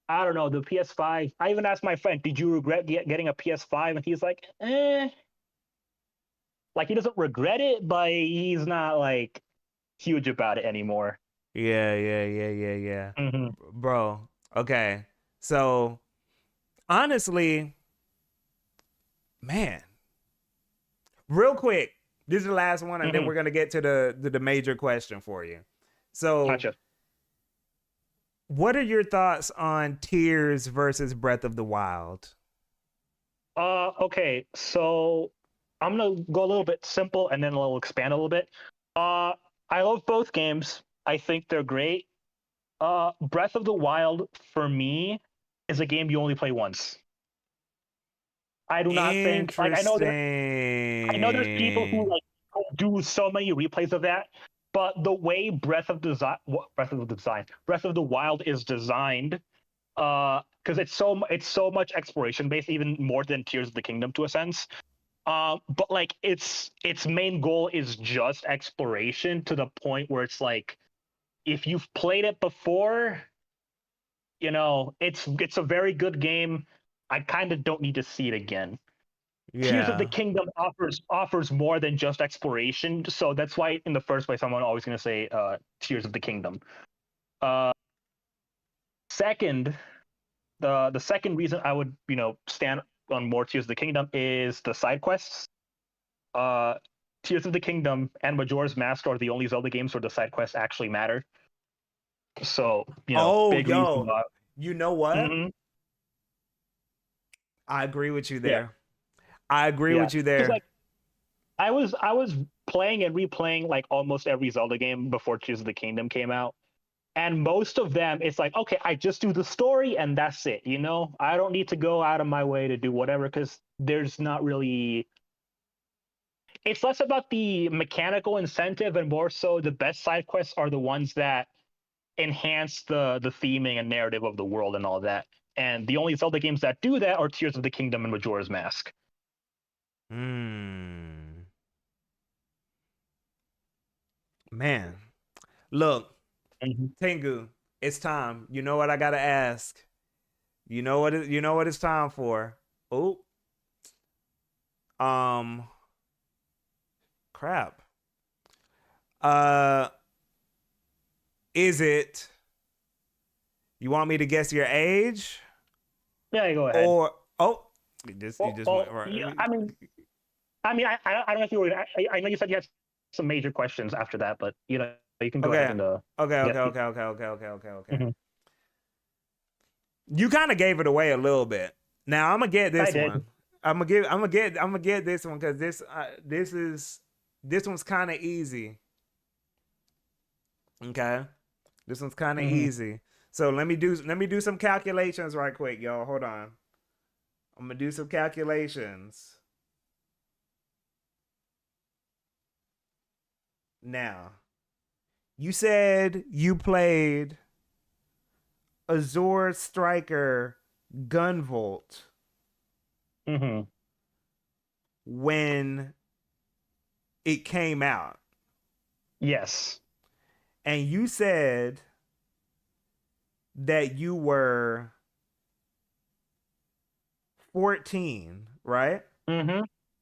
I don't know, the PS5. I even asked my friend, "Did you regret getting a PS5?" And he's like, "Eh." Like he doesn't regret it, but he's not like huge about it anymore. Yeah. Bro, okay. So, honestly, man, real quick, this is the last one, and then we're gonna get to the major question for you. So, gotcha. What are your thoughts on Tears versus Breath of the Wild? Okay, so I'm gonna go a little bit simple, and then I'll expand a little bit. I love both games. I think they're great. Breath of the Wild for me is a game you only play once. I do not think like I know there's people who like do so many replays of that, but the way Breath of the Wild is designed, because it's so much exploration based, even more than Tears of the Kingdom to a sense. But like its main goal is just exploration to the point where it's like, if you've played it before, you know, it's a very good game. I kind of don't need to see it again. Tears of the Kingdom offers more than just exploration, so that's why in the first place I'm always going to say Tears of the Kingdom. Second, the second reason I would stand on more Tears of the Kingdom is the side quests. Tears of the Kingdom and Majora's Mask are the only Zelda games where the side quests actually matter. So big reason why. You know what? Mhm. I agree with you there. I agree with you there. Like, I was playing and replaying like almost every Zelda game before Tears of the Kingdom came out, and most of them it's like, okay, I just do the story and that's it. I don't need to go out of my way to do whatever, because there's not really. It's less about the mechanical incentive and more so the best side quests are the ones that enhance the theming and narrative of the world and all that. And the only Zelda games that do that are Tears of the Kingdom and Majora's Mask. Man, look, Tengu, it's time. You know what I gotta ask? You know what it's time for? Oh, crap. Is it? You want me to guess your age? Yeah, go ahead. Or you just went right. Yeah, I don't know if you were. I know you said you had some major questions after that, but you can go ahead and. Okay. Mhm. You kind of gave it away a little bit. Now I'm gonna get this I did. one. I'm gonna get this one because this one's kind of easy. Okay, this one's kind of easy. So let me do some calculations right quick, y'all. Hold on. I'm gonna do some calculations. Now, you said you played Azure Striker Gunvolt when it came out. Yes. And you said that you were 14, right?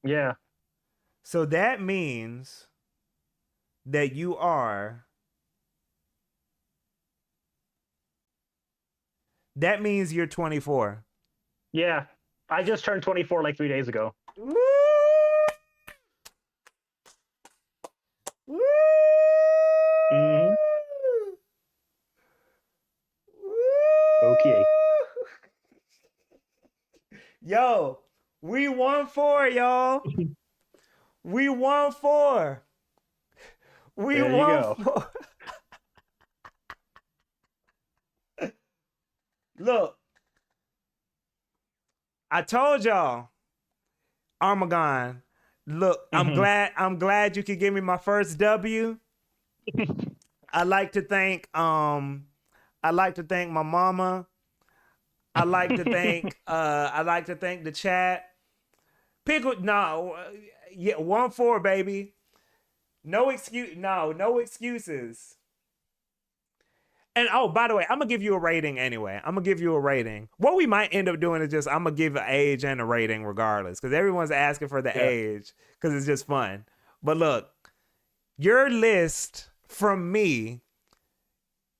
Yeah. So that means that you are. That means you're 24. Yeah. I just turned 24 like 3 days ago. Woo! Woo! Mhm. Woo! Okay. Yo, we won 4, y'all. We won 4. We There you won go. 4. Look, I told y'all, Armagon. Look, I'm glad you could give me my first W. I'd like to thank my mama. I'd like to thank the chat. Pickle, no, yeah, 1-4, baby. No excuses. And oh, by the way, I'm gonna give you a rating anyway. I'm gonna give you a rating. What we might end up doing is just I'm gonna give an age and a rating regardless, because everyone's asking for the age because it's just fun. But look, your list from me,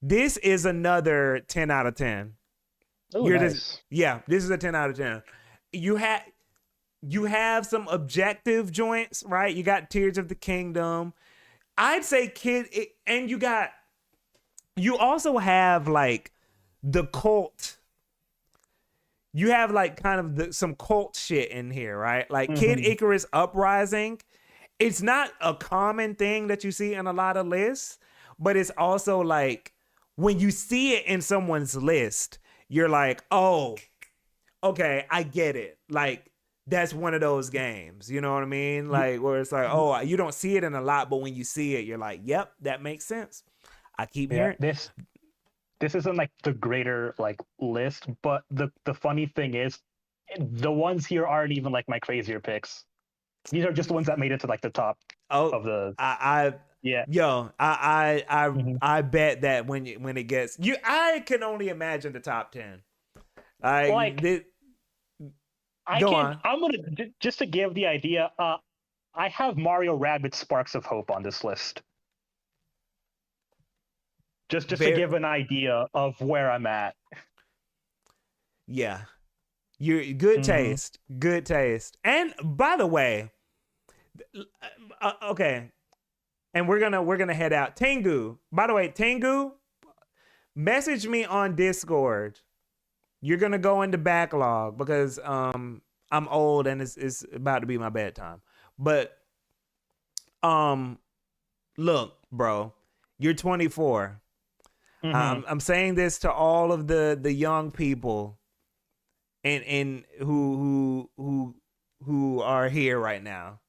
this is another 10 out of 10. Oh, nice. This is a 10 out of 10. You have some objective joints, right? You got Tears of the Kingdom. I'd say and you also have like the cult. You have like kind of some cult shit in here, right? Like Kid Icarus Uprising. It's not a common thing that you see in a lot of lists, but it's also like when you see it in someone's list, you're like, oh, okay, I get it. Like, that's one of those games, you know what I mean? Like, where it's like, oh, you don't see it in a lot, but when you see it, you're like, yep, that makes sense. I keep Yeah, hearing this isn't like the greater like list, but the funny thing is, the ones here aren't even like my crazier picks. These are just the ones that made it to like the top of the. Yeah. Yo, I Mhm. I bet that when it gets I can only imagine the top 10. Like, this, I go can. on. I'm gonna just to give the idea. I have Mario Rabbids Sparks of Hope on this list. Just to give an idea of where I'm at. Yeah. You good taste. Good taste. And by the way, okay. And we're gonna head out. Tengu. By the way, Tengu, message me on Discord. You're gonna go into backlog because I'm old and it's about to be my bedtime. But look, bro, you're 24. I'm saying this to all of the young people and who are here right now.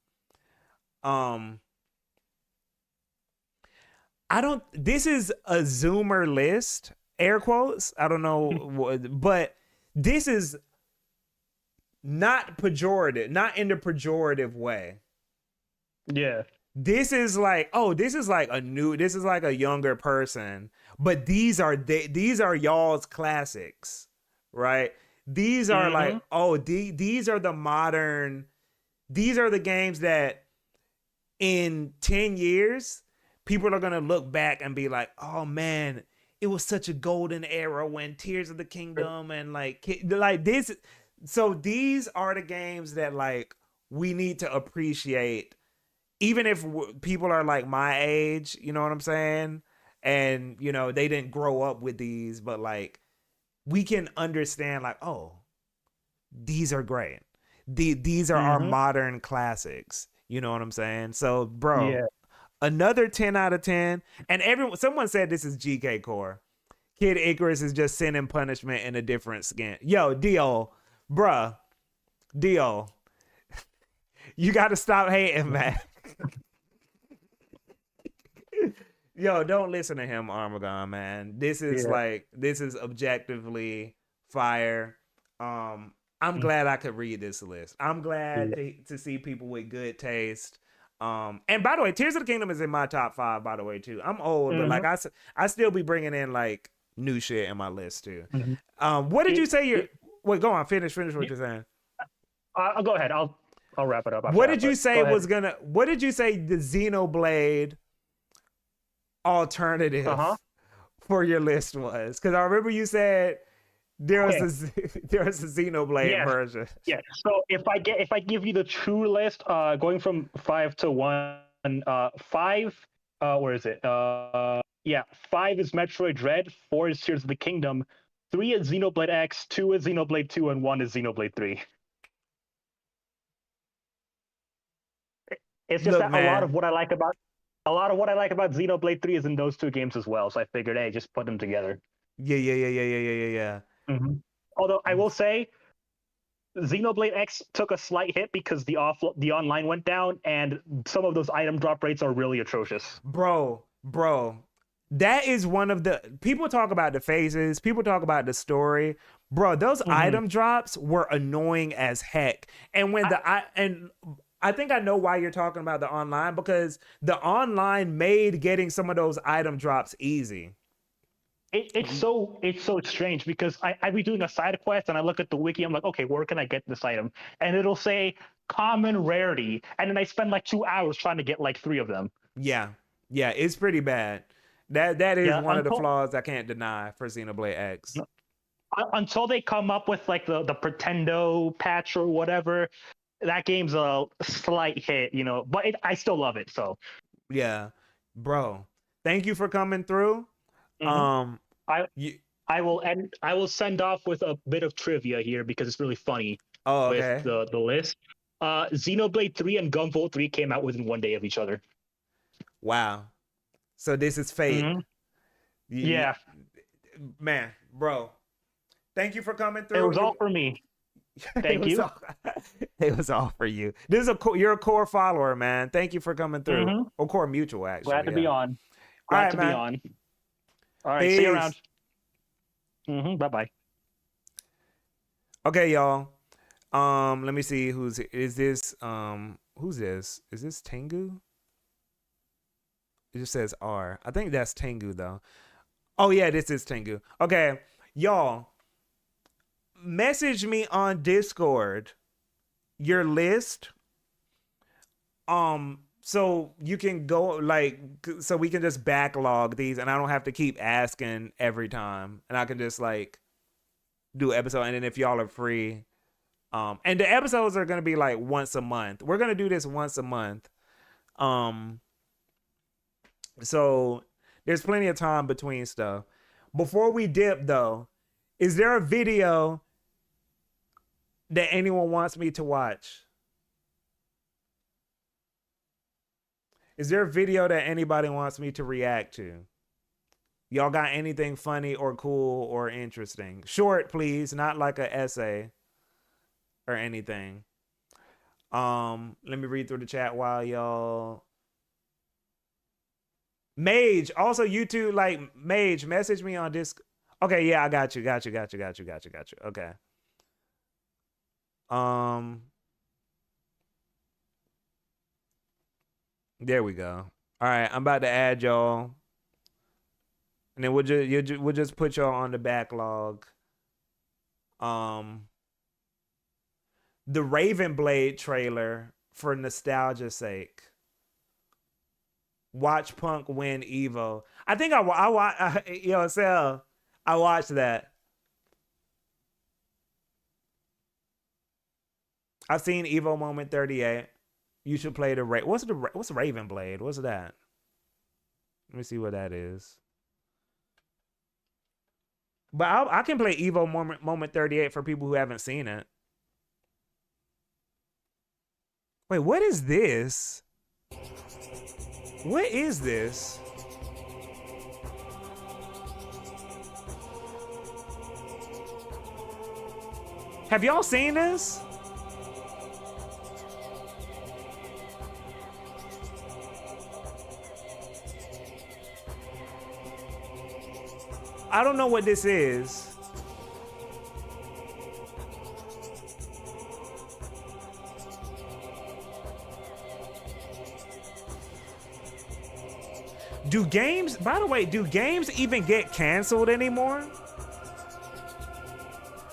This is a Zoomer list, air quotes. I don't know, but this is not pejorative, not in the pejorative way. Yeah. This is like, oh, this is like a younger person, but these are y'all's classics, right? These are like, oh, these are the modern, these are the games that in 10 years, people are going to look back and be like, oh man, it was such a golden era when Tears of the Kingdom and like this. So these are the games that like we need to appreciate, even if people are like my age, you know what I'm saying? And, you know, they didn't grow up with these, but like we can understand like, oh, these are great. These are our modern classics. You know what I'm saying? So, bro, another 10 out of 10. And someone said this is GK Core. Kid Icarus is just sin and punishment in a different skin. Yo, Dio, bruh, Dio, you got to stop hating, man. Yo, don't listen to him, Armagon, man. This is this is objectively fire. I'm glad I could read this list. I'm glad to see people with good taste. And by the way, Tears of the Kingdom is in my top 5, by the way, too. I'm old, but like I still be bringing in like new shit in my list too. What did you say? Wait, go on. Finish what you're saying. I'll go ahead. I'll wrap it up. What did you say was gonna? What did you say the Xenoblade alternative for your list was? Because I remember you said there was a Xenoblade version. Yeah. So if I give you the true list, going from 5 to 1, 5. Where is it? 5 is Metroid Dread, 4 is Tears of the Kingdom, 3 is Xenoblade X, 2 is Xenoblade 2, and 1 is Xenoblade 3. It's just that a lot of what I like about Xenoblade 3 is in those 2 games as well. So I figured, hey, just put them together. Yeah. Although I will say, Xenoblade X took a slight hit because the online went down, and some of those item drop rates are really atrocious. Bro, that is one of the people talk about the phases, people talk about the story. Bro, those item drops were annoying as heck. And when I think I know why you're talking about the online, because the online made getting some of those item drops easy. It's so strange because I be doing a side quest and I look at the wiki. I'm like, okay, where can I get this item? And it'll say common rarity, and then I spend like 2 hours trying to get like 3 of them. Yeah, it's pretty bad. That is one of the flaws I can't deny for Xenoblade X. Until they come up with like the Pretendo patch or whatever, that game's a slight hit, you know. But I still love it. So yeah, bro, thank you for coming through. I will send off with a bit of trivia here because it's really funny. Oh, okay. With the list. Xenoblade 3 and Gunvolt 3 came out within 1 day of each other. Wow. So this is fate. Yeah. Man, bro. Thank you for coming through. It was all for me. Thank you. It was all for you. This is you're a core follower, man. Thank you for coming through. Or core mutual, actually. Glad to be on. All right, Glad to man. be on. All right, see you around. Bye bye. Okay, y'all. Let me see who's this? Who's this? Is this Tengu? It just says R. I think that's Tengu though. Oh yeah, this is Tengu. Okay, y'all. Message me on Discord your list. So you can go so we can just backlog these and I don't have to keep asking every time. And I can just do episode. And then if y'all are free, and the episodes are gonna be once a month. We're gonna do this once a month. So there's plenty of time between stuff. Before we dip though, is there a video that anyone wants me to watch? Is there a video that anybody wants me to react to? Y'all got anything funny or cool or interesting? Short, please, not like an essay or anything. Let me read through the chat while y'all. Mage, also you two, Mage, message me on Discord. Okay, yeah, I got you. Okay. There we go. All right, I'm about to add y'all, and then we'll just put y'all on the backlog. The Raven Blade trailer for nostalgia's sake. Watch Punk win Evo. I think I watched that. I've seen Evo Moment 38. You should play the what's Raven Blade? What's that? Let me see what that is. But I can play Evo Moment 38 for people who haven't seen it. Wait, what is this? What is this? Have y'all seen this? I don't know what this is. By the way, do games even get canceled anymore?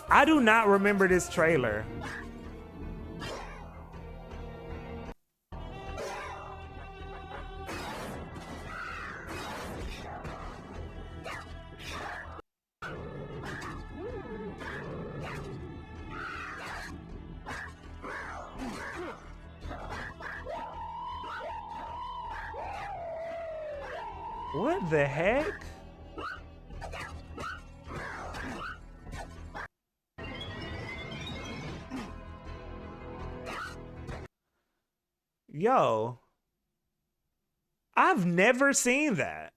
I do not remember this trailer. What the heck? Yo, I've never seen that.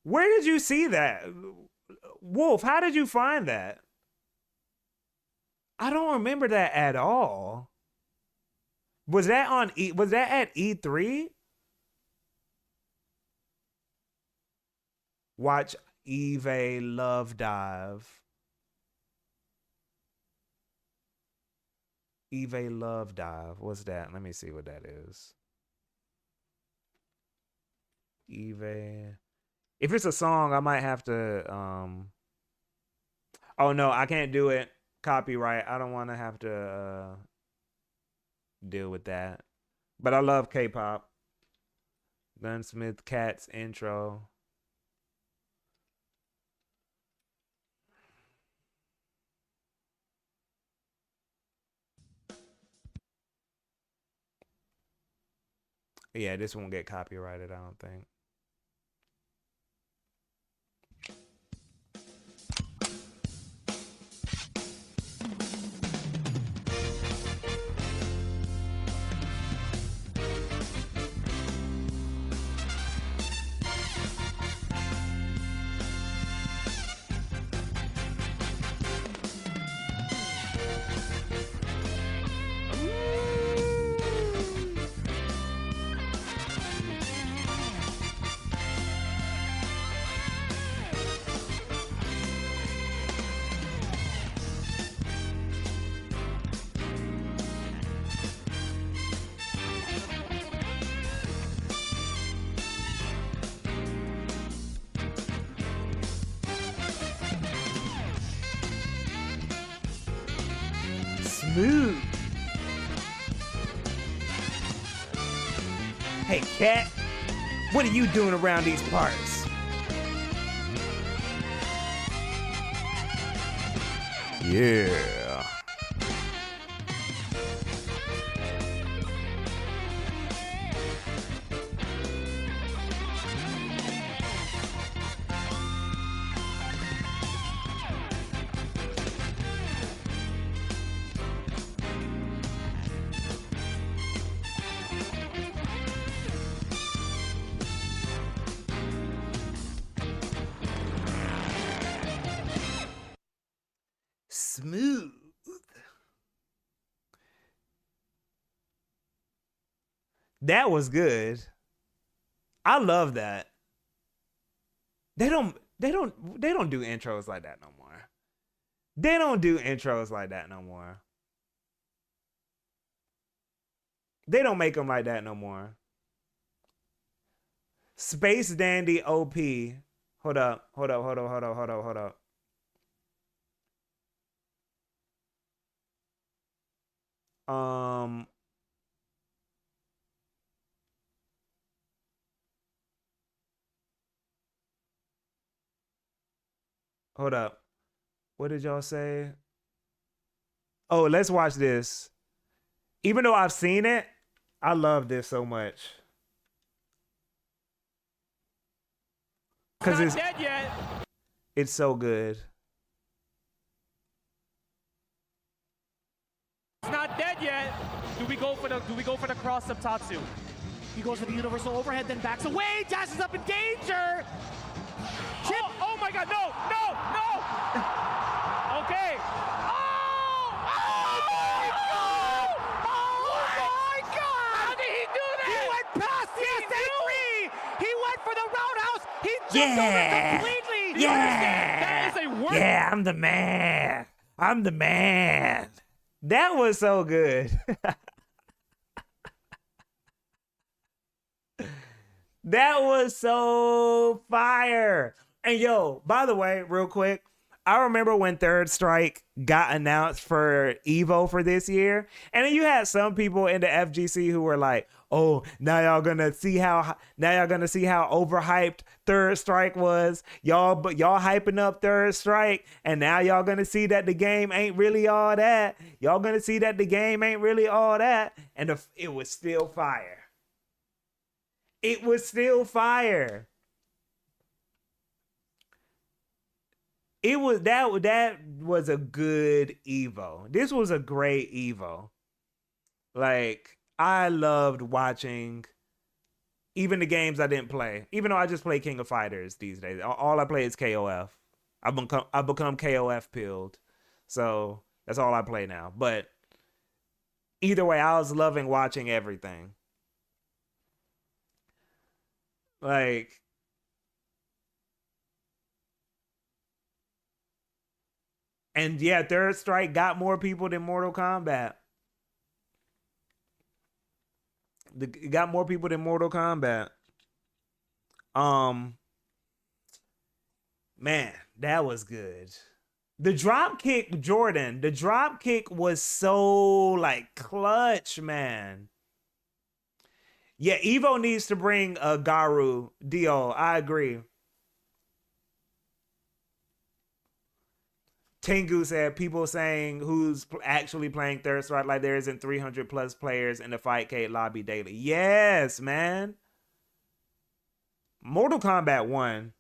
Where did you see that? Wolf, how did you find that? I don't remember that at all. Was that at E3? Watch Eve Love Dive. Eve Love Dive. What's that? Let me see what that is. Eve. If it's a song, I might have to Oh no, I can't do it. Copyright. I don't want to have to deal with that. But I love K-pop. Gunsmith Cat's intro. Yeah, this won't get copyrighted, I don't think. Smooth. Hey, cat. What are you doing around these parts? Yeah. Smooth. That was good. I love that. They don't do intros like that no more. They don't do intros like that no more. They don't make them like that no more. Space Dandy OP. Hold up. Hold up. What did y'all say? Oh, let's watch this. Even though I've seen it, I love this so much. Cause it's dead yet. It's so good. It's not dead yet. Do we go for the cross up Tatsu? He goes for the universal overhead, then backs away, dashes up in danger. Chip. Oh my god, no. Okay. Oh my god! How did he do that? He went past the SA3! He went for the roundhouse! He jumped over completely! Do you understand? That is a work. Yeah, I'm the man. I'm the man. That was so good. That was so fire. And yo, by the way, real quick, I remember when Third Strike got announced for Evo for this year, and then you had some people in the FGC who were like, "Oh, now y'all gonna see how overhyped Third Strike was. Y'all hyping up Third Strike, and now y'all gonna see that the game ain't really all that. Y'all gonna see that the game ain't really all that." And it was still fire. It was still fire. That was a good Evo. This was a great Evo. Like, I loved watching even the games I didn't play. Even though I just play King of Fighters these days. All I play is KOF. I've become KOF pilled. So that's all I play now. But either way, I was loving watching everything. Like, and yeah, Third Strike got more people than Mortal Kombat. It got more people than Mortal Kombat. Man, that was good. The drop kick, Jordan. The drop kick was so like clutch, man. Yeah, Evo needs to bring a Garu. Dio, I agree. Tengu said people saying who's actually playing Third Strike like there isn't 300 plus players in the Fightcade lobby daily. Yes, man. Mortal Kombat 1.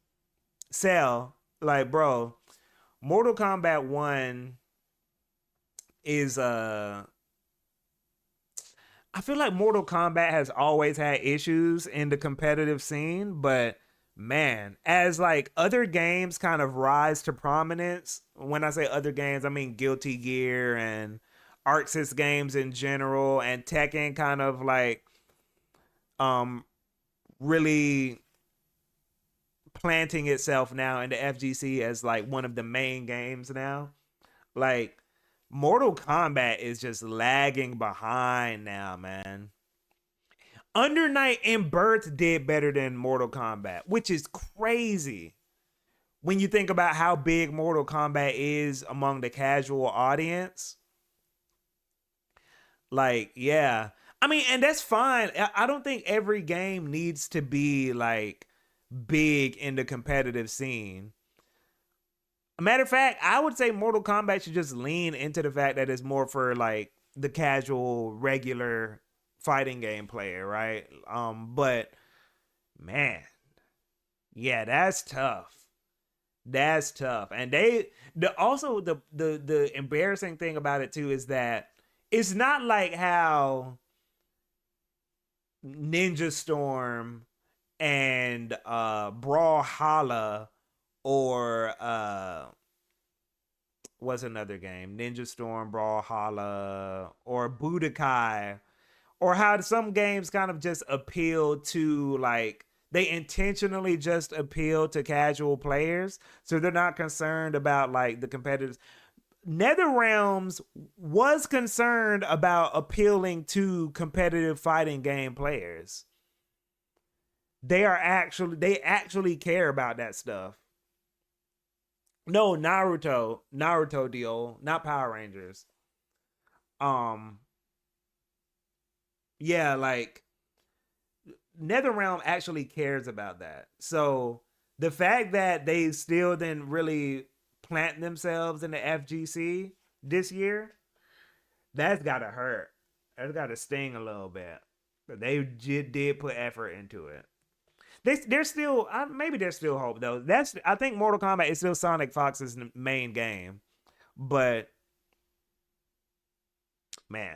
Cell, like, bro, Mortal Kombat 1 is I feel like Mortal Kombat has always had issues in the competitive scene, but man, as like other games kind of rise to prominence, when I say other games, I mean Guilty Gear and ArcSys games in general, and Tekken kind of like really planting itself now in the FGC as like one of the main games now. Like, Mortal Kombat is just lagging behind now, man. Under Night and Birth did better than Mortal Kombat, which is crazy when you think about how big Mortal Kombat is among the casual audience. Like, yeah. I mean, and that's fine. I don't think every game needs to be like big in the competitive scene. Matter of fact, I would say Mortal Kombat should just lean into the fact that it's more for like the casual, regular fighting game player, right? But man, yeah, that's tough. That's tough. And the embarrassing thing about it too is that it's not like how Ninja Storm and Brawlhalla or what's another game? Ninja Storm, Brawlhalla, or Budokai, or how some games kind of just appeal to like they intentionally just appeal to casual players, so they're not concerned about like the competitors. NetherRealms was concerned about appealing to competitive fighting game players. They actually care about that stuff. No, Naruto deal, not Power Rangers. Yeah, like NetherRealm actually cares about that. So the fact that they still didn't really plant themselves in the FGC this year, that's gotta hurt. That's gotta sting a little bit. But they did put effort into it. There's still maybe there's still hope though. I think Mortal Kombat is still Sonic Fox's main game, but man,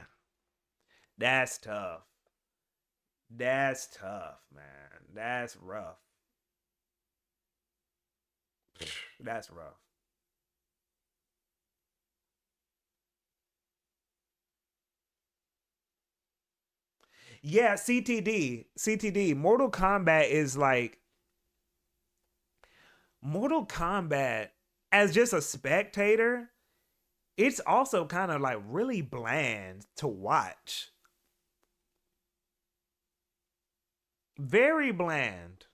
that's tough. That's tough, man. That's rough. That's rough. Yeah, CTD. Mortal Kombat is like Mortal Kombat as just a spectator. It's also kind of like really bland to watch. Very bland.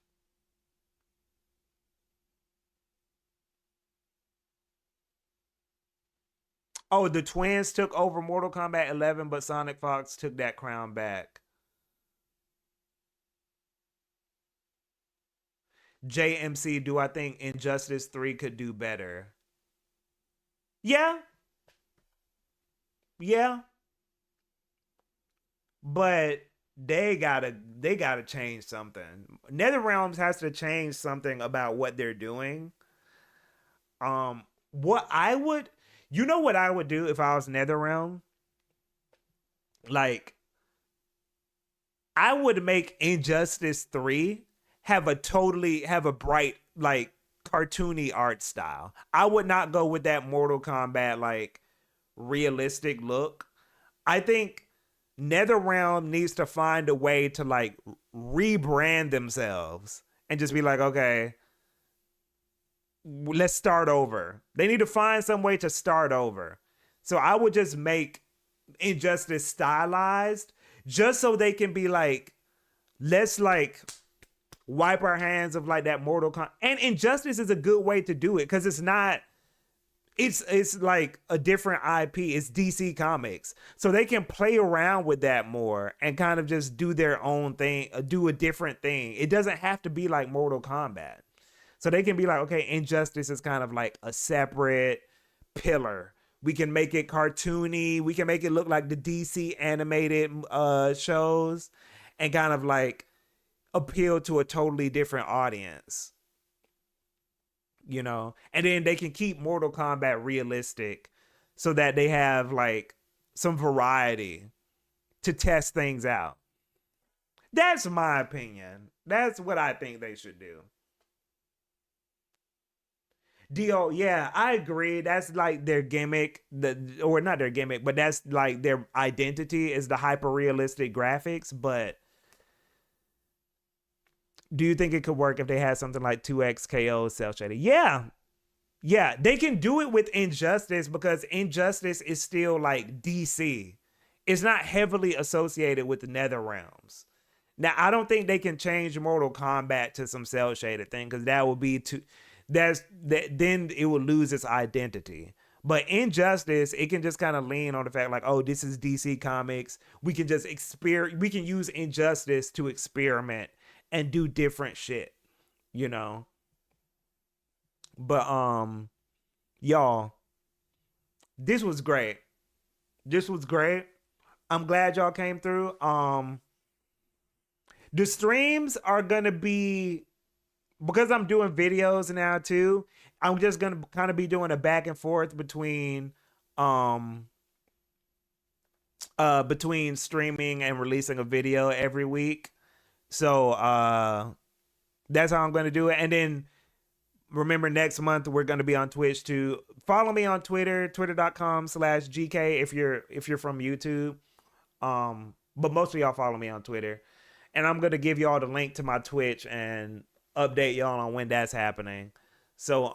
Oh, the twins took over Mortal Kombat 11, but Sonic Fox took that crown back. JMC, do I think Injustice 3 could do better? Yeah. Yeah. But they gotta change something. NetherRealms has to change something about what they're doing. What I would do if I was NetherRealm? Like, I would make Injustice 3 have a bright, like, cartoony art style. I would not go with that Mortal Kombat, like, realistic look. I think NetherRealm needs to find a way to, like, rebrand themselves and just be like, okay, let's start over. They need to find some way to start over. So I would just make Injustice stylized just so they can be like, let's like wipe our hands of like that Mortal Kombat. And Injustice is a good way to do it because it's like a different IP. It's DC Comics. So they can play around with that more and kind of just do their own thing, do a different thing. It doesn't have to be like Mortal Kombat. So they can be like, okay, Injustice is kind of like a separate pillar. We can make it cartoony. We can make it look like the DC animated shows and kind of like appeal to a totally different audience. You know? And then they can keep Mortal Kombat realistic so that they have like some variety to test things out. That's my opinion. That's what I think they should do. Dio, yeah, I agree. That's like their gimmick, or not their gimmick, but that's like their identity is the hyper realistic graphics. But do you think it could work if they had something like 2XKO cel shaded? Yeah, they can do it with Injustice because Injustice is still like DC. It's not heavily associated with the NetherRealms. Now, I don't think they can change Mortal Kombat to some cel shaded thing because that would be too. Then it will lose its identity. But Injustice, it can just kind of lean on the fact like, oh, this is DC Comics. We can just we can use Injustice to experiment and do different shit, you know. But y'all, this was great. This was great. I'm glad y'all came through. The streams are gonna be, because I'm doing videos now too, I'm just gonna kind of be doing a back and forth between between streaming and releasing a video every week. So that's how I'm gonna do it. And then remember, next month we're gonna be on Twitch too. Follow me on Twitter, twitter.com/GK if you're from YouTube. But most of y'all follow me on Twitter. And I'm gonna give y'all the link to my Twitch and update y'all on when that's happening. So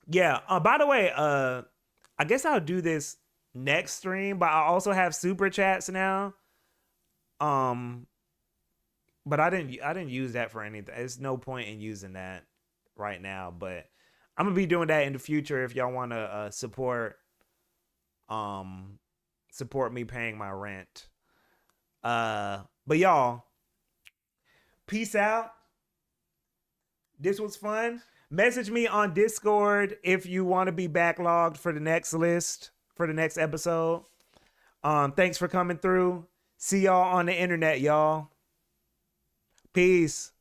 yeah. By the way, I guess I'll do this next stream, but I also have super chats now. But I didn't use that for anything. There's no point in using that right now. But I'm gonna be doing that in the future if y'all want to support me paying my rent. But y'all, peace out. This was fun. Message me on Discord if you want to be backlogged for the next list, for the next episode. Thanks for coming through. See y'all on the internet, y'all. Peace.